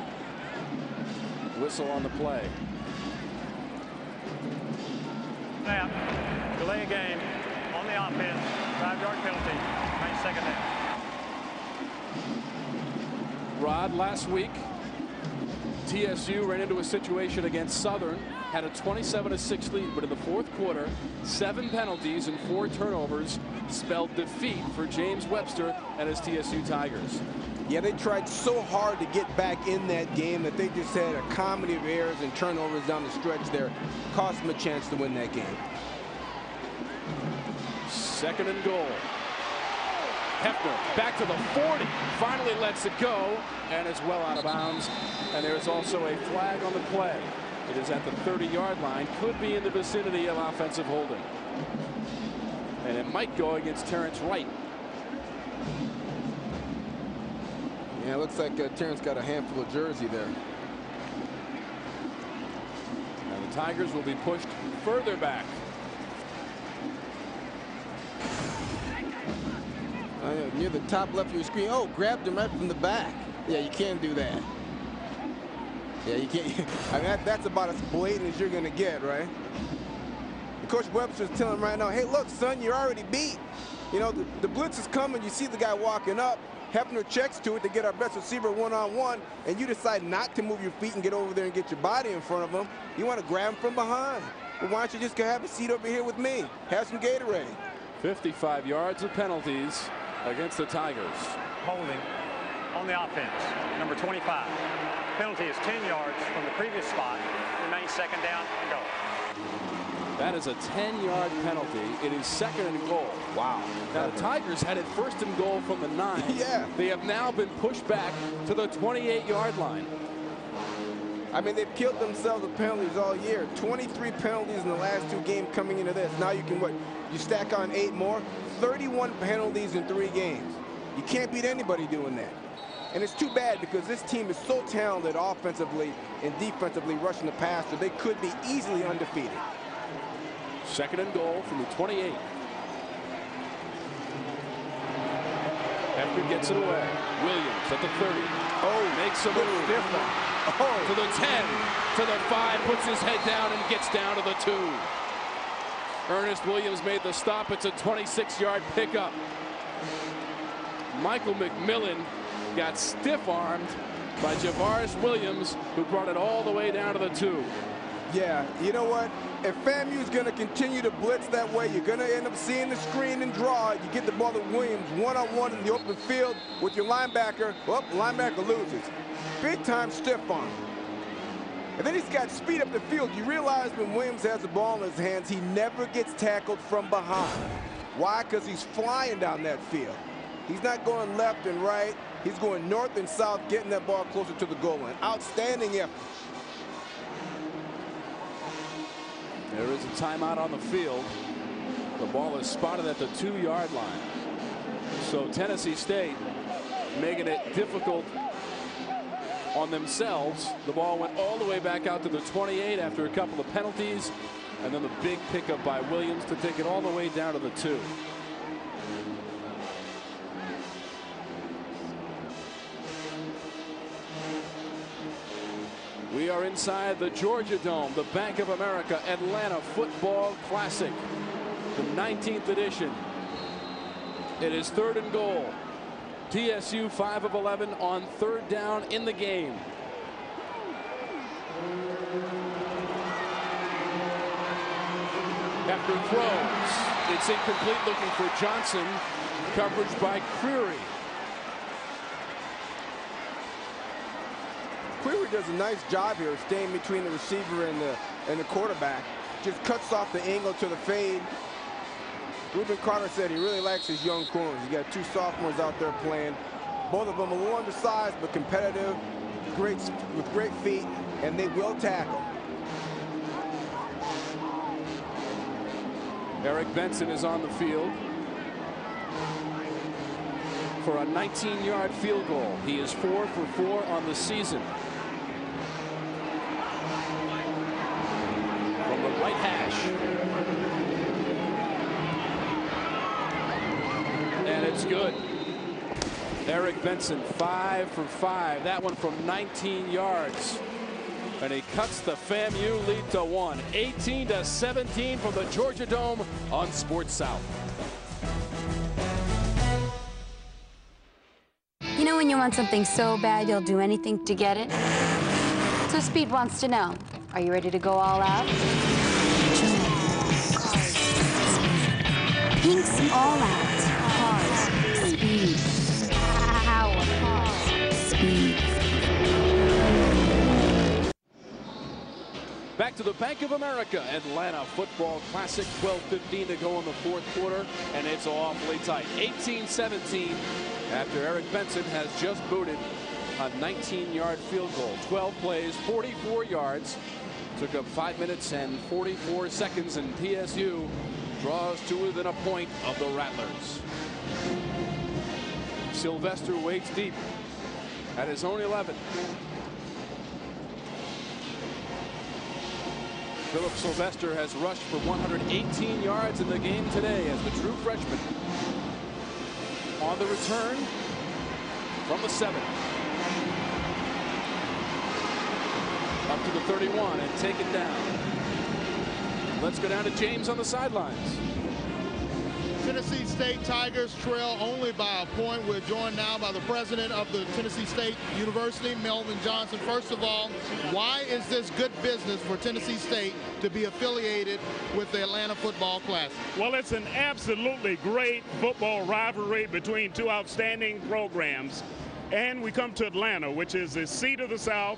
Whistle on the play. Snap. Delay a game on the offense. 5-yard penalty. Remains 2nd down. Rod, last week, TSU ran into a situation against Southern, had a 27-6 lead, but in the 4th quarter, 7 penalties and 4 turnovers spelled defeat for James Webster and his TSU Tigers. Yeah, they tried so hard to get back in that game that they just had a comedy of errors and turnovers down the stretch there. Cost them a chance to win that game. 2nd and goal. Hefner back to the 40, finally lets it go, and it's well out of bounds. And there's also a flag on the play. It is at the 30-yard line, could be in the vicinity of offensive holding. And it might go against Terrence Wright. Yeah, it looks like Terrence got a handful of jersey there. Now the Tigers will be pushed further back. Near the top left of your screen. Oh, grabbed him right from the back. Yeah, you can't do that. Yeah, you can't. I mean, that's about as blatant as you're going to get, right? And Coach Webster's telling him right now, hey, look, son, you're already beat. You know, the blitz is coming. You see the guy walking up. Hefner checks to it to get our best receiver one-on-one, and you decide not to move your feet and get over there and get your body in front of him. You want to grab him from behind. Well, why don't you just go have a seat over here with me? Have some Gatorade. 55 yards of penalties against the Tigers. Holding on the offense, number 25. Penalty is 10 yards from the previous spot. Remains second down and goal. That is a 10-yard penalty. It is second and goal. Wow. Now the Tigers had it first and goal from the 9. Yeah. They have now been pushed back to the 28-yard line. I mean, they've killed themselves with penalties all year. 23 penalties in the last 2 games coming into this. Now you can, what, you stack on 8 more? 31 penalties in 3 games. You can't beat anybody doing that. And it's too bad because this team is so talented offensively and defensively rushing the passer. They could be easily undefeated. Second and goal from the 28. Hefner gets it away. Williams at the 30. Oh, makes a move. Different. Oh. To the 10, to the 5, puts his head down and gets down to the 2. Ernest Williams made the stop. It's a 26-yard pickup. Michael McMillan got stiff-armed by Javaris Williams, who brought it all the way down to the 2. Yeah, you know what? If FAMU is going to continue to blitz that way, you're going to end up seeing the screen and draw. You get the ball to Williams one-on-one in the open field with your linebacker. Well, linebacker loses. Big-time stiff arm. And then he's got speed up the field. You realize when Williams has the ball in his hands, he never gets tackled from behind. Why? Because he's flying down that field. He's not going left and right. He's going north and south, getting that ball closer to the goal line. Outstanding effort. There is a timeout on the field. The ball is spotted at the 2-yard line. So Tennessee State making it difficult on themselves. The ball went all the way back out to the 28 after a couple of penalties, and then the big pickup by Williams to take it all the way down to the 2. We are inside the Georgia Dome, the Bank of America Atlanta Football Classic, the 19th edition. It is third and goal. TSU 5 of 11 on third down in the game. Hefner throws. It's incomplete, looking for Johnson. Coverage by Creary. Creary does a nice job here staying between the receiver and the quarterback. Just cuts off the angle to the fade. Reuben Carter said he really likes his young corners. He's got 2 sophomores out there playing. Both of them a little undersized but competitive, with great feet, and they will tackle. Eric Benson is on the field for a 19-yard field goal. He is 4 for 4 on the season. From the right hash. And it's good. Eric Benson 5 for 5. That one from 19 yards. And he cuts the FAMU lead to 1. 18-17 from the Georgia Dome on Sports South. You know when you want something so bad you'll do anything to get it? So Speed wants to know, are you ready to go all out? Pink's all out. Cars. Speed. Power. Speed. Back to the Bank of America Atlanta Football Classic. 12:15 to go in the fourth quarter, and it's awfully tight. 18-17 after Eric Benson has just booted a 19-yard field goal. 12 plays, 44 yards. Took up 5 minutes and 44 seconds, and TSU draws to within a point of the Rattlers. Sylvester waits deep at his own 11. Philip Sylvester has rushed for 118 yards in the game today as the true freshman. On the return from the 7. Up to the 31 and take it down. Let's go down to James on the sidelines. Tennessee State Tigers trail only by a point. We're joined now by the president of the Tennessee State University, Melvin Johnson. First of all, why is this good business for Tennessee State to be affiliated with the Atlanta Football Classic? Well, it's an absolutely great football rivalry between two outstanding programs. And we come to Atlanta, which is the seat of the South.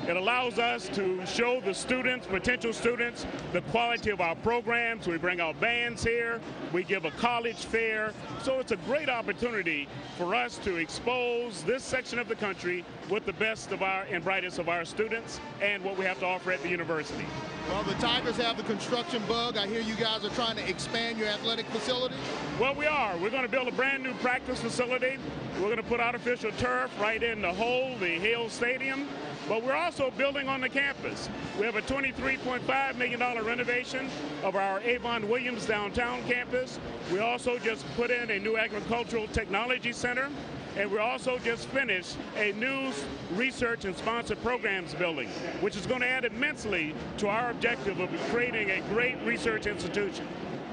It allows us to show the students, potential students, the quality of our programs. We bring our bands here. We give a college fair. So it's a great opportunity for us to expose this section of the country with the best of our and brightest of our students and what we have to offer at the university. Well, the Tigers have the construction bug. I hear you guys are trying to expand your athletic facility. Well, we are. We're going to build a brand new practice facility. We're going to put artificial turf right in the hole, the Hill Stadium. But we're also building on the campus. We have a $23.5 million renovation of our Avon Williams downtown campus. We also just put in a new agricultural technology center. And we also just finished a new research and sponsored programs building, which is going to add immensely to our objective of creating a great research institution.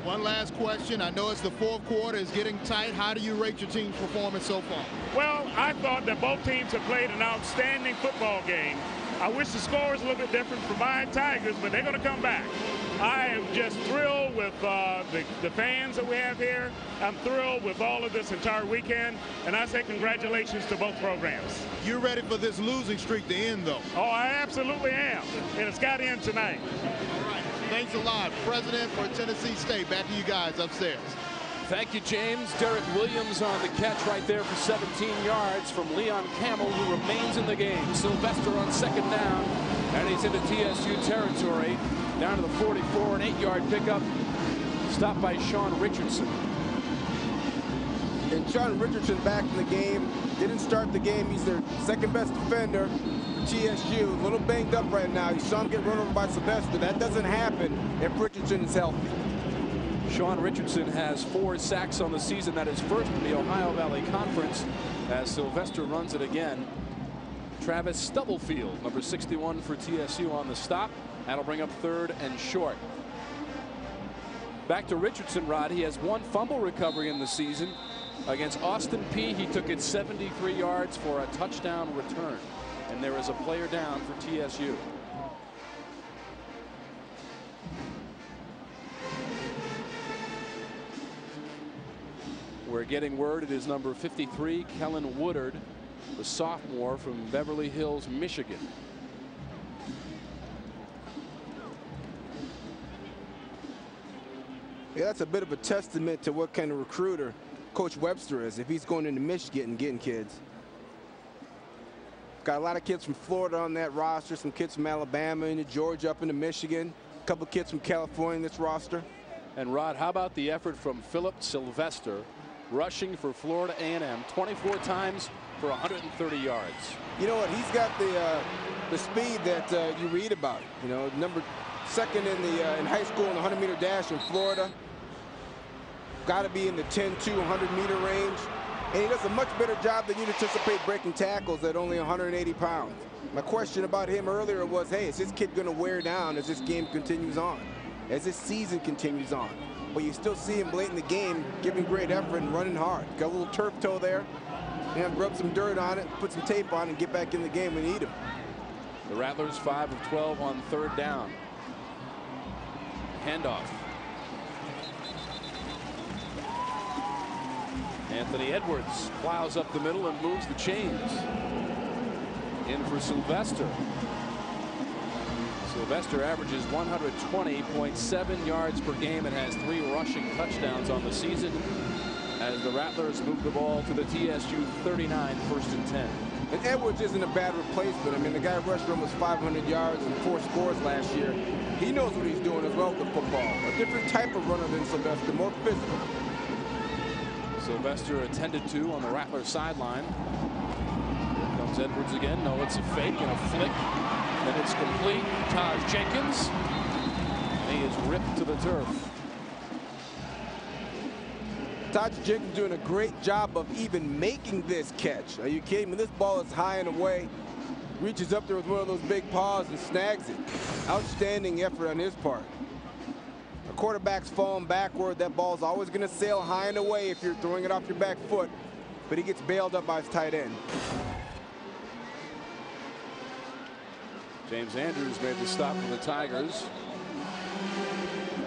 One last question. I know it's the fourth quarter. It's getting tight. How do you rate your team's performance so far? Well, I thought that both teams have played an outstanding football game. I wish the score was a little bit different for my Tigers, but they're going to come back. I am just thrilled with the fans that we have here. I'm thrilled with all of this entire weekend, and I say congratulations to both programs. You're ready for this losing streak to end, though? Oh, I absolutely am, and it's got to end tonight. All right, thanks a lot. President for Tennessee State, back to you guys upstairs. Thank you, James. Derek Williams on the catch right there for 17 yards from Leon Camel, who remains in the game. Sylvester on second down, and he's into TSU territory. Down to the 44, an 8-yard pickup. Stopped by Sean Richardson. And Sean Richardson back in the game. Didn't start the game. He's their second best defender for TSU. A little banged up right now. You saw him get run over by Sylvester. That doesn't happen if Richardson is healthy. Sean Richardson has 4 sacks on the season. That is first in the Ohio Valley Conference as Sylvester runs it again. Travis Stubblefield, number 61 for TSU on the stop. That'll bring up 3rd and short. Back to Richardson, Rod. He has 1 fumble recovery in the season. Against Austin Peay, he took it 73 yards for a touchdown return. And there is a player down for TSU. We're getting word it is number 53, Kellen Woodard, the sophomore from Beverly Hills, Michigan. Yeah, that's a bit of a testament to what kind of recruiter Coach Webster is if he's going into Michigan and getting kids. Got a lot of kids from Florida on that roster, some kids from Alabama into Georgia up into Michigan, a couple of kids from California in this roster. And Rod, how about the effort from Philip Sylvester, rushing for Florida A&M 24 times for 130 yards. You know what? He's got the speed that you read about. You know, number 2nd in high school in the 100-meter dash in Florida. Got to be in the 10-2 100-meter range. And he does a much better job than you'd anticipate breaking tackles at only 180 pounds. My question about him earlier was, hey, is this kid going to wear down as this game continues on, as this season continues on? But you still see him late in the game giving great effort and running hard. Got a little turf toe there. And rub some dirt on it, put some tape on it, and get back in the game when you need him. The Rattlers 5 of 12 on 3rd down. Handoff. Anthony Edwards plows up the middle and moves the chains. In for Sylvester. Sylvester averages 120.7 yards per game and has 3 rushing touchdowns on the season as the Rattlers move the ball to the TSU 39, 1st and 10. And Edwards isn't a bad replacement. I mean, the guy rushed for almost 500 yards and 4 scores last year. He knows what he's doing as well with the football. A different type of runner than Sylvester, more physical. Sylvester attended to on the Rattler sideline. Here comes Edwards again. No, it's a fake and a flick. And it's complete. Taj Jenkins. And he is ripped to the turf. Taj Jenkins doing a great job of even making this catch. Are you kidding me? This ball is high and away. Reaches up there with one of those big paws and snags it. Outstanding effort on his part. quarterback's falling backward, that ball's always going to sail high and away if you're throwing it off your back foot. But he gets bailed up by his tight end. James Andrews made the stop for the Tigers.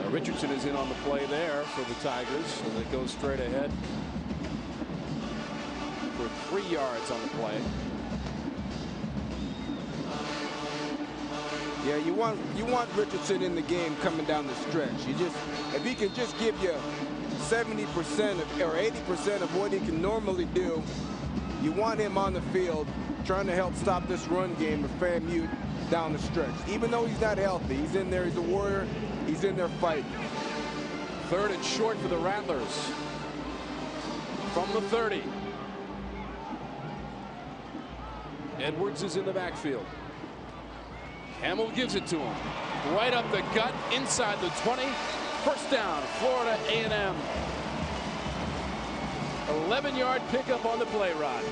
Richardson is in on the play there for the Tigers, so they go straight ahead for 3 yards on the play. Yeah, you want Richardson in the game coming down the stretch. If he can just give you 70% or 80% of what he can normally do, you want him on the field trying to help stop this run game of FAMU down the stretch. Even though he's not healthy, he's in there, he's a warrior, he's in there fighting. 3rd and short for the Rattlers from the 30. Edwards is in the backfield. Hamill gives it to him. Right up the gut, inside the 20. First down, Florida A&M. 11-yard pickup on the play, Rod.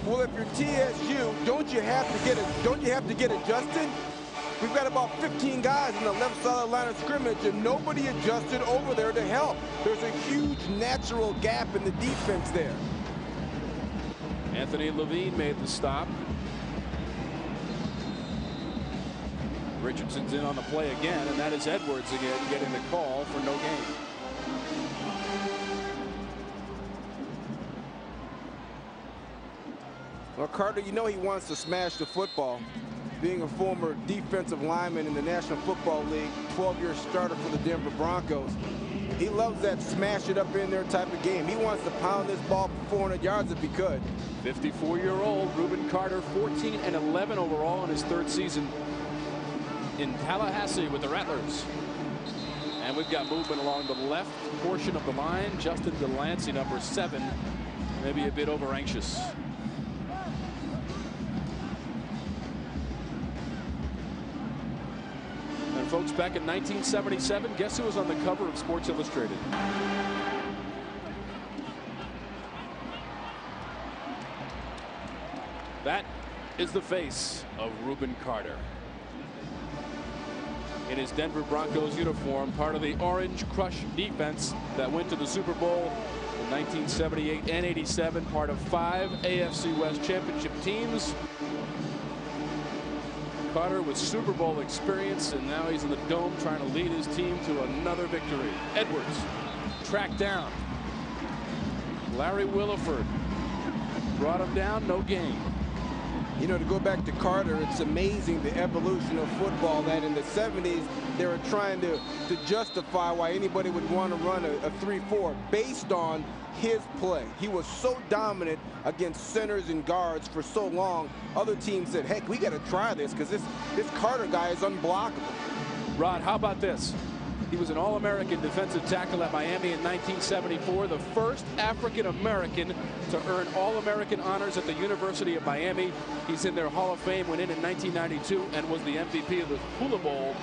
Well, if you're TSU, don't you have to get adjusted? We've got about 15 guys on the left side of the line of scrimmage, and nobody adjusted over there to help. There's a huge natural gap in the defense there. Anthony Levine made the stop. Richardson's in on the play again, and that is Edwards again getting the call for no gain. Well, Carter, you know he wants to smash the football. Being a former defensive lineman in the National Football League, 12-year starter for the Denver Broncos, he loves that smash it up in there type of game. He wants to pound this ball for 400 yards if he could. 54-year-old Reuben Carter, 14-11 overall in his 3rd season in Tallahassee with the Rattlers. And we've got movement along the left portion of the line. Justin Delancey, number 7, maybe a bit over anxious. And folks, back in 1977, guess who was on the cover of Sports Illustrated? That is the face of Reuben Carter. In his Denver Broncos uniform, part of the Orange Crush defense that went to the Super Bowl in 1978 and 87, part of 5 AFC West championship teams. Carter with Super Bowl experience, and now he's in the Dome trying to lead his team to another victory. Edwards tracked down. Larry Williford brought him down, no gain. You know, to go back to Carter, it's amazing the evolution of football that in the 70s they were trying to justify why anybody would want to run a 3-4 based on his play. He was so dominant against centers and guards for so long. Other teams said, heck, we got to try this because this Carter guy is unblockable. Rod, how about this? He was an All-American defensive tackle at Miami in 1974, the first African-American to earn All-American honors at the University of Miami. He's in their Hall of Fame, went in 1992, and was the MVP of the Hula Bowl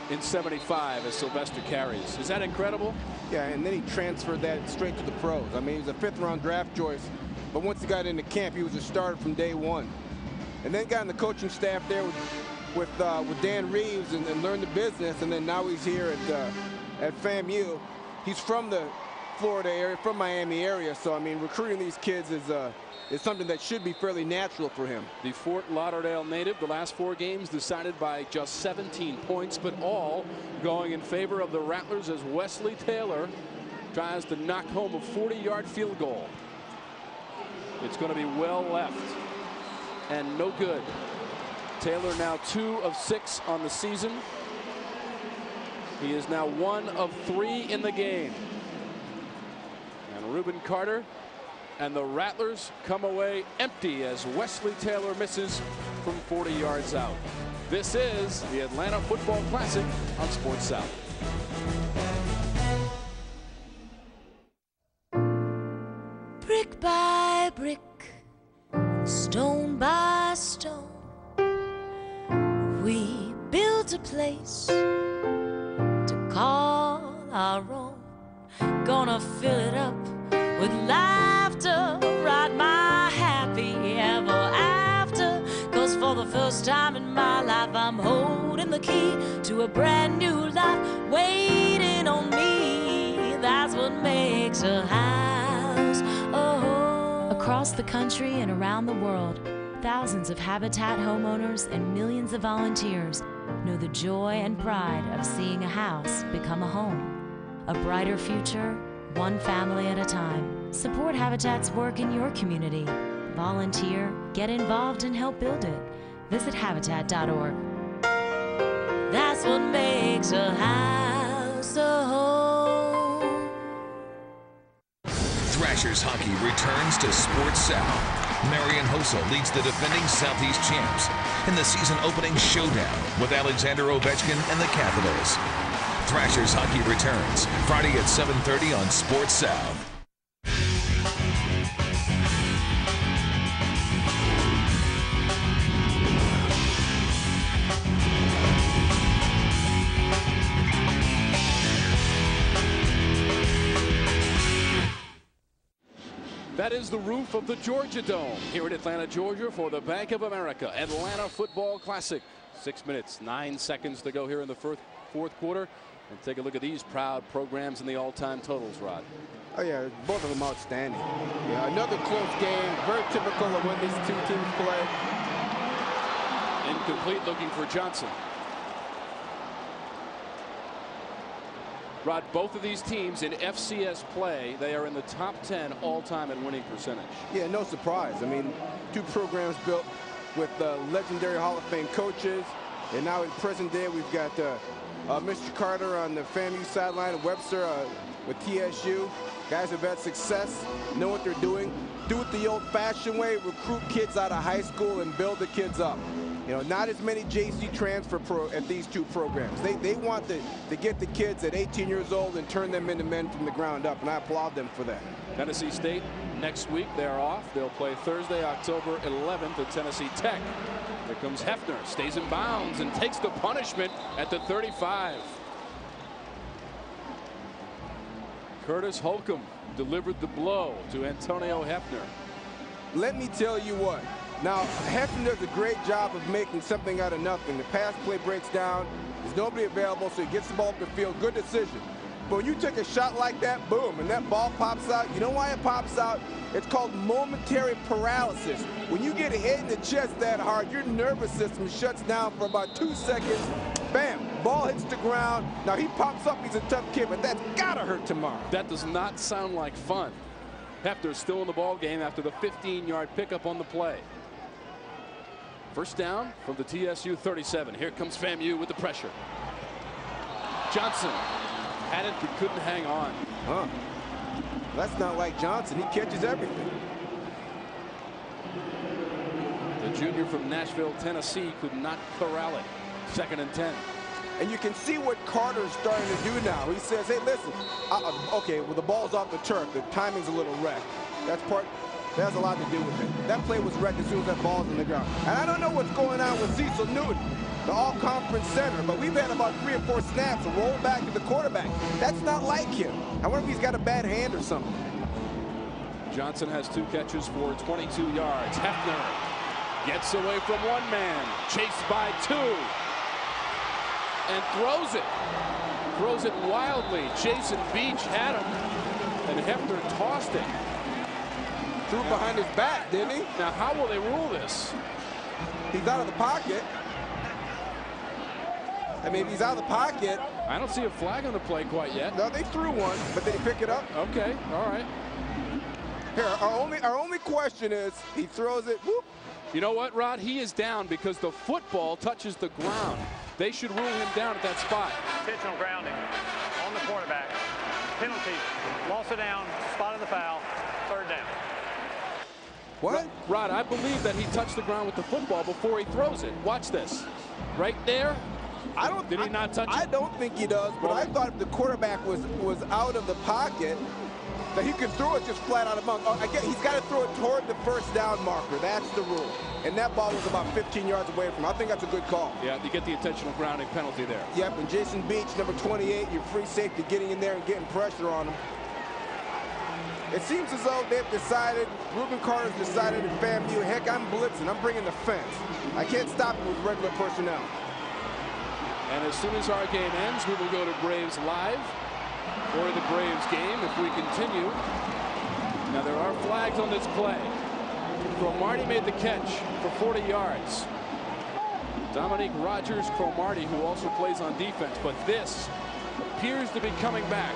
in 75 as Sylvester Carries. Is that incredible? Yeah, and then he transferred that straight to the pros. I mean, he was a 5th-round draft choice, but once he got into camp, he was a starter from day one. And then got in the coaching staff there with Dan Reeves and learned the business, and then now he's here at FAMU. He's from the Florida area, from Miami area, so I mean, recruiting these kids is something that should be fairly natural for him. The Fort Lauderdale native, the last 4 games decided by just 17 points, but all going in favor of the Rattlers as Wesley Taylor tries to knock home a 40-yard field goal. It's going to be well left and no good. Taylor now 2 of 6 on the season. He is now 1 of 3 in the game. And Reuben Carter and the Rattlers come away empty as Wesley Taylor misses from 40 yards out. This is the Atlanta Football Classic on Sports South. Brick by brick, stone by stone, we built a place to call our own. Gonna fill it up with laughter, write my happy ever after, 'cause for For the first time in my life, I'm holding the key to a brand new life waiting on me. That's what makes a house a home. Across the country and around the world, thousands of Habitat homeowners and millions of volunteers know the joy and pride of seeing a house become a home. A brighter future, one family at a time. Support Habitat's work in your community. Volunteer, get involved, and help build it. Visit Habitat.org. That's what makes a house a home. Thrashers hockey returns to Sports South. Marian Hossa leads the defending Southeast champs in the season opening showdown with Alexander Ovechkin and the Capitals. Thrashers hockey returns Friday at 7:30 on Sports South. That is the roof of the Georgia Dome here in Atlanta, Georgia for the Bank of America Atlanta Football Classic. 6 minutes, 9 seconds to go here in the fourth quarter. And take a look at these proud programs and the all-time totals, Rod. Oh, yeah, both of them outstanding. Yeah, another close game, very typical of when these two teams play. Incomplete, looking for Johnson. Rod, both of these teams in FCS play, they are in the top 10 all-time in winning percentage. Yeah, no surprise. I mean, two programs built with legendary Hall of Fame coaches. And now in present day, we've got Mr. Carter on the FAMU sideline, and Webster with TSU. Guys have had success, know what they're doing, do it the old-fashioned way, recruit kids out of high school and build the kids up. You know, not as many JC transfer at these two programs. They want to get the kids at 18 years old and turn them into men from the ground up, and I applaud them for that. Tennessee State next week, they're off. They'll play Thursday, October 11th at Tennessee Tech. Here comes Hefner, stays in bounds and takes the punishment at the 35. Curtis Holcomb delivered the blow to Antonio Hefner. Let me tell you what. Now, Hefner does a great job of making something out of nothing. The pass play breaks down. There's nobody available, so he gets the ball up the field. Good decision. But when you take a shot like that, boom, and that ball pops out, you know why it pops out? It's called momentary paralysis. When you get hit in the chest that hard, your nervous system shuts down for about 2 seconds. Bam, ball hits the ground. Now, he pops up. He's a tough kid, but that's got to hurt tomorrow. That does not sound like fun. Hefner's still in the ball game after the 15-yard pickup on the play. First down from the TSU 37. Here comes FAMU with the pressure. Johnson had it but couldn't hang on. Huh. That's not like Johnson. He catches everything. The junior from Nashville, Tennessee, could not corral it. 2nd and 10. And you can see what Carter's starting to do now. He says, hey, listen, okay, well, the ball's off the turf. The timing's a little wrecked. That has a lot to do with it. That play was wrecked as soon as that ball's in the ground. And I don't know what's going on with Cecil Newton, the all-conference center, but we've had about 3 or 4 snaps to roll back to the quarterback. That's not like him. I wonder if he's got a bad hand or something. Johnson has 2 catches for 22 yards. Hefner gets away from 1 man, chased by 2, and throws it. Throws it wildly. Jason Beach had him, and Hefner tossed it. Threw behind his back, didn't he? Now, how will they rule this? He's out of the pocket. I mean, if he's out of the pocket. I don't see a flag on the play quite yet. No, they threw one, but did he pick it up? Okay, all right. Here, our only question is, he throws it, whoop. You know what, Rod? He is down because the football touches the ground. They should rule him down at that spot. Intentional grounding on the quarterback. Penalty, loss of down, spot of the foul, 3rd down. What? Rod, I believe that he touched the ground with the football before he throws it. Watch this. Right there. Did he not touch it? I don't think he does, but I thought if the quarterback was out of the pocket, that he could throw it just flat out of bounds. He's got to throw it toward the 1st down marker. That's the rule. And that ball was about 15 yards away from him. I think that's a good call. Yeah, you get the intentional grounding penalty there. Yep, and Jason Beach, number 28, your free safety, getting in there and getting pressure on him. It seems as though they've decided, Reuben Carter's decided at FAMU, heck, I'm blitzing, I'm bringing the fence. I can't stop it with regular personnel. And as soon as our game ends, we will go to Braves Live for the Braves game if we continue. Now there are flags on this play. Cromartie made the catch for 40 yards. Dominique Rodgers-Cromartie, who also plays on defense, but this appears to be coming back.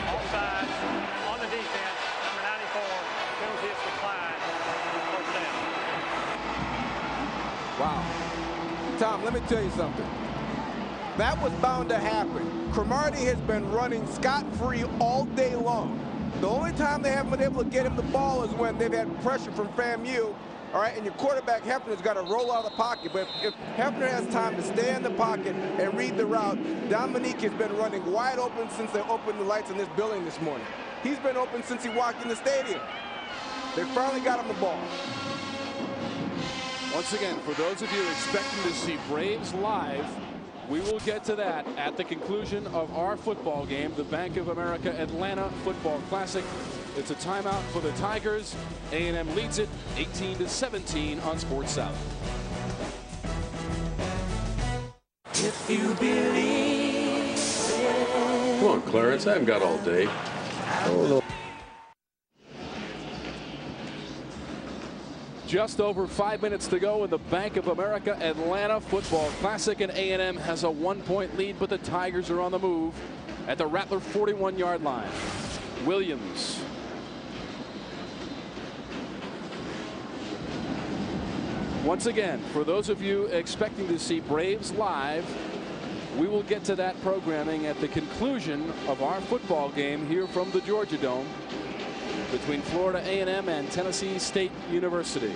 Offside on the defense, number 94, penalty is declined. First down. Wow. Tom, let me tell you something. That was bound to happen. Cromartie has been running scot-free all day long. The only time they haven't been able to get him the ball is when they've had pressure from FAMU. All right, and your quarterback, Hefner's got to roll out of the pocket. But if Hefner has time to stay in the pocket and read the route, Dominique has been running wide open since they opened the lights in this building this morning. He's been open since he walked in the stadium. They finally got him the ball. Once again, for those of you expecting to see Braves live, we will get to that at the conclusion of our football game, the Bank of America Atlanta Football Classic. It's a timeout for the Tigers. A&M leads it 18-17 on Sports South. If you believe it. Come on, Clarence, I haven't got all day. Just over 5 minutes to go in the Bank of America Atlanta Football Classic, and A&M has a 1-point lead, but the Tigers are on the move at the Rattler 41-yard line. Williams. Once again, for those of you expecting to see Braves live, we will get to that programming at the conclusion of our football game here from the Georgia Dome between Florida A&M and Tennessee State University.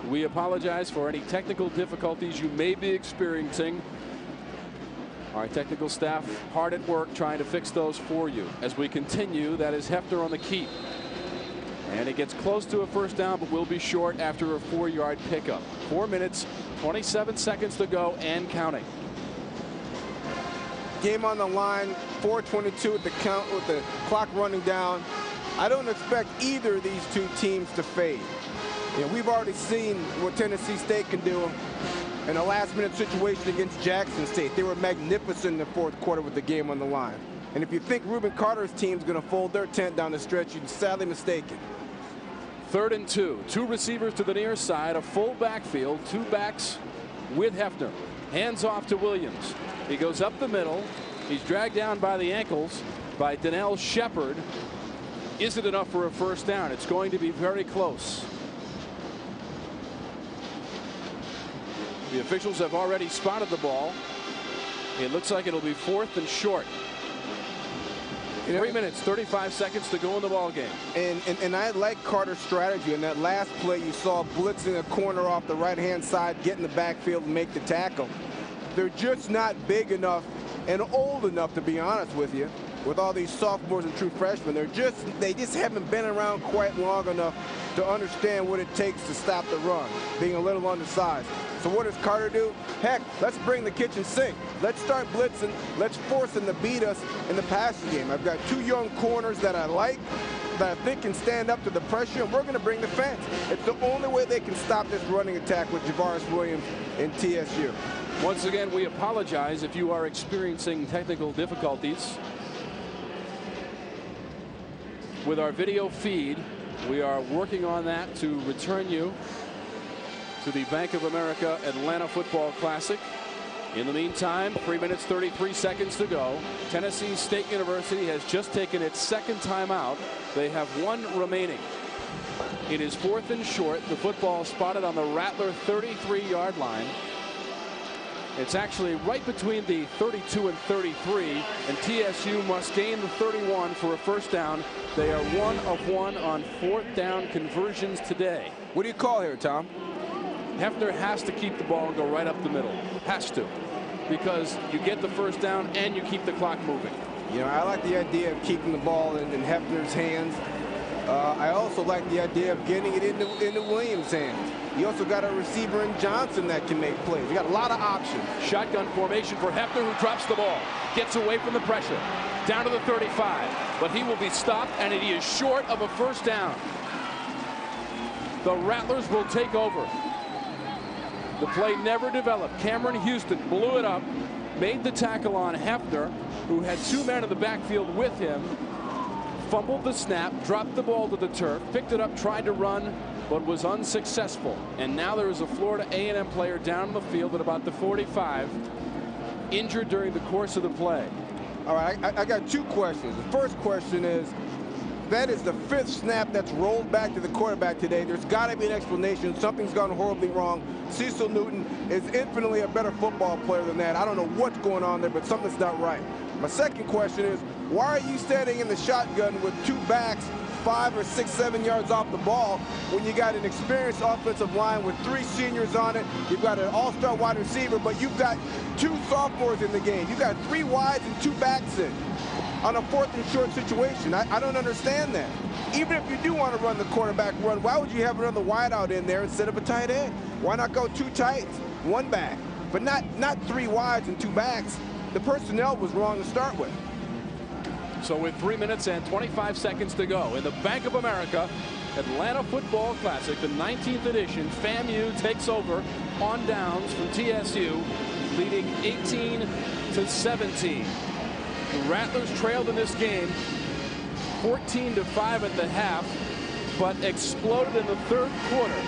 We apologize for any technical difficulties you may be experiencing. Our technical staff hard at work trying to fix those for you. As we continue, that is Hefner on the keep. And it gets close to a first down, but will be short after a 4-yard pickup. 4 minutes, 27 seconds to go and counting. Game on the line, 4:22 at the count with the clock running down. I don't expect either of these two teams to fade. You know, we've already seen what Tennessee State can do in a last-minute situation against Jackson State. They were magnificent in the fourth quarter with the game on the line. And if you think Reuben Carter's team's going to fold their tent down the stretch, you're sadly mistaken. 3rd and 2. 2 receivers to the near side, a full backfield, 2 backs with Hefner. Hands off to Williams. He goes up the middle. He's dragged down by the ankles by Donnell Shepard. Is it enough for a first down? It's going to be very close. The officials have already spotted the ball. It looks like it'll be 4th and short. 3 minutes, 35 seconds to go in the ball game. And I like Carter's strategy. In that last play, you saw blitzing a corner off the right-hand side, get in the backfield and make the tackle. They're just not big enough and old enough, to be honest with you, with all these sophomores and true freshmen. They just haven't been around quite long enough to understand what it takes to stop the run, being a little undersized. So what does Carter do? Heck, let's bring the kitchen sink. Let's start blitzing. Let's force them to beat us in the passing game. I've got 2 young corners that I like, that I think can stand up to the pressure, and we're going to bring the fence. It's the only way they can stop this running attack with Javaris Williams and TSU. Once again, we apologize if you are experiencing technical difficulties with our video feed. We are working on that to return you to the Bank of America Atlanta Football Classic. In the meantime, 3 minutes, 33 seconds to go. Tennessee State University has just taken its 2nd timeout. They have 1 remaining. It is 4th and short. The football spotted on the Rattler 33-yard line. It's actually right between the 32 and 33, and TSU must gain the 31 for a first down. They are 1 of 1 on 4th down conversions today. What do you call here, Tom? Hefner has to keep the ball and go right up the middle. Has to. Because you get the first down and you keep the clock moving. You know, I like the idea of keeping the ball in Hefner's hands. I also like the idea of getting it into Williams' hands. You also got a receiver in Johnson that can make plays. You got a lot of options. Shotgun formation for Hefner, who drops the ball. Gets away from the pressure. Down to the 35. But he will be stopped, and he is short of a first down. The Rattlers will take over. The play never developed. Cameron Houston blew it up, made the tackle on Hefner, who had 2 men in the backfield with him, fumbled the snap, dropped the ball to the turf, picked it up, tried to run, but was unsuccessful. And now there is a Florida A&M player down the field at about the 45, injured during the course of the play. All right, I got 2 questions. The first question is, that is the 5th snap that's rolled back to the quarterback today. There's got to be an explanation. Something's gone horribly wrong. Cecil Newton is infinitely a better football player than that. I don't know what's going on there, but something's not right. My second question is, why are you standing in the shotgun with 2 backs 5 or 6, 7 yards off the ball when you got an experienced offensive line with 3 seniors on it? You've got an all-star wide receiver, but you've got 2 sophomores in the game. You've got 3 wides and 2 backs in on a 4th and short situation. I don't understand that. Even if you do want to run the quarterback run, why would you have another wide out in there instead of a tight end? Why not go 2 tights, 1 back, but not 3 wides and 2 backs? The personnel was wrong to start with. So with 3 minutes and 25 seconds to go in the Bank of America Atlanta Football Classic, the 19th edition, FAMU takes over on downs from TSU, leading 18-17. The Rattlers trailed in this game 14-5 at the half, but exploded in the 3rd quarter.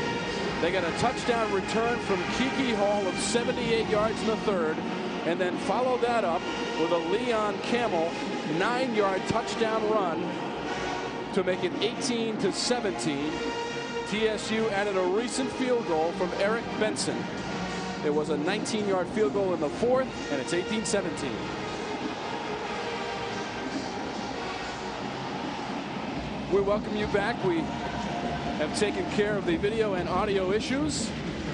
They got a touchdown return from Kiki Hall of 78 yards in the 3rd, and then followed that up with a Leon Camel 9-yard touchdown run to make it 18-17. TSU added a recent field goal from Eric Benson. It was a 19-yard field goal in the 4th, and it's 18-17. We welcome you back. We have taken care of the video and audio issues.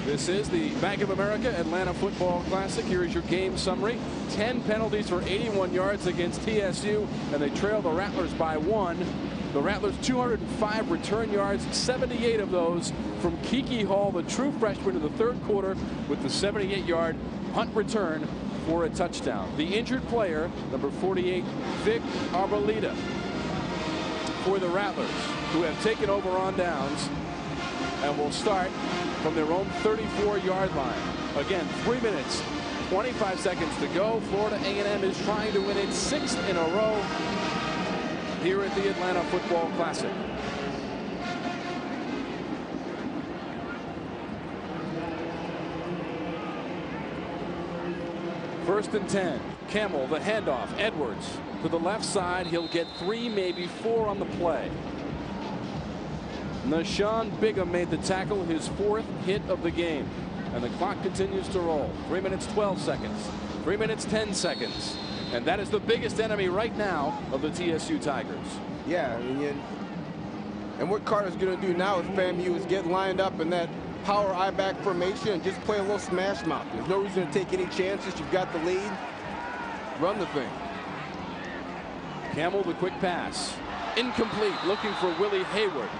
This is the Bank of America Atlanta Football Classic. Here is your game summary. 10 penalties for 81 yards against TSU, and they trail the Rattlers by 1. The Rattlers 205 return yards, 78 of those from Kiki Hall, the true freshman in the 3rd quarter, with the 78-yard punt return for a touchdown. The injured player, number 48, Vic Arboleda, for the Rattlers, who have taken over on downs and will start from their own 34-yard line. Again, 3 minutes, 25 seconds to go. Florida A&M is trying to win its 6th in a row here at the Atlanta Football Classic. First and 10. Camel, the handoff. Edwards to the left side. He'll get 3, maybe 4 on the play. Nashawn Bigham made the tackle, his 4th hit of the game. And the clock continues to roll. 3 minutes, 12 seconds. 3 minutes, 10 seconds. And that is the biggest enemy right now of the TSU Tigers. Yeah, and what Carter's going to do now with FAMU is get lined up in that power I-back formation and just play a little smash mouth. There's no reason to take any chances. You've got the lead. Run the thing. Camel, the quick pass. Incomplete, looking for Willie Hayward.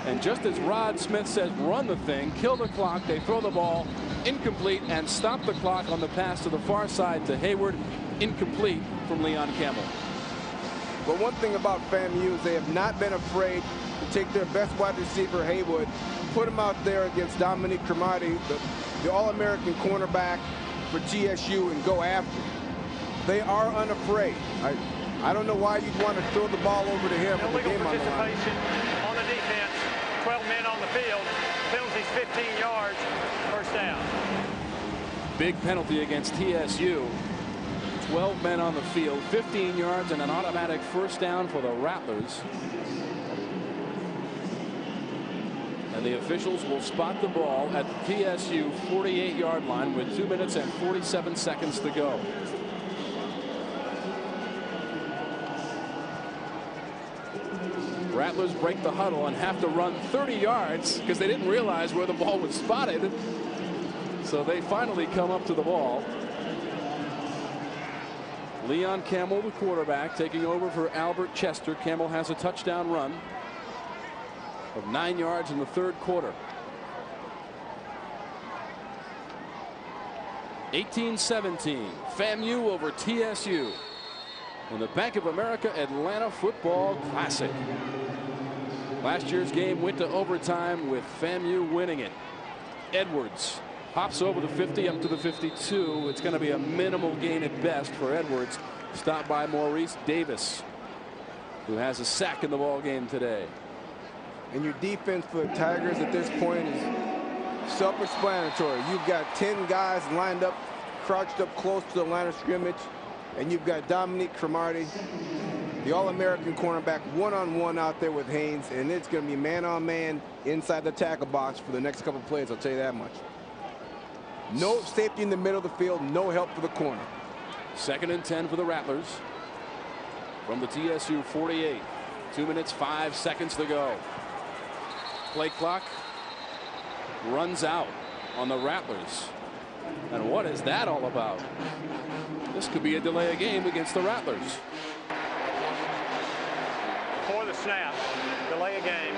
And just as Rod Smith says, run the thing, kill the clock, they throw the ball incomplete and stop the clock on the pass to the far side to Hayward. Incomplete from Leon Camel. But one thing about FAMU is they have not been afraid to take their best wide receiver, Haywood, put him out there against Dominique Cromartie, the All-American cornerback for TSU, and go after him. They are unafraid. I don't know why you'd want to throw the ball over to him with the game on the line. Participation on the defense. 12 men on the field. Penalties 15 yards. First down. Big penalty against TSU. 12 men on the field, 15 yards, and an automatic first down for the Rattlers. And the officials will spot the ball at the TSU 48-yard line with 2 minutes and 47 seconds to go. Rattlers break the huddle and have to run 30 yards because they didn't realize where the ball was spotted. So they finally come up to the ball. Leon Camel, the quarterback, taking over for Albert Chester. Camel has a touchdown run. of 9 yards in the third quarter. 18-17, FAMU over TSU in the Bank of America Atlanta Football Classic. Last year's game went to overtime with FAMU winning it. Edwards hops over the 50 up to the 52. It's going to be a minimal gain at best for Edwards. Stopped by Maurice Davis, who has a sack in the ball game today. And your defense for the Tigers at this point is self-explanatory. You've got 10 guys lined up, crouched up close to the line of scrimmage, and you've got Dominique Cromartie, the All-American cornerback, one-on-one out there with Haynes, and it's going to be man-on-man inside the tackle box for the next couple plays, I'll tell you that much. No safety in the middle of the field, no help for the corner. 2nd and 10 for the Rattlers from the TSU 48. 2 minutes, 5 seconds to go. Play clock runs out on the Rattlers. And what is that all about? This could be a delay of game against the Rattlers. For the snap, delay of game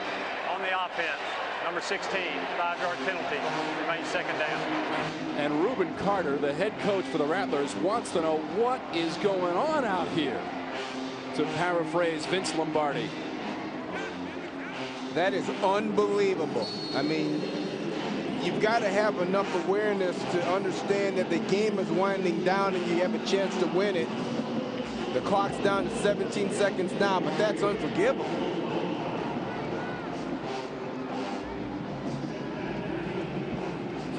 on the offense. Number 16, 5-yard penalty, remains 2nd down. And Reuben Carter, the head coach for the Rattlers, wants to know what is going on out here, to paraphrase Vince Lombardi. That is unbelievable. I mean, you've got to have enough awareness to understand that the game is winding down and you have a chance to win it. The clock's down to 17 seconds now, but that's unforgivable.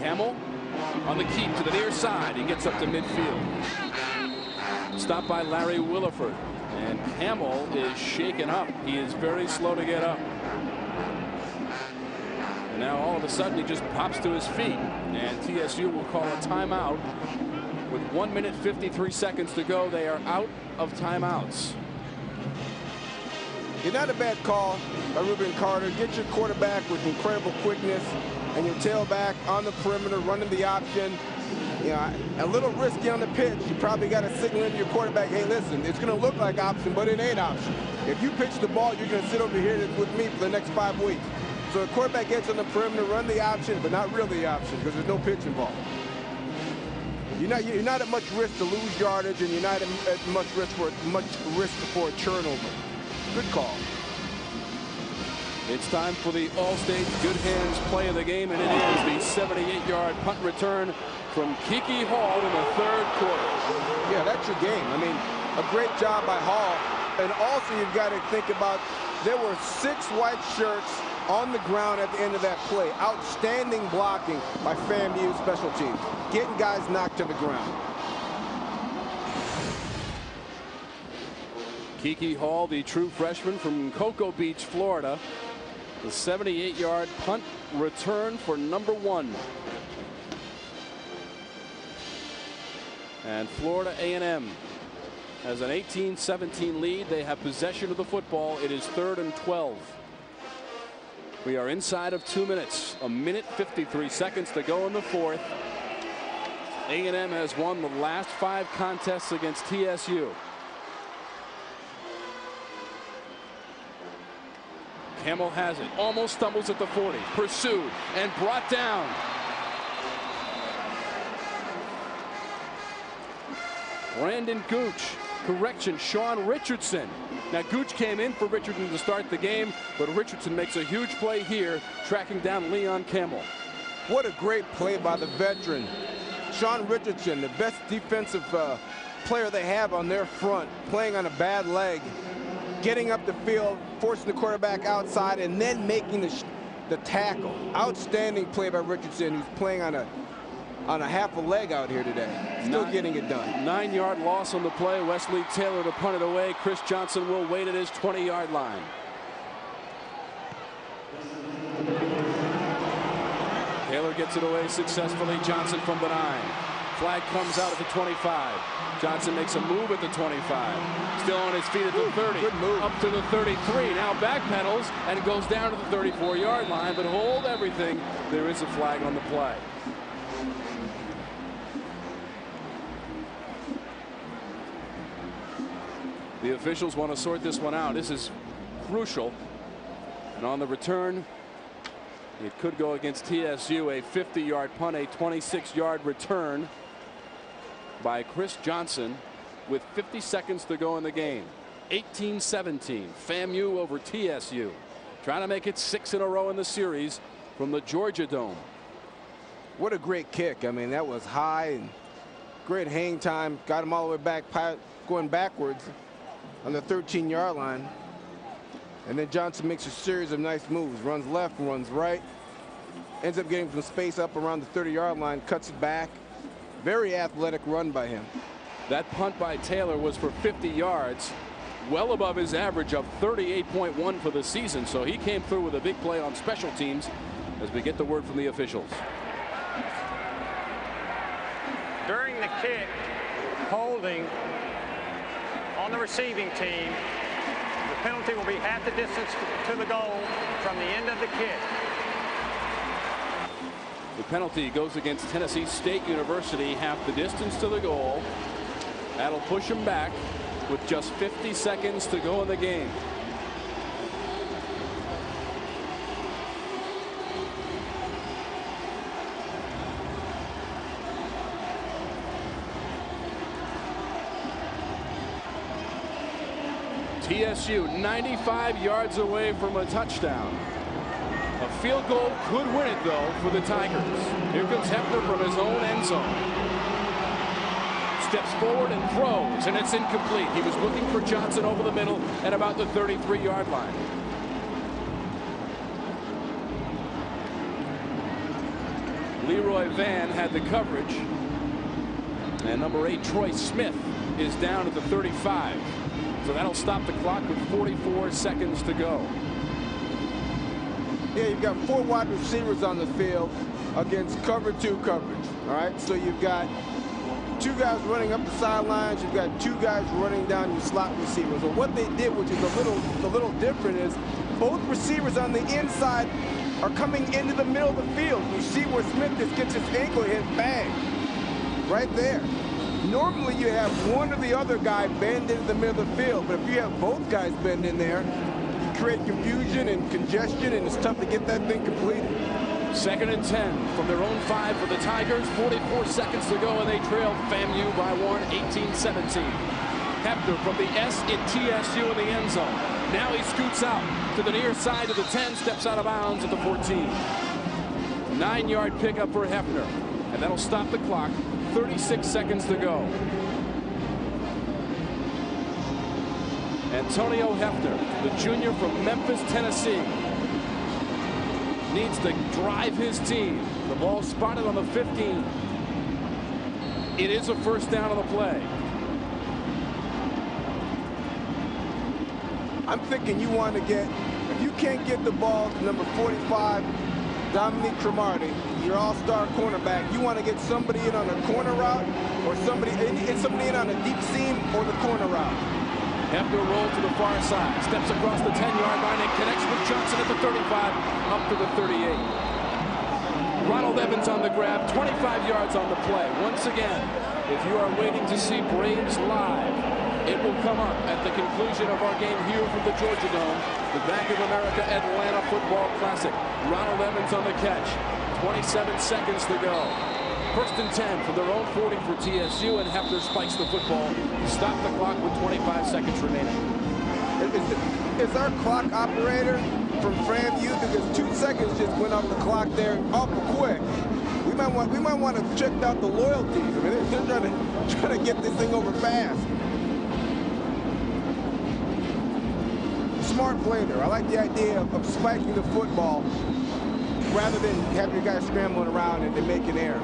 Hamill on the keep to the near side. He gets up to midfield. Stopped by Larry Williford. And Hamill is shaken up. He is very slow to get up. And now all of a sudden he just pops to his feet. And TSU will call a timeout. With 1 minute 53 seconds to go, they are out of timeouts. Not a bad call by Reuben Carter. Get your quarterback with incredible quickness and your tailback on the perimeter, running the option. You know, a little risky on the pitch. You probably got to signal into your quarterback, hey, listen, it's going to look like option, but it ain't option. If you pitch the ball, you're going to sit over here with me for the next 5 weeks. So the quarterback gets on the perimeter, run the option, but not really the option because there's no pitch involved. You're not at much risk to lose yardage, and you're not at much risk for a turnover. Good call. It's time for the All-State Good Hands play of the game, and it is the 78-yard punt return from Kiki Hall in the third quarter. Yeah, that's your game. I mean, a great job by Hall. And also you've got to think about, there were 6 white shirts on the ground at the end of that play. Outstanding blocking by FAMU special teams, getting guys knocked to the ground. Kiki Hall, the true freshman from Cocoa Beach, Florida. The 78-yard punt return for number 1. And Florida A&M has an 18-17 lead. They have possession of the football. It is 3rd and 12. We are inside of 2 minutes. 1 minute 53 seconds to go in the fourth. A&M has won the last 5 contests against TSU. Hamill has it, almost stumbles at the 40, pursued and brought down. Brandon Gooch, correction, Sean Richardson. Now Gooch came in for Richardson to start the game, but Richardson makes a huge play here, tracking down Leon Campbell. What a great play by the veteran. Sean Richardson, the best defensive player they have on their front, playing on a bad leg. Getting up the field, forcing the quarterback outside, and then making the tackle. Outstanding play by Richardson, who's playing on a half a leg out here today. Still getting it done. 9-yard loss on the play. Wesley Taylor to punt it away. Chris Johnson will wait at his 20-yard line. Taylor gets it away successfully. Johnson from the 9. Flag comes out at the 25. Johnson makes a move at the 25. Still on his feet at the 30. Good move. Up to the 33. Now backpedals and goes down to the 34-yard line. But hold everything. There is a flag on the play. The officials want to sort this one out. This is crucial. And on the return, it could go against TSU. A 50-yard punt, a 26-yard return by Chris Johnson with 50 seconds to go in the game. 18-17, FAMU over TSU. Trying to make it 6 in a row in the series from the Georgia Dome. What a great kick. I mean, that was high and great hang time. Got him all the way back, going backwards on the 13-yard line. And then Johnson makes a series of nice moves. Runs left, runs right. Ends up getting some space up around the 30-yard line, cuts it back. Very athletic run by him. That punt by Taylor was for 50 yards, well above his average of 38.1 for the season. So he came through with a big play on special teams as we get the word from the officials. During the kick, holding on the receiving team. The penalty will be half the distance to the goal from the end of the kick. The penalty goes against Tennessee State University, half the distance to the goal. That'll push him back with just 50 seconds to go in the game. TSU 95 yards away from a touchdown. A field goal could win it, though, for the Tigers. Here comes Hefner from his own end zone. Steps forward and throws, and it's incomplete. He was looking for Johnson over the middle at about the 33-yard line. Leroy Van had the coverage. And number 8, Troy Smith, is down at the 35. So that'll stop the clock with 44 seconds to go. Yeah, you've got 4 wide receivers on the field against cover 2 coverage. All right, so you've got 2 guys running up the sidelines. You've got 2 guys running down your slot receivers. Well, what they did, which is a little different, is both receivers on the inside are coming into the middle of the field. You see where Smith just gets his ankle hit, bang, right there. Normally you have one or the other guy bend into the middle of the field, but if you have both guys bend in there, you create confusion and congestion, and it's tough to get that thing completed. 2nd and 10 from their own 5 for the Tigers. 44 seconds to go, and they trail FAMU by 1, 18-17. Hefner from the S in TSU in the end zone. Now he scoots out to the near side of the 10, steps out of bounds at the 14. 9-yard pickup for Hefner, and that'll stop the clock. 36 seconds to go. Antonio Hefner, the junior from Memphis, Tennessee, needs to drive his team. The ball spotted on the 15. It is a first down on the play. I'm thinking you want to get, if you can't get the ball to number 45, Dominique Cromartie, your all-star cornerback, you want to get somebody in on a corner route or somebody in on a deep seam or the corner route. Hefner rolls to the far side, steps across the 10-yard line and connects with Johnson at the 35 up to the 38. Ronald Evans on the grab, 25 yards on the play. Once again, if you are waiting to see Braves live, it will come up at the conclusion of our game here from the Georgia Dome, the Bank of America Atlanta Football Classic. Ronald Evans on the catch. 27 seconds to go. 1st and 10 from their own 40 for TSU, and Hefner spikes the football. Stop the clock with 25 seconds remaining. Is our clock operator from FAMU, because 2 seconds just went off the clock there awful quick. We might want to check out the loyalties. I mean, they're trying to get this thing over fast. Smart play there. I like the idea of spiking the football rather than have your guys scrambling around and make an error.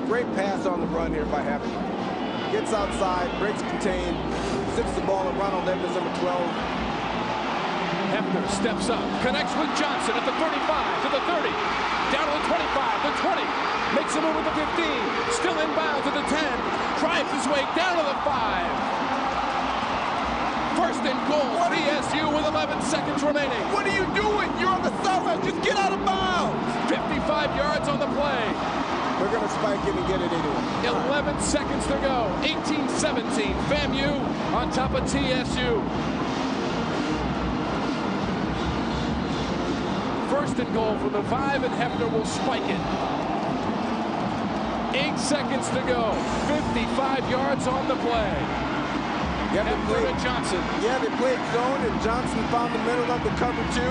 Great pass on the run here by Hefner. Gets outside, breaks contain, sits the ball at Ronald Evans, number 12. Hefner steps up, connects with Johnson at the 35, to the 30, down to the 25, the 20, makes a move at the 15, still inbounds at the 10, drives his way down to the 5. 1st and goal, TSU with 11 seconds remaining. What are you doing? You're on the sideline. Just get out of bounds. 55 yards on the play. They're going to spike it and get it anyway. 11 seconds to go. 18-17. FAMU on top of TSU. First and goal from the 5, and Hefner will spike it. 8 seconds to go. 55 yards on the play. Hefner to Johnson. Yeah, they played zone, and Johnson found the middle of the cover 2.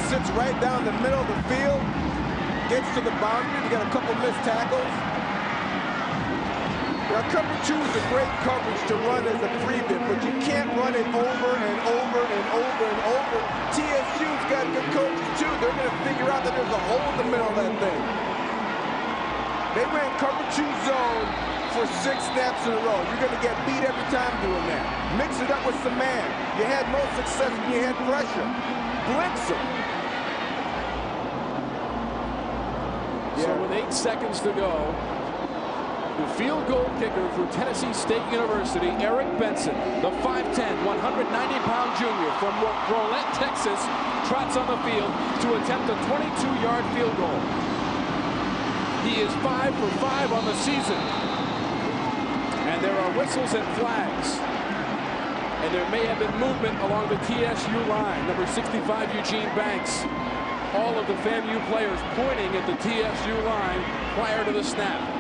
Sits right down the middle of the field. Gets to the boundary. They got a couple missed tackles. Now, cover 2 is a great coverage to run as a pre-bit, but you can't run it over and over and over and over. TSU's got good coaches, too. They're going to figure out that there's a hole in the middle of that thing. They ran cover 2 zone for 6 snaps in a row. You're going to get beat every time doing that. Mix it up with some man. You had no success when you had pressure. Blitz them. So with 8 seconds to go, the field goal kicker for Tennessee State University, Eric Benson, the 5'10", 190-pound junior from Rolette, Texas, trots on the field to attempt a 22-yard field goal. He is 5 for 5 on the season. And there are whistles and flags. And there may have been movement along the TSU line. Number 65, Eugene Banks. All of the FAMU players pointing at the TSU line prior to the snap.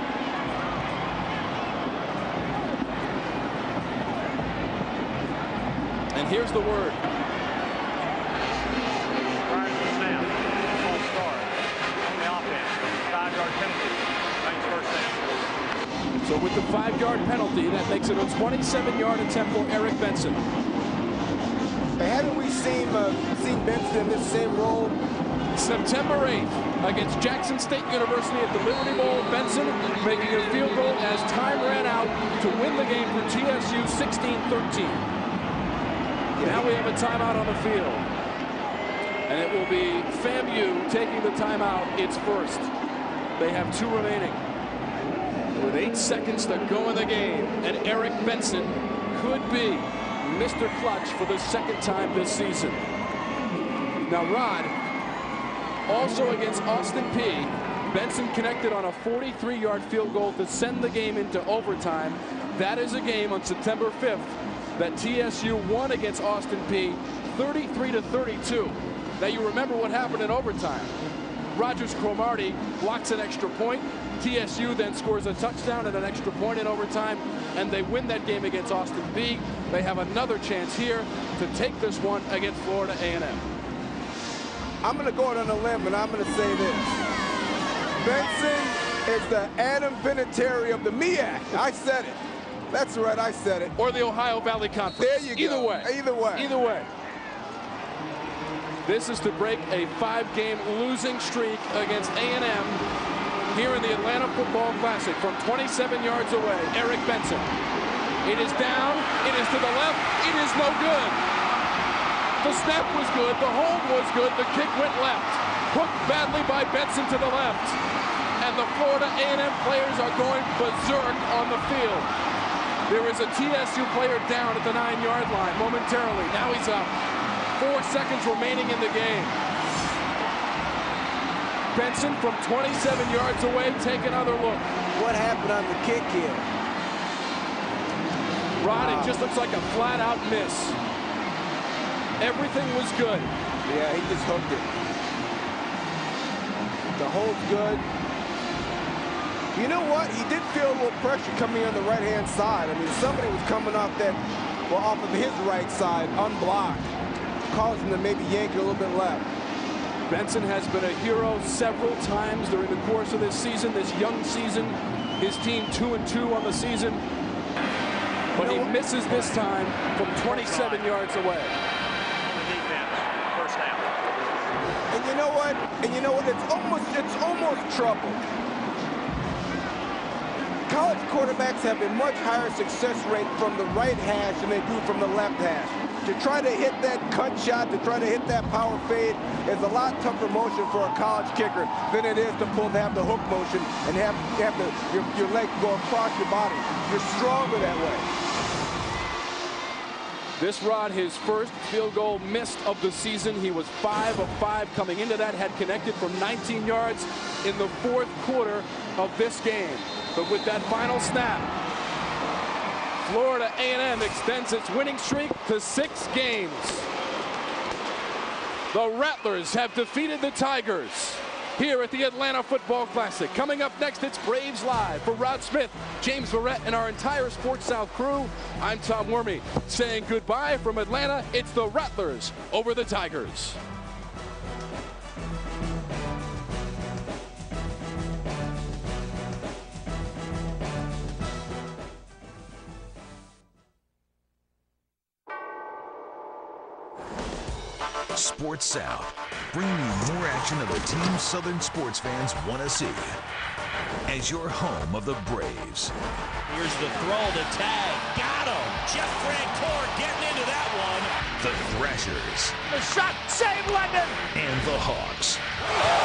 And here's the word. Prior to the snap, false start on the offense. 5-yard penalty. Banks first down. So with the 5-yard penalty, that makes it a 27-yard attempt for Eric Benson. Haven't we seen Benson in this same role? September 8th against Jackson State University at the Liberty Bowl. Benson making a field goal as time ran out to win the game for TSU 16-13. Now we have a timeout on the field. And it will be FAMU taking the timeout, its first. They have 2 remaining. With 8 seconds to go in the game, and Eric Benson could be Mr. Clutch for the 2nd time this season. Now, Rod, also against Austin Peay, Benson connected on a 43-yard field goal to send the game into overtime. That is a game on September 5th that TSU won against Austin Peay 33-32. Now you remember what happened in overtime. Rogers Cromartie blocks an extra point. TSU then scores a touchdown and an extra point in overtime, and they win that game against Austin Peay. They have another chance here to take this one against Florida A&M. I'm going to go out on a limb, and I'm going to say this. Benson is the Adam Vinatieri of the MEAC. I said it. That's right, I said it. Or the Ohio Valley Conference. There you go. Either way. Either way. This is to break a 5-game losing streak against A&M here in the Atlanta Football Classic from 27 yards away. Eric Benson. It is down. It is to the left. It is no good. The snap was good. The hold was good. The kick went left. Hooked badly by Benson to the left. And the Florida A&M players are going berserk on the field. There is a TSU player down at the 9-yard line momentarily. Now he's up. 4 seconds remaining in the game. Benson from 27 yards away, take another look. What happened on the kick here? Rod, it just looks like a flat-out miss. Everything was good. Yeah, he just hooked it. The hold's good. You know what? He did feel a little pressure coming on the right-hand side. I mean, somebody was coming off that, well, off of his right side, unblocked, causing him to maybe yank it a little bit left. Benson has been a hero several times during the course of this season, this young season. His team 2-2 on the season. But he misses this time from 27 yards away. First down. And you know what? It's almost trouble. College quarterbacks have a much higher success rate from the right hash than they do from the left hash. To try to hit that cut shot, to try to hit that power fade is a lot tougher motion for a college kicker than it is to have the hook motion and have your leg go across your body. You're stronger that way. This Rod, his first field goal missed of the season. He was 5 of 5 coming into that, had connected from 19 yards in the 4th quarter of this game. But with that final snap, Florida A&M extends its winning streak to 6 games. The Rattlers have defeated the Tigers here at the Atlanta Football Classic. Coming up next, it's Braves Live. For Rod Smith, James Verrett, and our entire Sports South crew, I'm Tom Wormy saying goodbye from Atlanta. It's the Rattlers over the Tigers. Sports South, bringing you more action of the teams Southern sports fans want to see. As your home of the Braves. Here's the throw to tag. Got him. Jeff Francoeur getting into that one. The Thrashers. The shot. Save London. And the Hawks.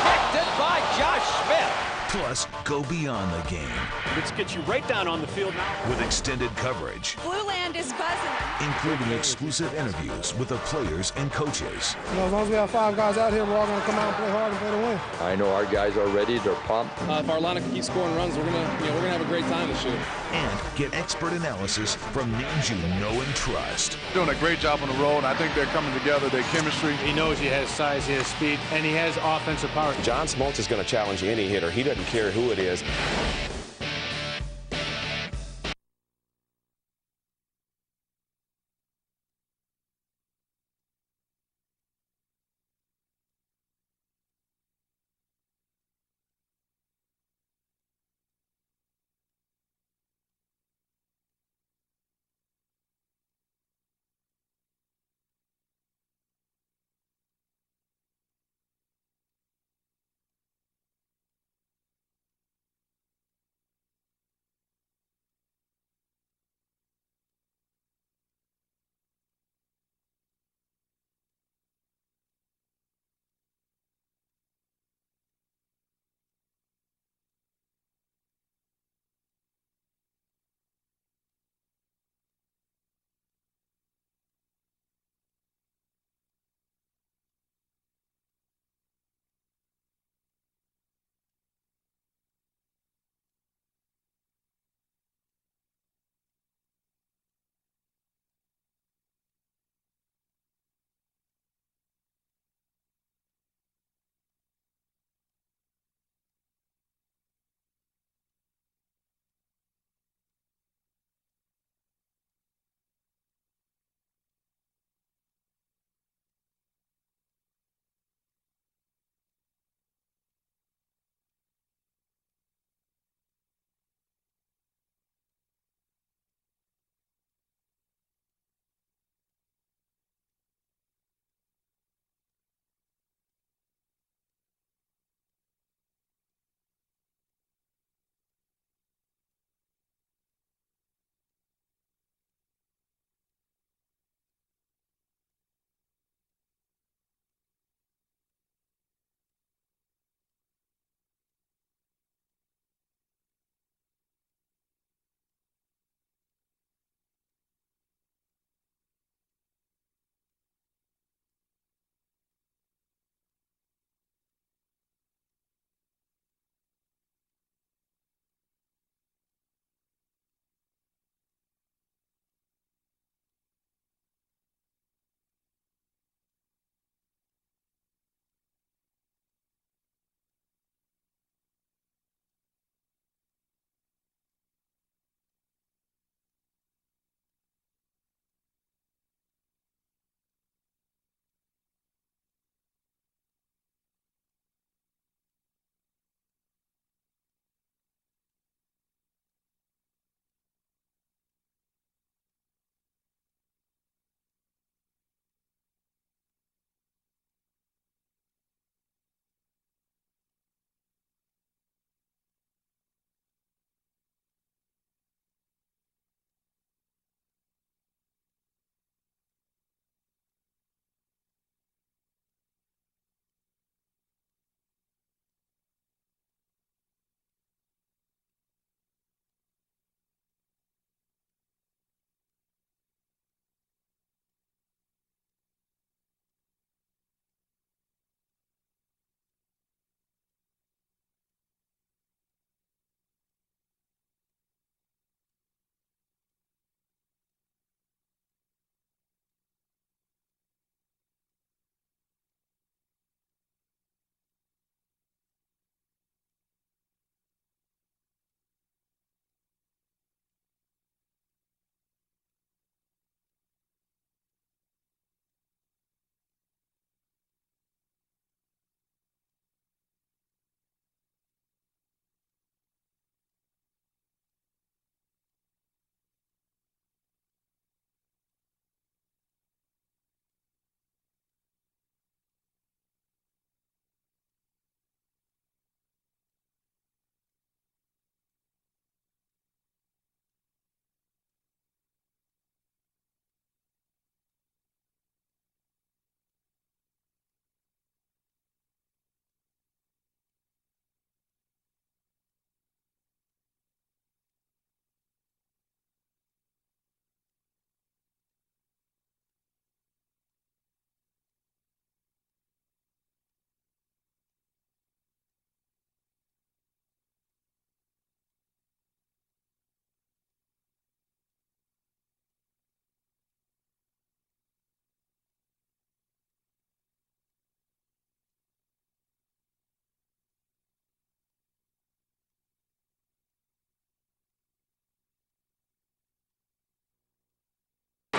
Picked it by Josh Smith. Plus, go beyond the game. Let's get you right down on the field now. With extended coverage. Blue Land is buzzing. Including exclusive interviews with the players and coaches. You know, as long as we have 5 guys out here, we're all going to come out and play hard and play to win. I know our guys are ready. They're pumped. If our lineup can keep scoring runs, we're gonna have a great time this year. And get expert analysis from names you know and trust. Doing a great job on the road. I think they're coming together. Their chemistry. He knows he has size, he has speed, and he has offensive power. John Smoltz is going to challenge any hitter. He doesn't care who it is.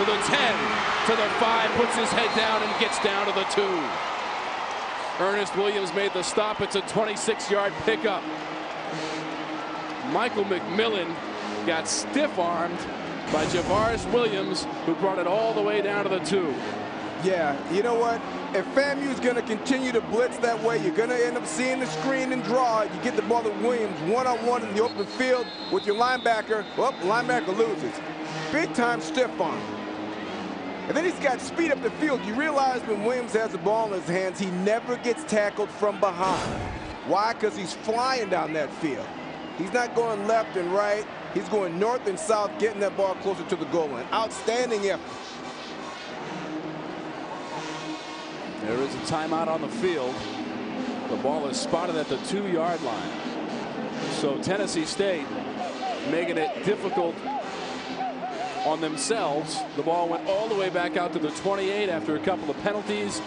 to the 10, to the 5, puts his head down and gets down to the 2. Ernest Williams made the stop. It's a 26-yard pickup. Michael McMillan got stiff-armed by Javaris Williams, who brought it all the way down to the 2. Yeah, you know what? If FAMU is going to continue to blitz that way, you're going to end up seeing the screen and draw. You get the ball to Williams one-on-one in the open field with your linebacker. Well, linebacker loses. Big-time stiff arm. And then he's got speed up the field. You realize when Williams has the ball in his hands, he never gets tackled from behind. Why? Because he's flying down that field. He's not going left and right. He's going north and south, getting that ball closer to the goal line. Outstanding effort. There is a timeout on the field. The ball is spotted at the 2-yard line. So Tennessee State making it difficult on themselves. The ball went all the way back out to the 28 after a couple of penalties,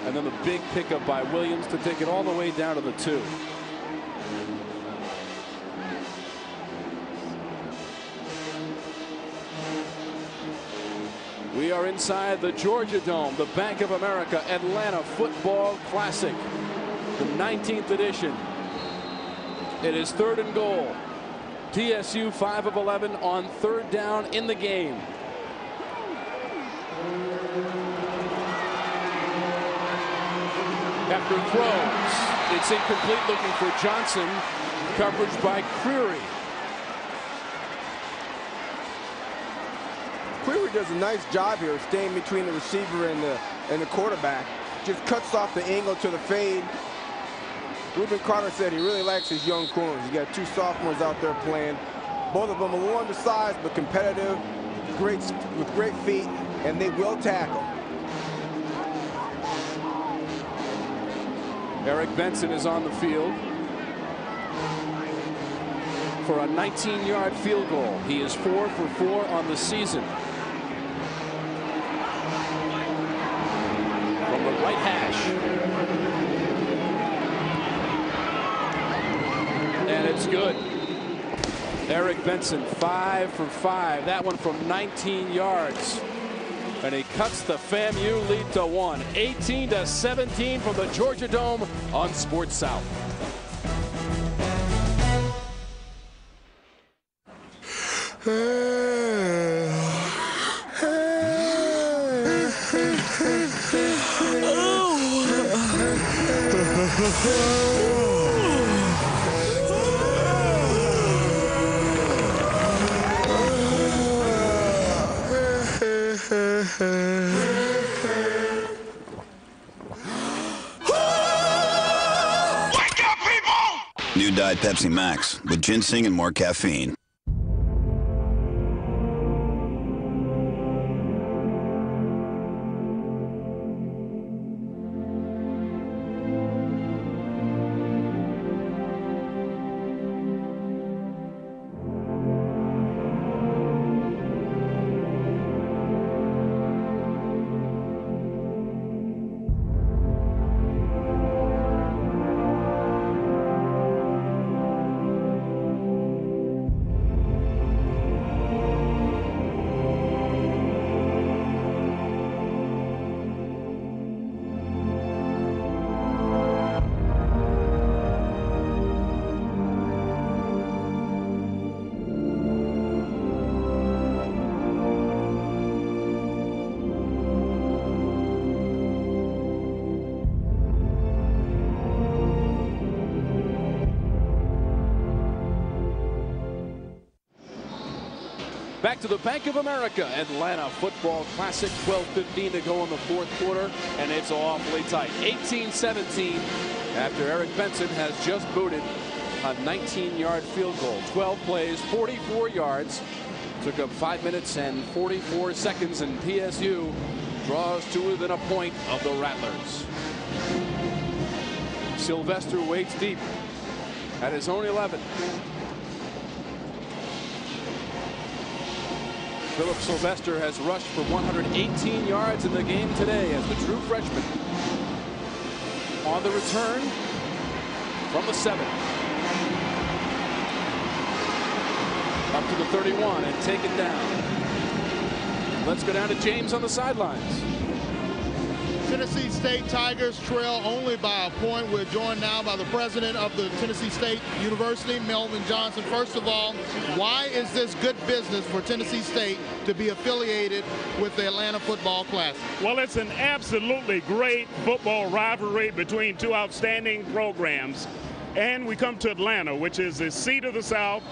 and then the big pickup by Williams to take it all the way down to the 2. We are inside the Georgia Dome, the Bank of America Atlanta Football Classic, the 19th edition. It is 3rd and goal. TSU 5 of 11 on 3rd down in the game. After throws, it's incomplete, looking for Johnson. Coverage by Creary. Creary does a nice job here staying between the receiver and the quarterback. Just cuts off the angle to the fade. Reuben Carter said he really likes his young corners. He's got 2 sophomores out there playing. Both of them a little undersized but competitive, with great feet, and they will tackle. Eric Benson is on the field for a 19-yard field goal. He is 4 for 4 on the season. From the right hash. And it's good. Eric Benson 5 for 5. That one from 19 yards. And he cuts the FAMU lead to 1. 18-17 from the Georgia Dome on Sports South. New Diet Pepsi Max with ginseng and more caffeine. Back to the Bank of America Atlanta Football Classic. 12:15 to go in the 4th quarter, and it's awfully tight. 18-17 after Eric Benson has just booted a 19-yard field goal. 12 plays, 44 yards. Took up 5 minutes and 44 seconds, and PSU draws to within a point of the Rattlers. Sylvester waits deep at his own 11. Philip Sylvester has rushed for 118 yards in the game today as the true freshman. On the return from the 7. Up to the 31 and taken down. Let's go down to James on the sidelines. Tennessee State Tigers trail only by a point. We're joined now by the president of the Tennessee State University, Melvin Johnson. First of all, why is this good business for Tennessee State to be affiliated with the Atlanta Football Classic? Well, it's an absolutely great football rivalry between two outstanding programs. And we come to Atlanta, which is the seat of the South.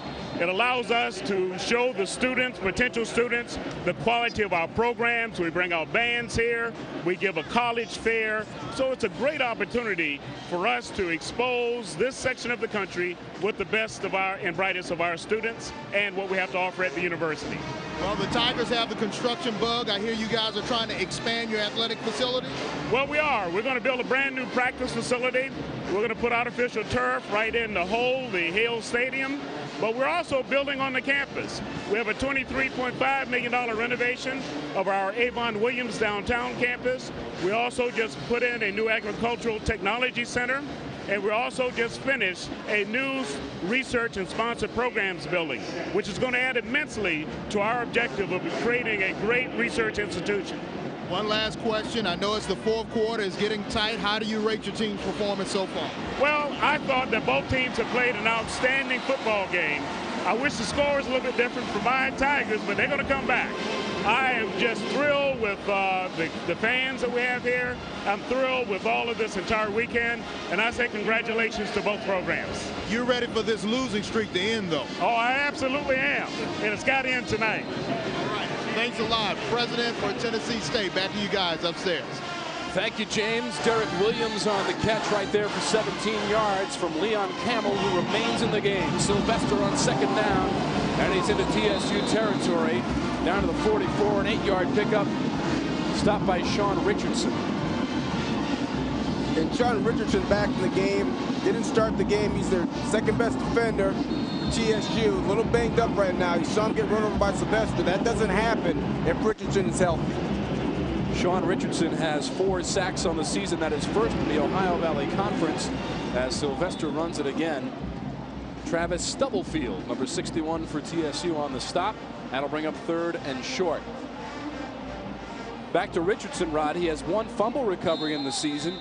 It allows us to show the students, potential students, the quality of our programs. We bring our bands here. We give a college fair. So it's a great opportunity for us to expose this section of the country with the best of our and brightest of our students and what we have to offer at the university. Well, the Tigers have the construction bug. I hear you guys are trying to expand your athletic facility. Well, we are. We're going to build a brand new practice facility. We're going to put artificial turf right in the hole, the Hill Stadium. But we're also building on the campus. We have a $23.5 million renovation of our Avon Williams downtown campus. We also just put in a new agricultural technology center. And we also just finished a new research and sponsored programs building, which is going to add immensely to our objective of creating a great research institution. One last question. I know it's the fourth quarter. It's getting tight. How do you rate your team's performance so far? Well, I thought that both teams have played an outstanding football game. I wish the score was a little bit different for my Tigers, but they're going to come back. I am just thrilled with the fans that we have here. I'm thrilled with all of this entire weekend, and I say congratulations to both programs. You're ready for this losing streak to end, though? Oh, I absolutely am, and it's got to end tonight. All right. Thanks a lot. President for Tennessee State. Back to you guys upstairs. Thank you, James. Derek Williams on the catch right there for 17 yards from Leon Camel, who remains in the game. Sylvester on second down, and he's into TSU territory. Down to the 44, an 8-yard pickup. Stopped by Sean Richardson. And Sean Richardson back in the game. Didn't start the game. He's their second best defender. TSU, a little banged up right now. You saw him get run over by Sylvester. That doesn't happen if Richardson is healthy. Sean Richardson has 4 sacks on the season. That is first in the Ohio Valley Conference as Sylvester runs it again. Travis Stubblefield, number 61 for TSU on the stop. That'll bring up third and short. Back to Richardson, Rod. He has 1 fumble recovery in the season.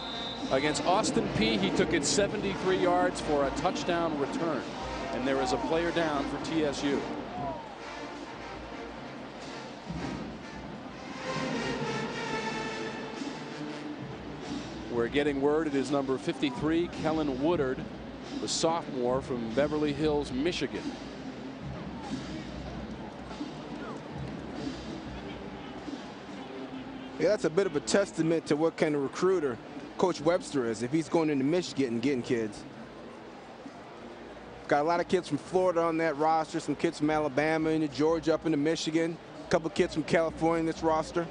Against Austin Peay, he took it 73 yards for a touchdown return. And there is a player down for TSU. We're getting word it is number 53, Kellen Woodard, the sophomore from Beverly Hills, Michigan. Yeah, that's a bit of a testament to what kind of recruiter Coach Webster is if he's going into Michigan and getting kids. Got a lot of kids from Florida on that roster, some kids from Alabama into Georgia up into Michigan, a couple kids from California in this roster.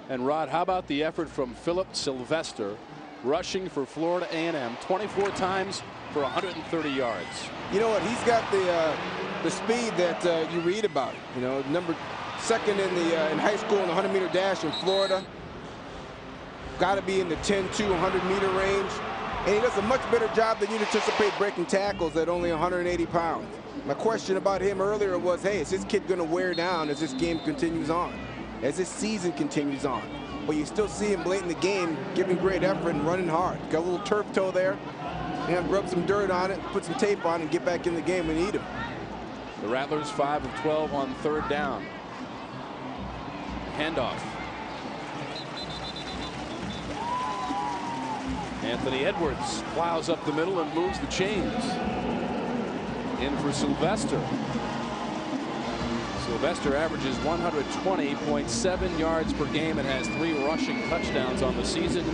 And Rod, how about the effort from Philip Sylvester, rushing for Florida A&M 24 times for 130 yards. You know what? He's got the speed that you read about. You know, second in high school in the 100-meter dash in Florida. Got to be in the 10-2 100-meter range. And he does a much better job than you'd anticipate breaking tackles at only 180 pounds. My question about him earlier was, hey, is this kid going to wear down as this game continues on, as this season continues on? But you still see him late in the game giving great effort and running hard. Got a little turf toe there. And rub some dirt on it, put some tape on, and get back in the game when you need him. The Rattlers 5 of 12 on third down. Handoff. Anthony Edwards plows up the middle and moves the chains. In for Sylvester. Sylvester averages 120.7 yards per game and has 3 rushing touchdowns on the season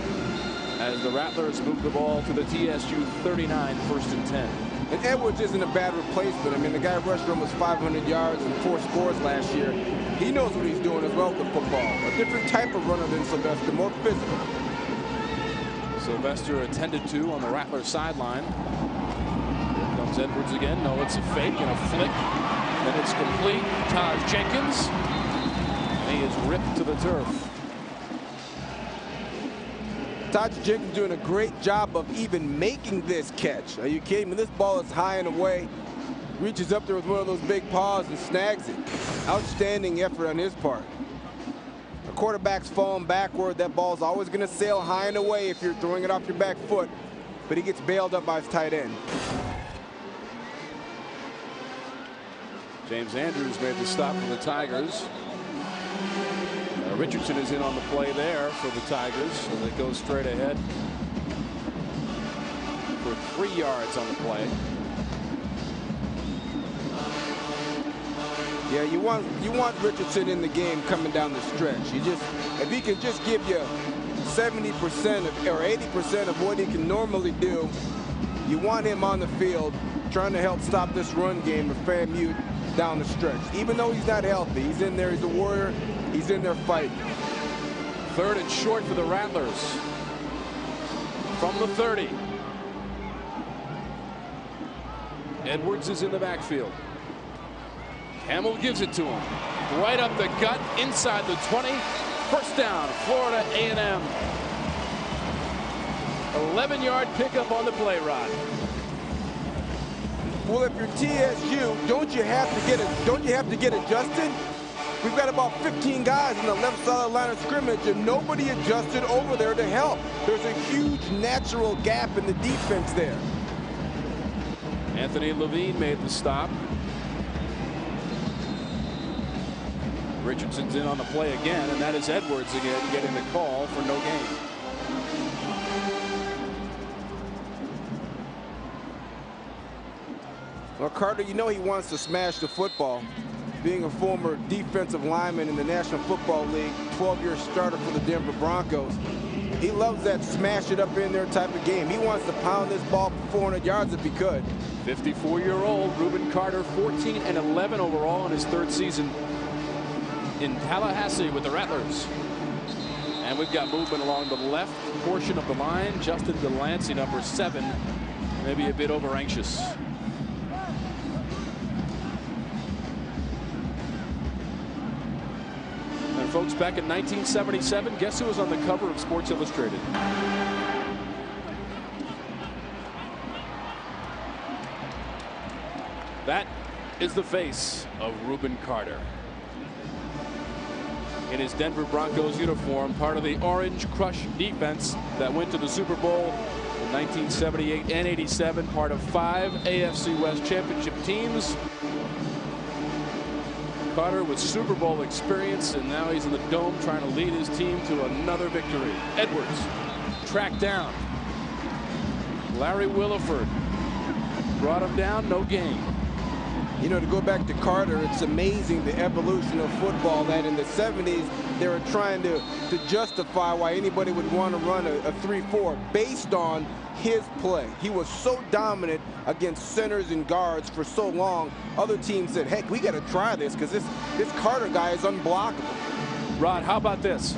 as the Rattlers move the ball to the TSU 39, 1st and 10. And Edwards isn't a bad replacement. I mean, the guy rushed almost 500 yards and 4 scores last year. He knows what he's doing as well with football. A different type of runner than Sylvester, more physical. Sylvester attended to on the Rattler sideline. Here comes Edwards again. No, it's a fake and a flick. And it's complete. Taj Jenkins. And he is ripped to the turf. Taj Jenkins doing a great job of even making this catch. Are you kidding me? This ball is high and away. Reaches up there with one of those big paws and snags it. Outstanding effort on his part. quarterback's falling backward, that ball's always going to sail high and away if you're throwing it off your back foot, but he gets bailed up by his tight end. James Andrews made the stop for the Tigers. Richardson is in on the play there for the Tigers, so they go straight ahead for 3 yards on the play. Yeah, you want Richardson in the game coming down the stretch. If he can just give you 70% or 80% of what he can normally do, you want him on the field trying to help stop this run game of FAMU down the stretch. Even though he's not healthy, he's in there, he's a warrior, he's in there fighting. 3rd and short for the Rattlers from the 30. Edwards is in the backfield. Hamill gives it to him. Right up the gut, inside the 20. First down, Florida A&M. 11-yard pickup on the play, Rod. Well, if you're TSU, don't you have to get adjusted? We've got about 15 guys in the left side of the line of scrimmage, and nobody adjusted over there to help. There's a huge natural gap in the defense there. Anthony Levine made the stop. Richardson's in on the play again, and that is Edwards again getting the call for no gain. Well, Carter, you know he wants to smash the football. Being a former defensive lineman in the National Football League, 12-year starter for the Denver Broncos, he loves that smash it up in there type of game. He wants to pound this ball for 400 yards if he could. 54-year-old Reuben Carter, 14 and 11 overall in his 3rd season in Tallahassee with the Rattlers. And we've got movement along the left portion of the line. Justin Delancey, number 7, maybe a bit over anxious. And folks, back in 1977, guess who was on the cover of Sports Illustrated? That is the face of Reuben Carter. In his Denver Broncos uniform, part of the Orange Crush defense that went to the Super Bowl in 1978 and 87, part of 5 AFC West championship teams. Carter with Super Bowl experience, and now he's in the Dome trying to lead his team to another victory. Edwards tracked down. Larry Williford brought him down, no gain. You know, to go back to Carter, it's amazing the evolution of football that in the 70s they were trying to justify why anybody would want to run a 3-4 based on his play. He was so dominant against centers and guards for so long. Other teams said, heck, we got to try this because this Carter guy is unblockable. Rod, how about this?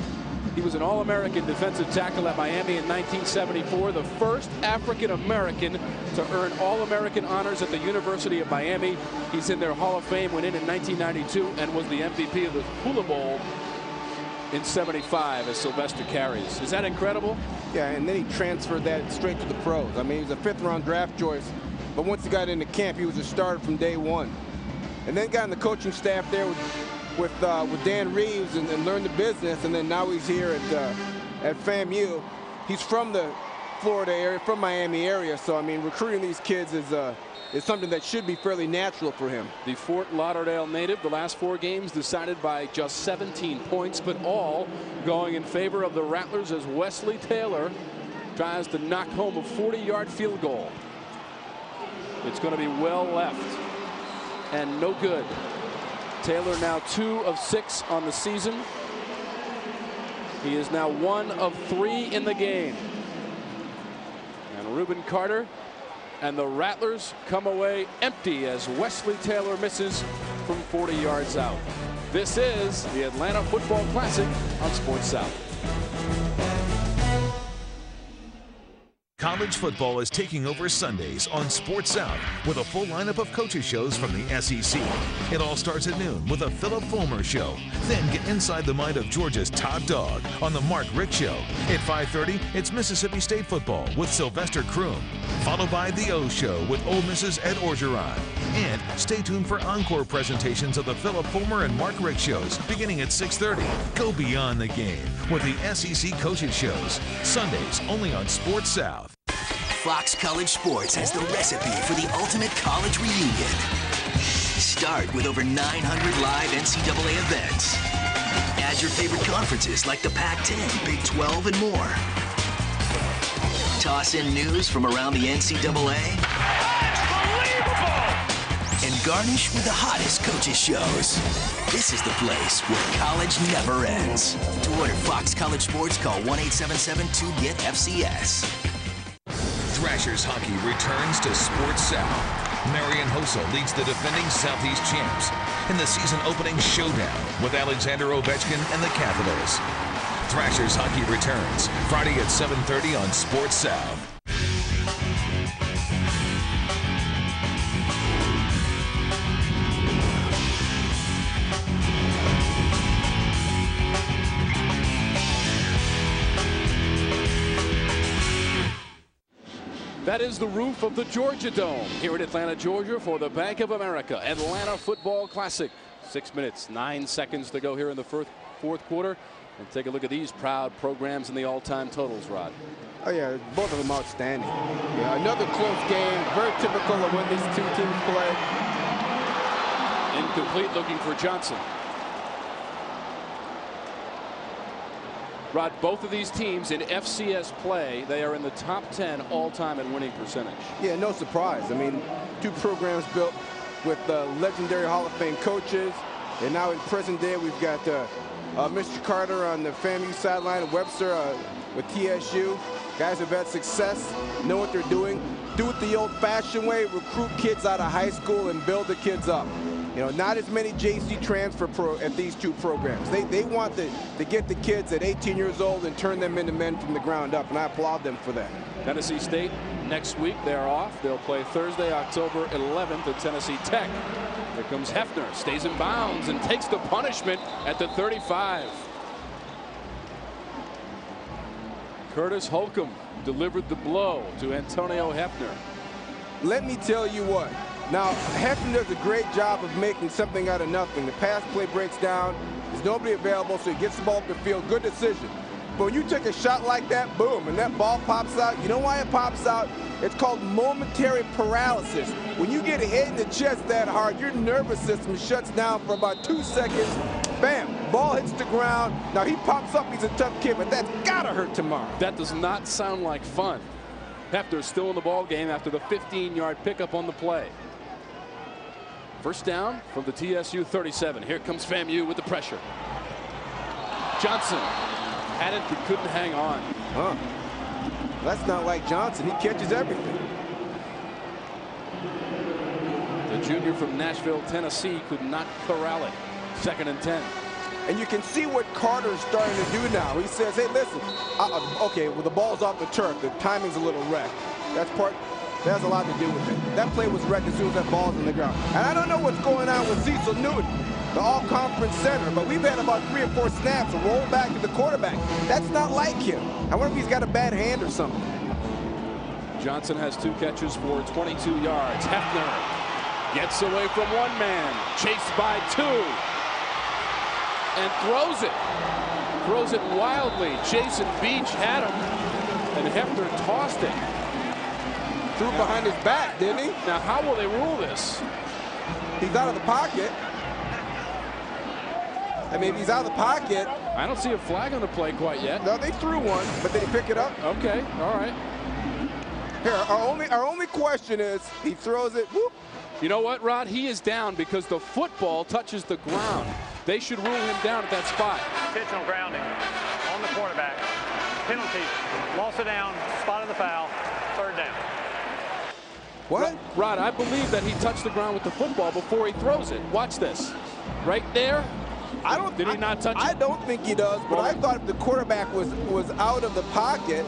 He was an All-American defensive tackle at Miami in 1974, the first African-American to earn All-American honors at the University of Miami. He's in their Hall of Fame, went in 1992, and was the MVP of the Hula Bowl in 75 as Sylvester Carries. Is that incredible? Yeah, and then he transferred that straight to the pros. I mean, he was a 5th-round draft choice, but once he got into camp, he was a starter from day one. And then got in the coaching staff there with Dan Reeves and learned the business, and then now he's here at FAMU. He's from the Florida area, from Miami area, so I mean, recruiting these kids is something that should be fairly natural for him. The Fort Lauderdale native, the last 4 games decided by just 17 points, but all going in favor of the Rattlers as Wesley Taylor tries to knock home a 40-yard field goal. It's going to be well left and no good. Taylor now 2 of 6 on the season. He is now 1 of 3 in the game. And Reuben Carter and the Rattlers come away empty as Wesley Taylor misses from 40 yards out. This is the Atlanta Football Classic on Sports South. College football is taking over Sundays on Sports South with a full lineup of coaches shows from the SEC. It all starts at noon with a Philip Fulmer show. Then get inside the mind of Georgia's top dog on the Mark Richt Show. At 5:30, it's Mississippi State football with Sylvester Croom, followed by the O Show with Ole Miss's Ed Orgeron. And stay tuned for encore presentations of the Philip Fulmer and Mark Richt shows beginning at 6:30. Go beyond the game with the SEC Coaches Shows. Sundays only on Sports South. Fox College Sports has the recipe for the ultimate college reunion. Start with over 900 live NCAA events. Add your favorite conferences like the Pac-10, Big 12, and more. Toss in news from around the NCAA. And garnish with the hottest coaches shows. This is the place where college never ends. To order Fox College Sports, call 1-877-2-GET-FCS. Thrashers hockey returns to Sports South. Marian Hossa leads the defending Southeast champs in the season opening showdown with Alexander Ovechkin and the Capitals. Thrashers hockey returns Friday at 7:30 on Sports South. That is the roof of the Georgia Dome here in Atlanta, Georgia for the Bank of America Atlanta Football Classic. 6 minutes, 9 seconds to go here in the fourth quarter. And take a look at these proud programs and the all-time totals, Rod. Oh, yeah, both of them outstanding. Yeah, another close game, very typical of when these two teams play. Incomplete, looking for Johnson. Rod, both of these teams in FCS play, they are in the top 10 all-time in winning percentage. Yeah, no surprise. I mean, two programs built with legendary Hall of Fame coaches. And now in present day, we've got Mr. Carter on the FAMU sideline, and Webster with TSU. Guys have had success, know what they're doing. Do it the old-fashioned way, recruit kids out of high school and build the kids up. You know, not as many JC transfer at these two programs. They want to get the kids at 18 years old and turn them into men from the ground up, and I applaud them for that. Tennessee State next week, they're off. They'll play Thursday, October 11th at Tennessee Tech. Here comes Hefner, stays in bounds and takes the punishment at the 35. Curtis Holcomb delivered the blow to Antonio Hefner. Let me tell you what. Now, Hefner does a great job of making something out of nothing. The pass play breaks down. There's nobody available, so he gets the ball up the field. Good decision. But when you take a shot like that, boom, and that ball pops out, you know why it pops out? It's called momentary paralysis. When you get hit in the chest that hard, your nervous system shuts down for about 2 seconds. Bam, ball hits the ground. Now, he pops up. He's a tough kid, but that's got to hurt tomorrow. That does not sound like fun. Hefner's still in the ball game after the 15-yard pickup on the play. First down from the TSU 37. Here comes FAMU with the pressure. Johnson had it but couldn't hang on. Huh. That's not like Johnson. He catches everything. The junior from Nashville, Tennessee, could not corral it. 2nd and 10. And you can see what Carter's starting to do now. He says, hey, listen, okay, well, the ball's off the turf. The timing's a little wrecked. That has a lot to do with it. That play was wrecked as soon as that ball's in the ground. And I don't know what's going on with Cecil Newton, the all-conference center, but we've had about 3 or 4 snaps to roll back to the quarterback. That's not like him. I wonder if he's got a bad hand or something. Johnson has 2 catches for 22 yards. Hefner gets away from 1 man, chased by 2, and throws it. Throws it wildly. Jason Beach had him, and Hefner tossed it. Threw behind his back, didn't he? Now, how will they rule this? He's out of the pocket. I mean, if he's out of the pocket. I don't see a flag on the play quite yet. No, they threw one, but did he pick it up? Okay, all right. Here, our only question is, he throws it, whoop. You know what, Rod? He is down because the football touches the ground. They should rule him down at that spot. Intentional grounding on the quarterback. Penalty, loss of down, spot of the foul, 3rd down. What? Rod, I believe that he touched the ground with the football before he throws it. Watch this. Right there. Did he not touch it? I don't think he does, but I thought if the quarterback was out of the pocket,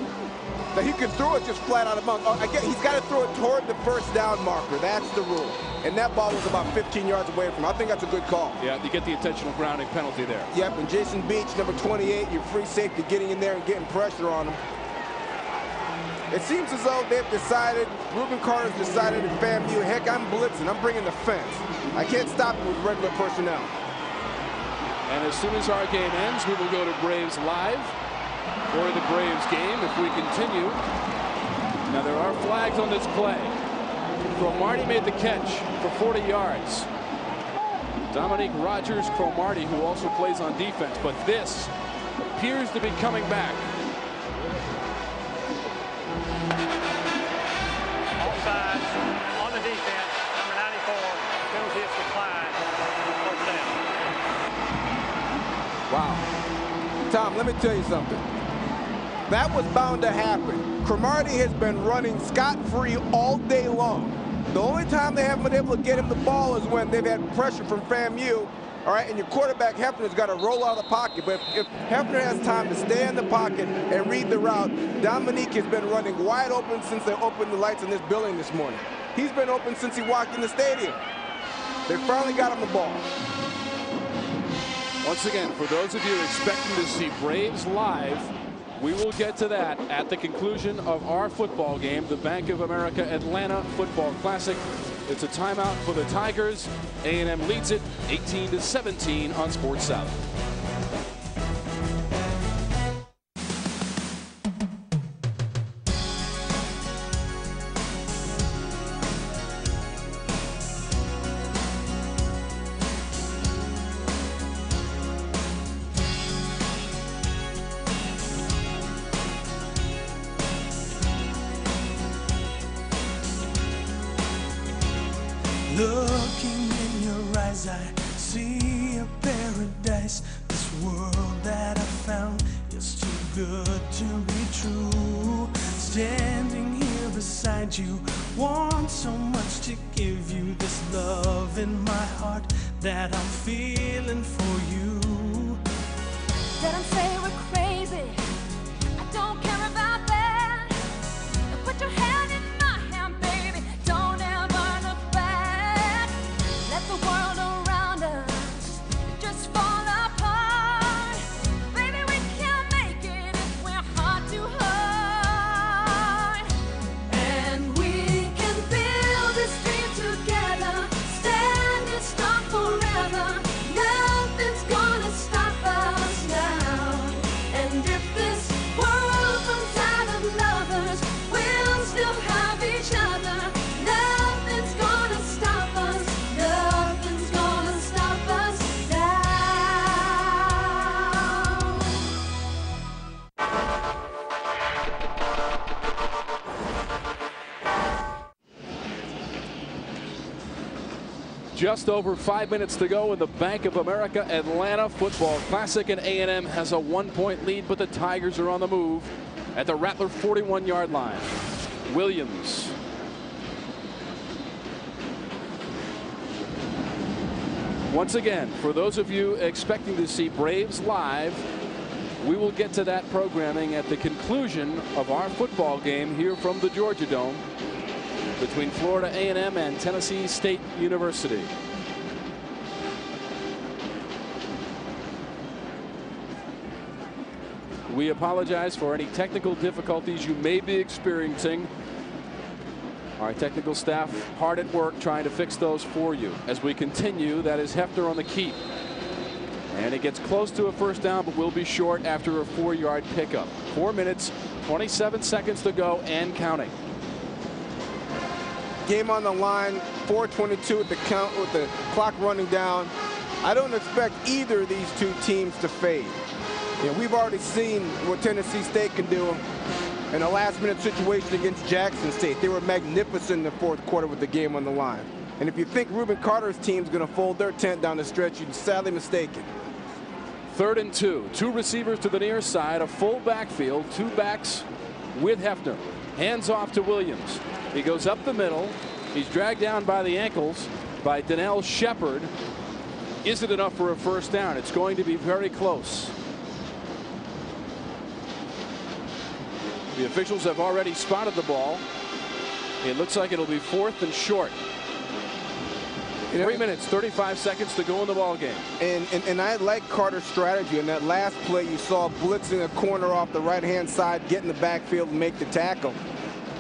that he could throw it just flat out of bounds. Again, he's got to throw it toward the 1st down marker. That's the rule. And that ball was about 15 yards away from him. I think that's a good call. Yeah, you get the intentional grounding penalty there. Yep, and Jason Beach, number 28, your free safety, getting in there and getting pressure on him. It seems as though they've decided, Reuben Carter's decided at FAMU, heck, I'm blitzing, I'm bringing the fence. I can't stop him with regular personnel. And as soon as our game ends, we will go to Braves Live for the Braves game if we continue. Now there are flags on this play. Cromartie made the catch for 40 yards. Dominique Rodgers-Cromartie, who also plays on defense, but this appears to be coming back. Offside on the defense, number 94, penalty is declined. First down. Wow. Tom, let me tell you something. That was bound to happen. Cromartie has been running scot-free all day long. The only time they haven't been able to get him the ball is when they've had pressure from FAMU. All right, and your quarterback, Hefner's got to roll out of the pocket. But if Hefner has time to stay in the pocket and read the route, Dominique has been running wide open since they opened the lights in this building this morning. He's been open since he walked in the stadium. They finally got him the ball. Once again, for those of you expecting to see Braves live, we will get to that at the conclusion of our football game, the Bank of America Atlanta Football Classic. It's a timeout for the Tigers. A&M leads it 18-17 on Sports South. Looking in your eyes, I see a paradise. This world that I found is too good to be true. Standing here beside you, want so much to give you this love in my heart that I'm feeling for you. Let them say we're crazy, I don't care about that. Put your hand in my hand, baby, don't ever look back. Let the world around us just fall apart. Baby, we can make it if we're heart to heart. And we can build this dream together, standing strong forever. Nothing's gonna stop us now. And if this world runs out of lovers, we'll still have each other. Nothing's gonna stop us. Nothing's gonna stop us now. Just over 5 minutes to go in the Bank of America Atlanta Football Classic, and A&M has a 1-point lead, but the Tigers are on the move at the Rattler 41-yard line. Williams. Once again, for those of you expecting to see Braves live, we will get to that programming at the conclusion of our football game here from the Georgia Dome between Florida A&M and Tennessee State University. We apologize for any technical difficulties you may be experiencing. Our technical staff hard at work trying to fix those for you. As we continue, that is Hefner on the keep. And it gets close to a first down, but will be short after a 4-yard pickup. 4 minutes, 27 seconds to go and counting. Game on the line, 4:22 at the count with the clock running down. I don't expect either of these two teams to fade. You know, we've already seen what Tennessee State can do in a last-minute situation against Jackson State. They were magnificent in the fourth quarter with the game on the line. And if you think Reuben Carter's team's going to fold their tent down the stretch, you're sadly mistaken. 3rd and 2. 2 receivers to the near side, a full backfield, 2 backs with Hefner. Hands off to Williams. He goes up the middle. He's dragged down by the ankles by Donnell Shepard. Is it enough for a first down? It's going to be very close. The officials have already spotted the ball. It looks like it'll be 4th and short. 3 minutes, 35 seconds to go in the ball game. And I like Carter's strategy. In that last play, you saw blitzing a corner off the right-hand side, get in the backfield and make the tackle.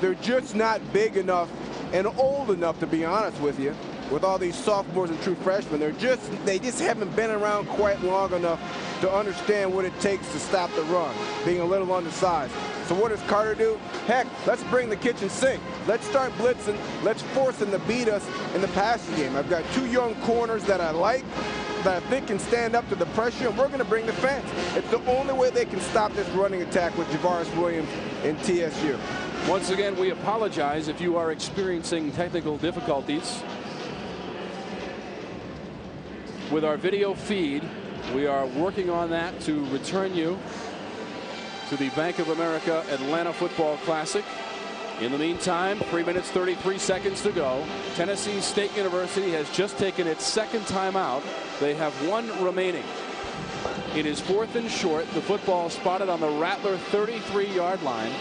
they're just not big enough and old enough, to be honest with you, with all these sophomores and true freshmen. They just haven't been around quite long enough to understand what it takes to stop the run, being a little undersized. So what does Carter do? Heck, let's bring the kitchen sink. Let's start blitzing. Let's force them to beat us in the passing game. I've got 2 young corners that I like, that I think can stand up to the pressure, and we're going to bring the fence. It's the only way they can stop this running attack with Javaris Williams and TSU. Once again, we apologize if you are experiencing technical difficulties with our video feed. We are working on that to return you to the Bank of America Atlanta Football Classic. In the meantime, 3 minutes 33 seconds to go. Tennessee State University has just taken its second timeout. They have 1 remaining. It is 4th and short. The football spotted on the Rattler 33-yard line.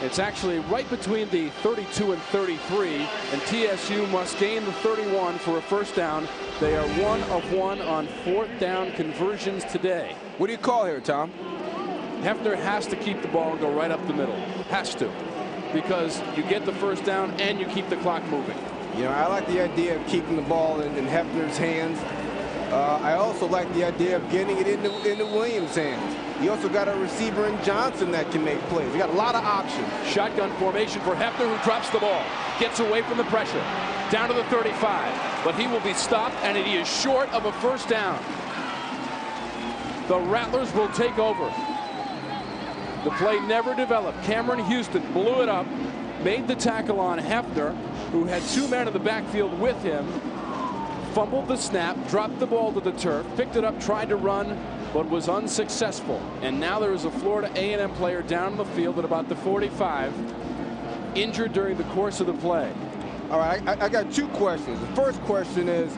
It's actually right between the 32 and 33, and TSU must gain the 31 for a first down. They are 1 of 1 on 4th down conversions today. What do you call here, Tom? Hefner has to keep the ball and go right up the middle. Has to. Because you get the first down and you keep the clock moving. You know, I like the idea of keeping the ball in Hefner's hands. I also like the idea of getting it into Williams' hands. You also got a receiver in Johnson that can make plays. You got a lot of options. Shotgun formation for Hefner, who drops the ball. Gets away from the pressure. Down to the 35. But he will be stopped, and he is short of a first down. The Rattlers will take over. The play never developed. Cameron Houston blew it up, made the tackle on Hefner, who had 2 men in the backfield with him, fumbled the snap, dropped the ball to the turf, picked it up, tried to run, but was unsuccessful. And now there is a Florida A&M player down the field at about the 45, injured during the course of the play. All right, I got 2 questions. The first question is,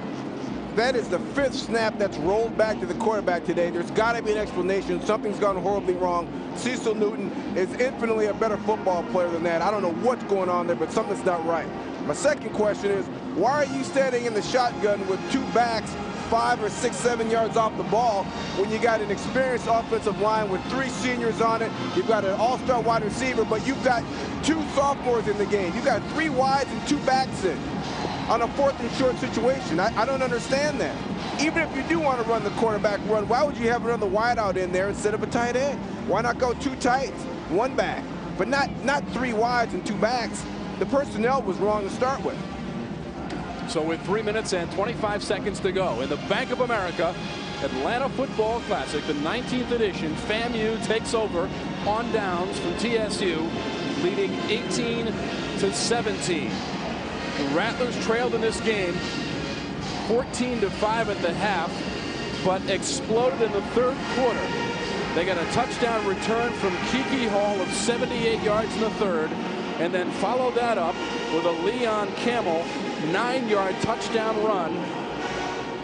that is the 5th snap that's rolled back to the quarterback today. There's got to be an explanation. Something's gone horribly wrong. Cecil Newton is infinitely a better football player than that. I don't know what's going on there, but something's not right. My second question is, why are you standing in the shotgun with 2 backs 5 or 6, 7 yards off the ball when you got an experienced offensive line with 3 seniors on it? You've got an all-star wide receiver, but you've got 2 sophomores in the game. You've got 3 wides and 2 backs in on a 4th and short situation. I don't understand that. Even if you do want to run the quarterback run, why would you have another wide out in there instead of a tight end? Why not go 2 tights, 1 back, but not 3 wides and 2 backs? The personnel was wrong to start with. So with 3 minutes and 25 seconds to go in the Bank of America Atlanta Football Classic, the 19th edition, FAMU takes over on downs from TSU, leading 18-17. The Rattlers trailed in this game 14-5 at the half, but exploded in the 3rd quarter. They got a touchdown return from Kiki Hall of 78 yards in the 3rd, and then followed that up with a Leon Camel 9-yard touchdown run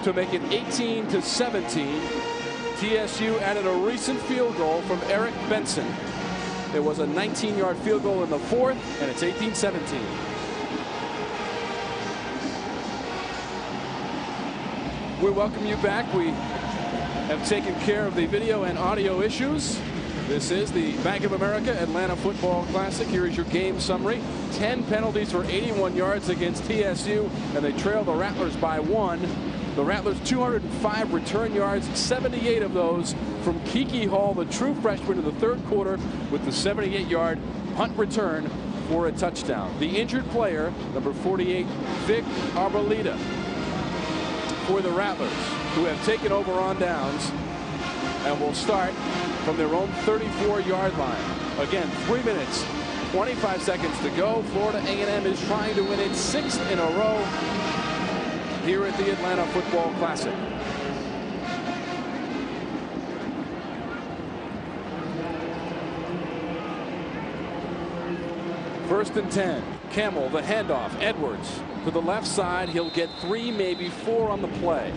to make it 18-17. TSU added a recent field goal from Eric Benson. It was a 19-yard field goal in the 4th, and it's 18-17. We welcome you back. We have taken care of the video and audio issues. This is the Bank of America Atlanta Football Classic. Here is your game summary. 10 penalties for 81 yards against TSU, and they trail the Rattlers by 1. The Rattlers 205 return yards, 78 of those from Kiki Hall, the true freshman in the 3rd quarter, with the 78-yard punt return for a touchdown. The injured player, number 48, Vic Arboleda, for the Rattlers, who have taken over on downs and will start from their own 34-yard line. Again, 3 minutes, 25 seconds to go. Florida A&M is trying to win its 6th in a row here at the Atlanta Football Classic. First and 10. Camel, the handoff. Edwards to the left side. He'll get 3, maybe 4 on the play.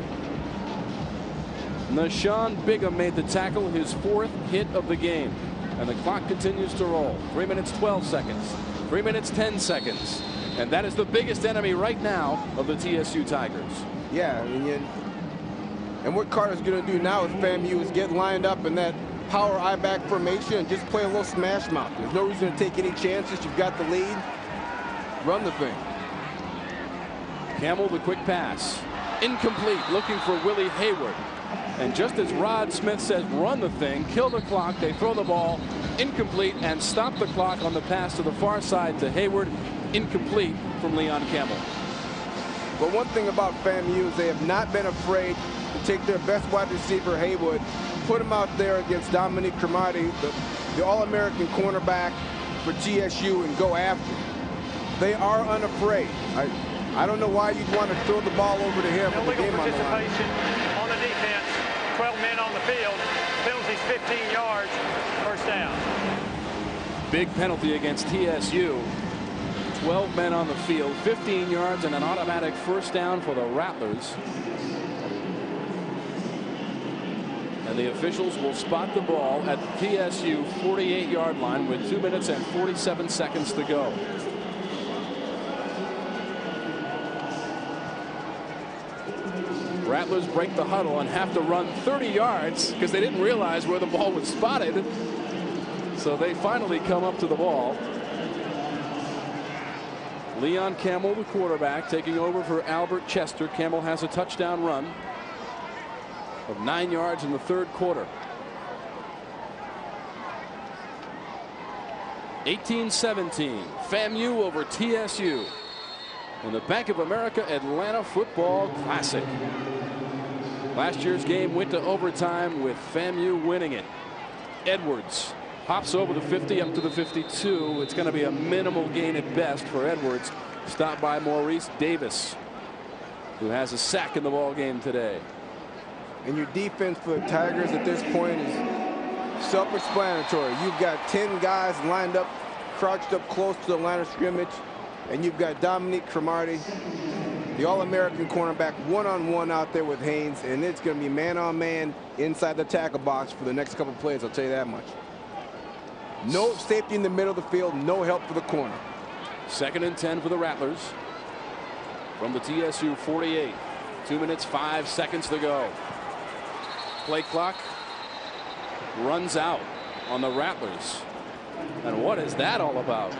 Nashawn Bigham made the tackle, his 4th hit of the game. And the clock continues to roll. 3 minutes, 12 seconds. 3 minutes, 10 seconds. And that is the biggest enemy right now of the TSU Tigers. Yeah, and what Carter's going to do now with FAMU is get lined up in that power I-back formation and just play a little smash mouth. There's no reason to take any chances. You've got the lead. Run the thing. Campbell, the quick pass. Incomplete, looking for Willie Hayward. And just as Rod Smith says, run the thing, kill the clock, they throw the ball incomplete and stop the clock on the pass to the far side to Hayward. Incomplete from Leon Campbell. But one thing about FAMU is they have not been afraid to take their best wide receiver, Haywood, put him out there against Dominique Cromartie, the All-American cornerback for TSU, and go after him. They are unafraid. I don't know why you'd want to throw the ball over to him. Illegal participation on the defense. 12 men on the field. Penalties 15 yards. First down. Big penalty against TSU. 12 men on the field, 15 yards, and an automatic first down for the Rattlers. And the officials will spot the ball at TSU 48-yard line with 2 minutes and 47 seconds to go. Rattlers break the huddle and have to run 30 yards because they didn't realize where the ball was spotted. So they finally come up to the ball. Leon Campbell, the quarterback, taking over for Albert Chester. Campbell has a touchdown run of 9 yards in the third quarter. 18-17, FAMU over TSU in the Bank of America Atlanta Football Classic. Last year's game went to overtime with FAMU winning it. Edwards hops over the 50 up to the 52. It's going to be a minimal gain at best for Edwards. Stopped by Maurice Davis, who has a sack in the ball game today. And your defense for the Tigers at this point is self-explanatory. You've got 10 guys lined up, crouched up close to the line of scrimmage, and you've got Dominique Cromartie, the All-American cornerback, one-on-one out there with Haynes, and it's going to be man-on-man inside the tackle box for the next couple plays, I'll tell you that much. No safety in the middle of the field, no help for the corner. 2nd and 10 for the Rattlers from the TSU 48. 2 minutes, 5 seconds to go. Play clock runs out on the Rattlers. And what is that all about?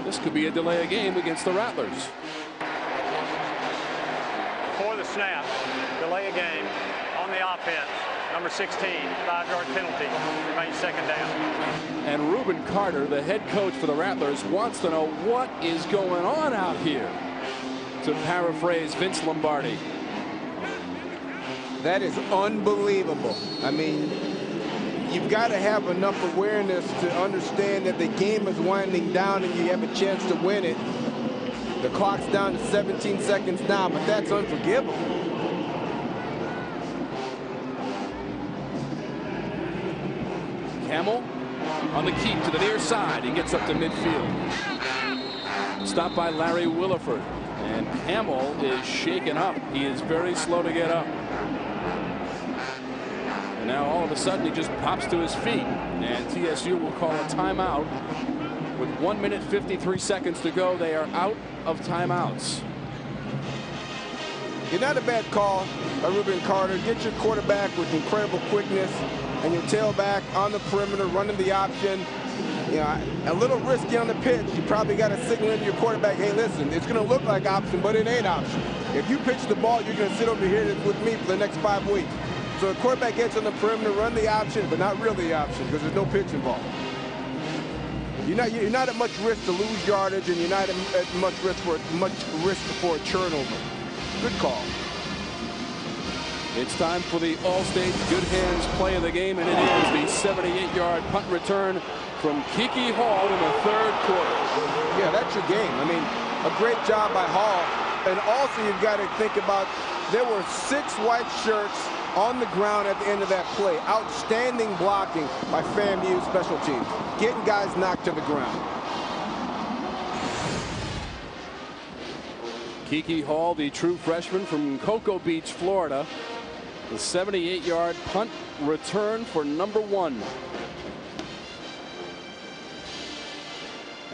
This could be a delay of game against the Rattlers. Before the snap, delay of game on the offense. Number 16, 5-yard penalty. Remains 2nd down. And Reuben Carter, the head coach for the Rattlers, wants to know what is going on out here, to paraphrase Vince Lombardi. That is unbelievable. I mean, you've got to have enough awareness to understand that the game is winding down and you have a chance to win it. The clock's down to 17 seconds now, but that's unforgivable. Campbell on the keep to the near side. He gets up to midfield. Stopped by Larry Williford. And Campbell is shaken up. He is very slow to get up. And now all of a sudden he just pops to his feet. And TSU will call a timeout. With 1 minute 53 seconds to go, they are out of timeouts. You're not a bad call by Reuben Carter. Get your quarterback with incredible quickness and your tailback on the perimeter running the option. You know, a little risky on the pitch. You probably got to signal into your quarterback, hey, listen, it's going to look like option, but it ain't option. If you pitch the ball, you're going to sit over here with me for the next 5 weeks. So the quarterback gets on the perimeter, run the option, but not really the option because there's no pitch involved. You're not at much risk to lose yardage, and you're not at much risk for a turnover. Good call. It's time for the Allstate Good Hands play of the game, and it is the 78-yard punt return from Kiki Hall in the third quarter. Yeah, that's your game. I mean, a great job by Hall. And also you've got to think about, there were 6 white shirts on the ground at the end of that play. Outstanding blocking by FAMU special teams, getting guys knocked to the ground. Kiki Hall, the true freshman from Cocoa Beach, Florida. The 78-yard punt return for number 1.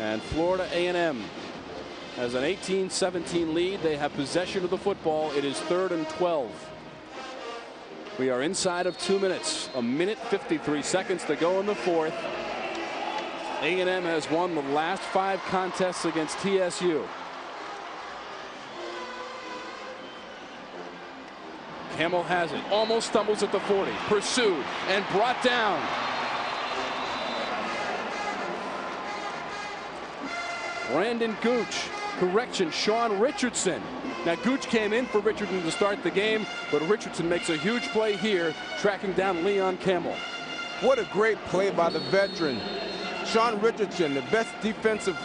And Florida A&M has an 18-17 lead. They have possession of the football. It is 3rd and 12. We are inside of 2 minutes. 1:53 to go in the fourth. A&M has won the last 5 contests against TSU. Hamill has it. Almost stumbles at the 40. Pursued and brought down. Brandon Gooch. Correction, Sean Richardson. Now Gooch came in for Richardson to start the game, but Richardson makes a huge play here, tracking down Leon Campbell. What a great play by the veteran. Sean Richardson, the best defensive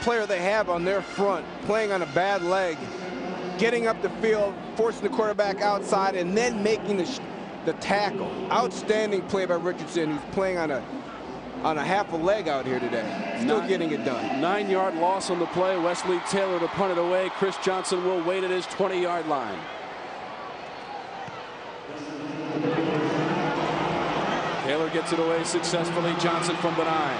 player they have on their front, playing on a bad leg, getting up the field, forcing the quarterback outside, and then making the tackle. Outstanding play by Richardson, who's playing on a half a leg out here today. Still getting it done. 9-yard loss on the play. Wesley Taylor to punt it away. Chris Johnson will wait at his 20-yard line. Taylor gets it away successfully. Johnson from the 9.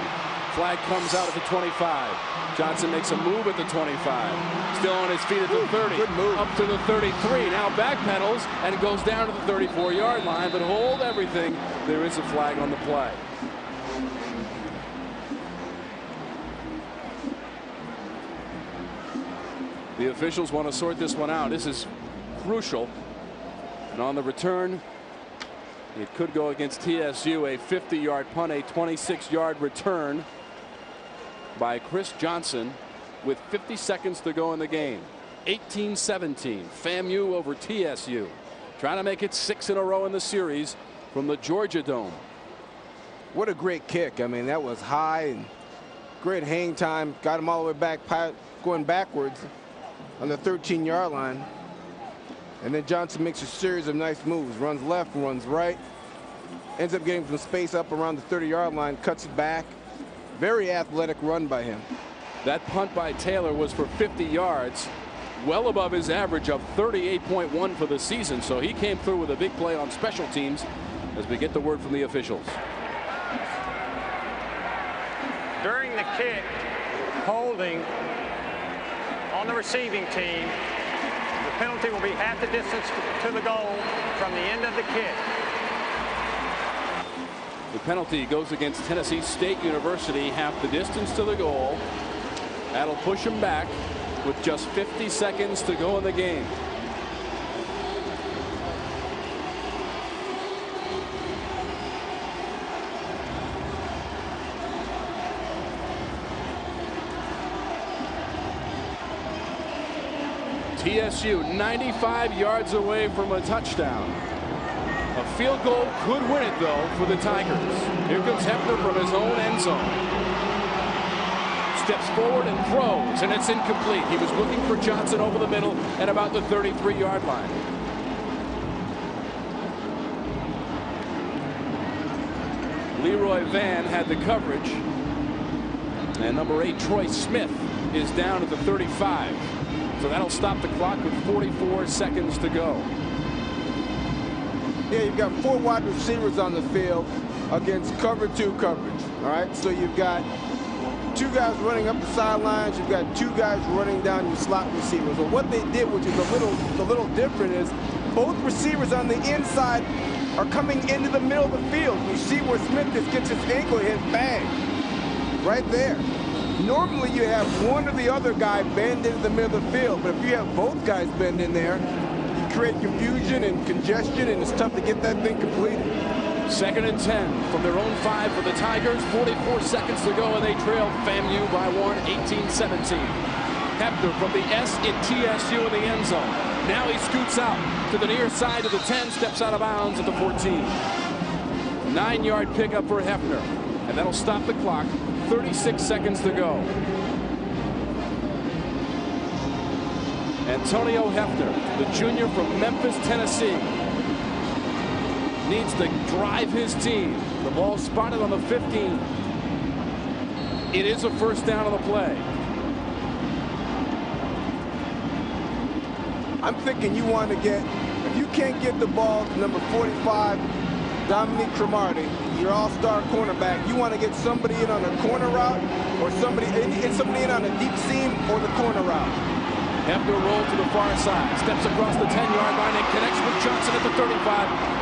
Flag comes out at the 25. Johnson makes a move at the 25. Still on his feet at the 30. Good move. Up to the 33. Now backpedals and goes down to the 34-yard line. But hold everything. There is a flag on the play. The officials want to sort this one out. This is crucial. And on the return, it could go against TSU. A 50-yard punt, a 26-yard return by Chris Johnson with 50 seconds to go in the game. 18-17. FAMU over TSU. Trying to make it 6 in a row in the series from the Georgia Dome. What a great kick. I mean, that was high and great hang time. Got him all the way back, going backwards on the 13-yard line. And then Johnson makes a series of nice moves. Runs left, runs right. Ends up getting some space up around the 30-yard line. Cuts it back. Very athletic run by him. That punt by Taylor was for 50 yards. Well above his average of 38.1 for the season. So he came through with a big play on special teams as we get the word from the officials. During the kick, holding on the receiving team, the penalty will be half the distance to the goal from the end of the kick. The penalty goes against Tennessee State University, half the distance to the goal. That'll push him back with just 50 seconds to go in the game. TSU 95 yards away from a touchdown. A field goal could win it, though, for the Tigers. Here comes Hefner from his own end zone. Steps forward and throws, and it's incomplete. He was looking for Johnson over the middle at about the 33-yard line. Leroy Van had the coverage. And number 8, Troy Smith, is down at the 35. So that'll stop the clock with 44 seconds to go. Yeah, you've got 4 wide receivers on the field against cover 2 coverage. All right, so you've got 2 guys running up the sidelines. You've got 2 guys running down your slot receivers. Well, what they did, which is a little different, is both receivers on the inside are coming into the middle of the field. You see where Smith just gets his ankle hit, bang, right there. Normally you have one or the other guy bend into the middle of the field, but if you have both guys bend in there, you create confusion and congestion, and it's tough to get that thing completed. 2nd and 10 from their own 5 for the Tigers. 44 seconds to go, and they trail FAMU by 1, 18-17. Hefner from the S in TSU in the end zone. Now he scoots out to the near side of the 10, steps out of bounds at the 14. 9-yard pickup for Hefner, and that'll stop the clock. 36 seconds to go. Antonio Hefner, the junior from Memphis, Tennessee, needs to drive his team. The ball spotted on the 15. It is a first down on the play. I'm thinking you want to get, if you can't get the ball to number 45, Dominique Cromartie, your all-star cornerback, you want to get somebody in on a corner route or somebody in on a deep seam or the corner route. Hefner roll to the far side, steps across the 10-yard line and connects with Johnson at the 35,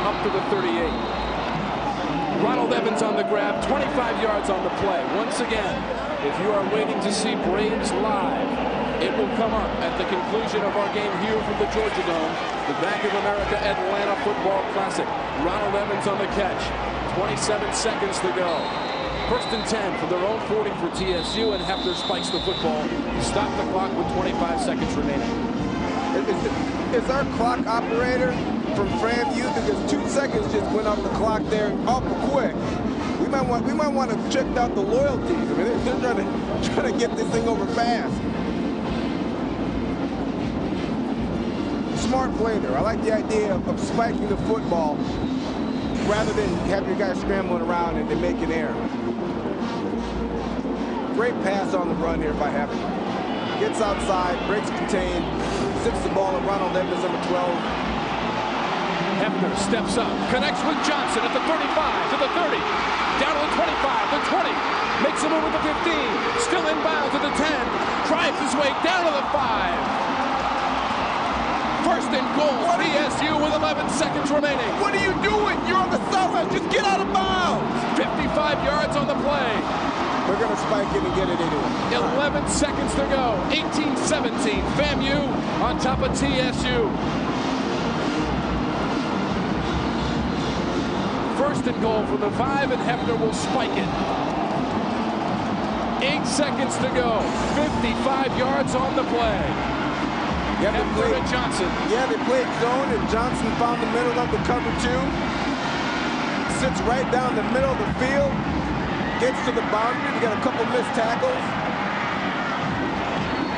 up to the 38. Ronald Evans on the grab, 25 yards on the play. Once again, if you are waiting to see Braves live, it will come up at the conclusion of our game here from the Georgia Dome, the Bank of America Atlanta Football Classic. Ronald Evans on the catch, 27 seconds to go. First and 10 from their own 40 for TSU, and Hefner spikes the football. Stop the clock with 25 seconds remaining. Is our clock operator from FAMU, because 2 seconds just went off the clock there awful quick. We might want to check out the loyalties. I mean, they're trying to get this thing over fast. Smart play there. I like the idea of spiking the football rather than have your guys scrambling around and make an error. Great pass on the run here by Hefner. Gets outside, breaks contain, sits the ball at Ronald Evans, number 12. Hefner steps up, connects with Johnson at the 35, to the 30, down to the 25, the 20, makes a move at the 15, still inbounds at the 10, drives his way down to the 5. First and goal, TSU with 11 seconds remaining. What are you doing? You're on the sideline. Just get out of bounds. 55 yards on the play. We're going to spike it and get it anyway. 11 seconds to go. 18-17. FAMU on top of TSU. First and goal from the 5, and Hefner will spike it. 8 seconds to go. 55 yards on the play. Yeah, Hefner and Johnson. Yeah, they played zone, and Johnson found the middle of the cover 2. Sits right down the middle of the field. Gets to the boundary. We got a couple missed tackles.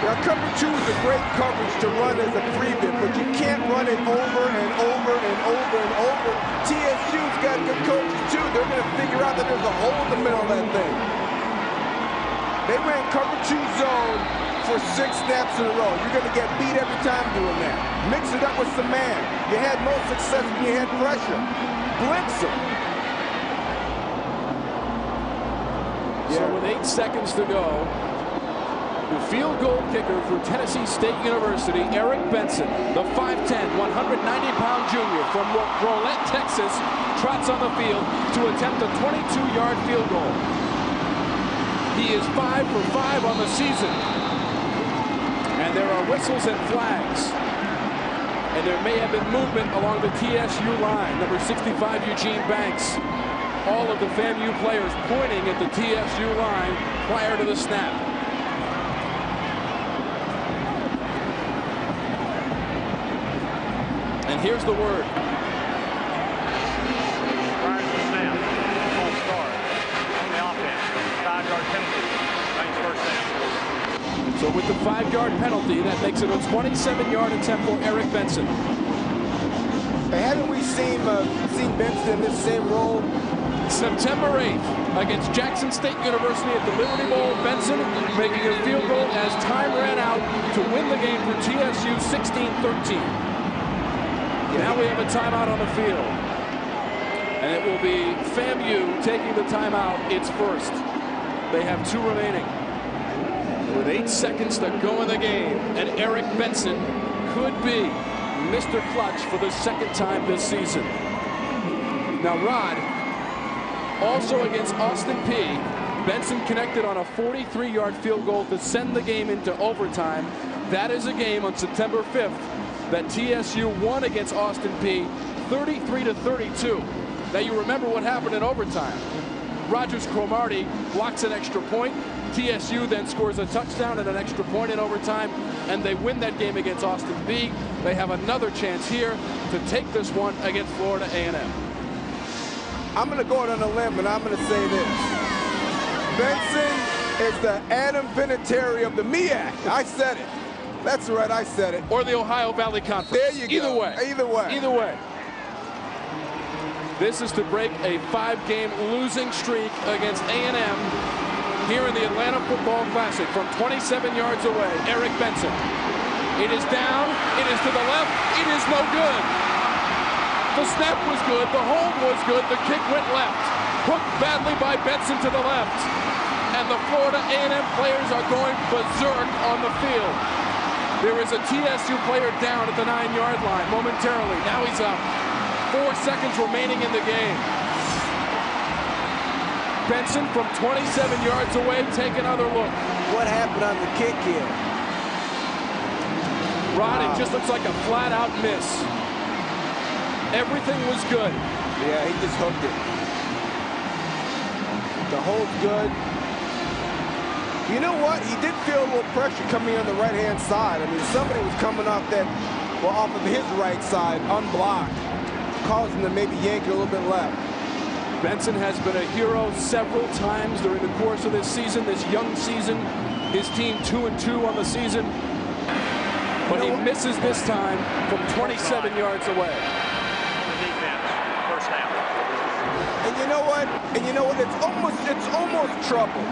Now, cover 2 is a great coverage to run as a free bit, but you can't run it over and over and over and over. TSU's got good coaches, too. They're going to figure out that there's a hole in the middle of that thing. They ran cover 2 zone for 6 snaps in a row. You're going to get beat every time doing that. Mix it up with some man. You had no success when you had pressure. Blitz them. So with 8 seconds to go, the field goal kicker for Tennessee State University, Eric Benson, the 5'10", 190-pound junior from Rolette, Texas, trots on the field to attempt a 22-yard field goal. He is 5 for 5 on the season. And there are whistles and flags. And there may have been movement along the TSU line. Number 65, Eugene Banks. All of the FAMU players pointing at the TSU line prior to the snap. And here's the word. Prior to the snap, false start on the offense. 5-yard penalty. Banks first down. So with the 5-yard penalty, that makes it a 27-yard attempt for Eric Benson. Hey, haven't we seen Benson in this same role? September 8th against Jackson State University at the Liberty Bowl. Benson making a field goal as time ran out to win the game for TSU 16-13. Now we have a timeout on the field. And it will be FAMU taking the timeout, its first. They have 2 remaining. With 8 seconds to go in the game, and Eric Benson could be Mr. Clutch for the 2nd time this season. Now, Rod, also against Austin Peay, Benson connected on a 43-yard field goal to send the game into overtime. That is a game on September 5th that TSU won against Austin Peay 33-32. Now, you remember what happened in overtime. Rogers Cromartie blocks an extra point. TSU then scores a touchdown and an extra point in overtime, and they win that game against Austin Peay. They have another chance here to take this one against Florida A&M. I'm going to go out on a limb, and I'm going to say this. Benson is the Adam Vinatieri of the MEAC. I said it. That's right, I said it. Or the Ohio Valley Conference. There you go. Either way. Either way. Either way. This is to break a 5-game losing streak against A&M here in the Atlanta Football Classic from 27 yards away. Eric Benson. It is down. It is to the left. It is no good. The snap was good. The hold was good. The kick went left. Hooked badly by Benson to the left. And the Florida A&M players are going berserk on the field. There is a TSU player down at the 9-yard line momentarily. Now he's up. 4 seconds remaining in the game. Benson from 27 yards away. Take another look. What happened on the kick here? Rod, it just looks like a flat-out miss. Everything was good. Yeah, he just hooked it. The hold's good. You know what? He did feel a little pressure coming on the right-hand side. I mean, somebody was coming off that, well, off of his right side, unblocked, causing him to maybe yank it a little bit left. Benson has been a hero several times during the course of this season, this young season. His team 2-2 on the season. But he misses this time from 27 yards away. First down. And you know what? It's almost trouble.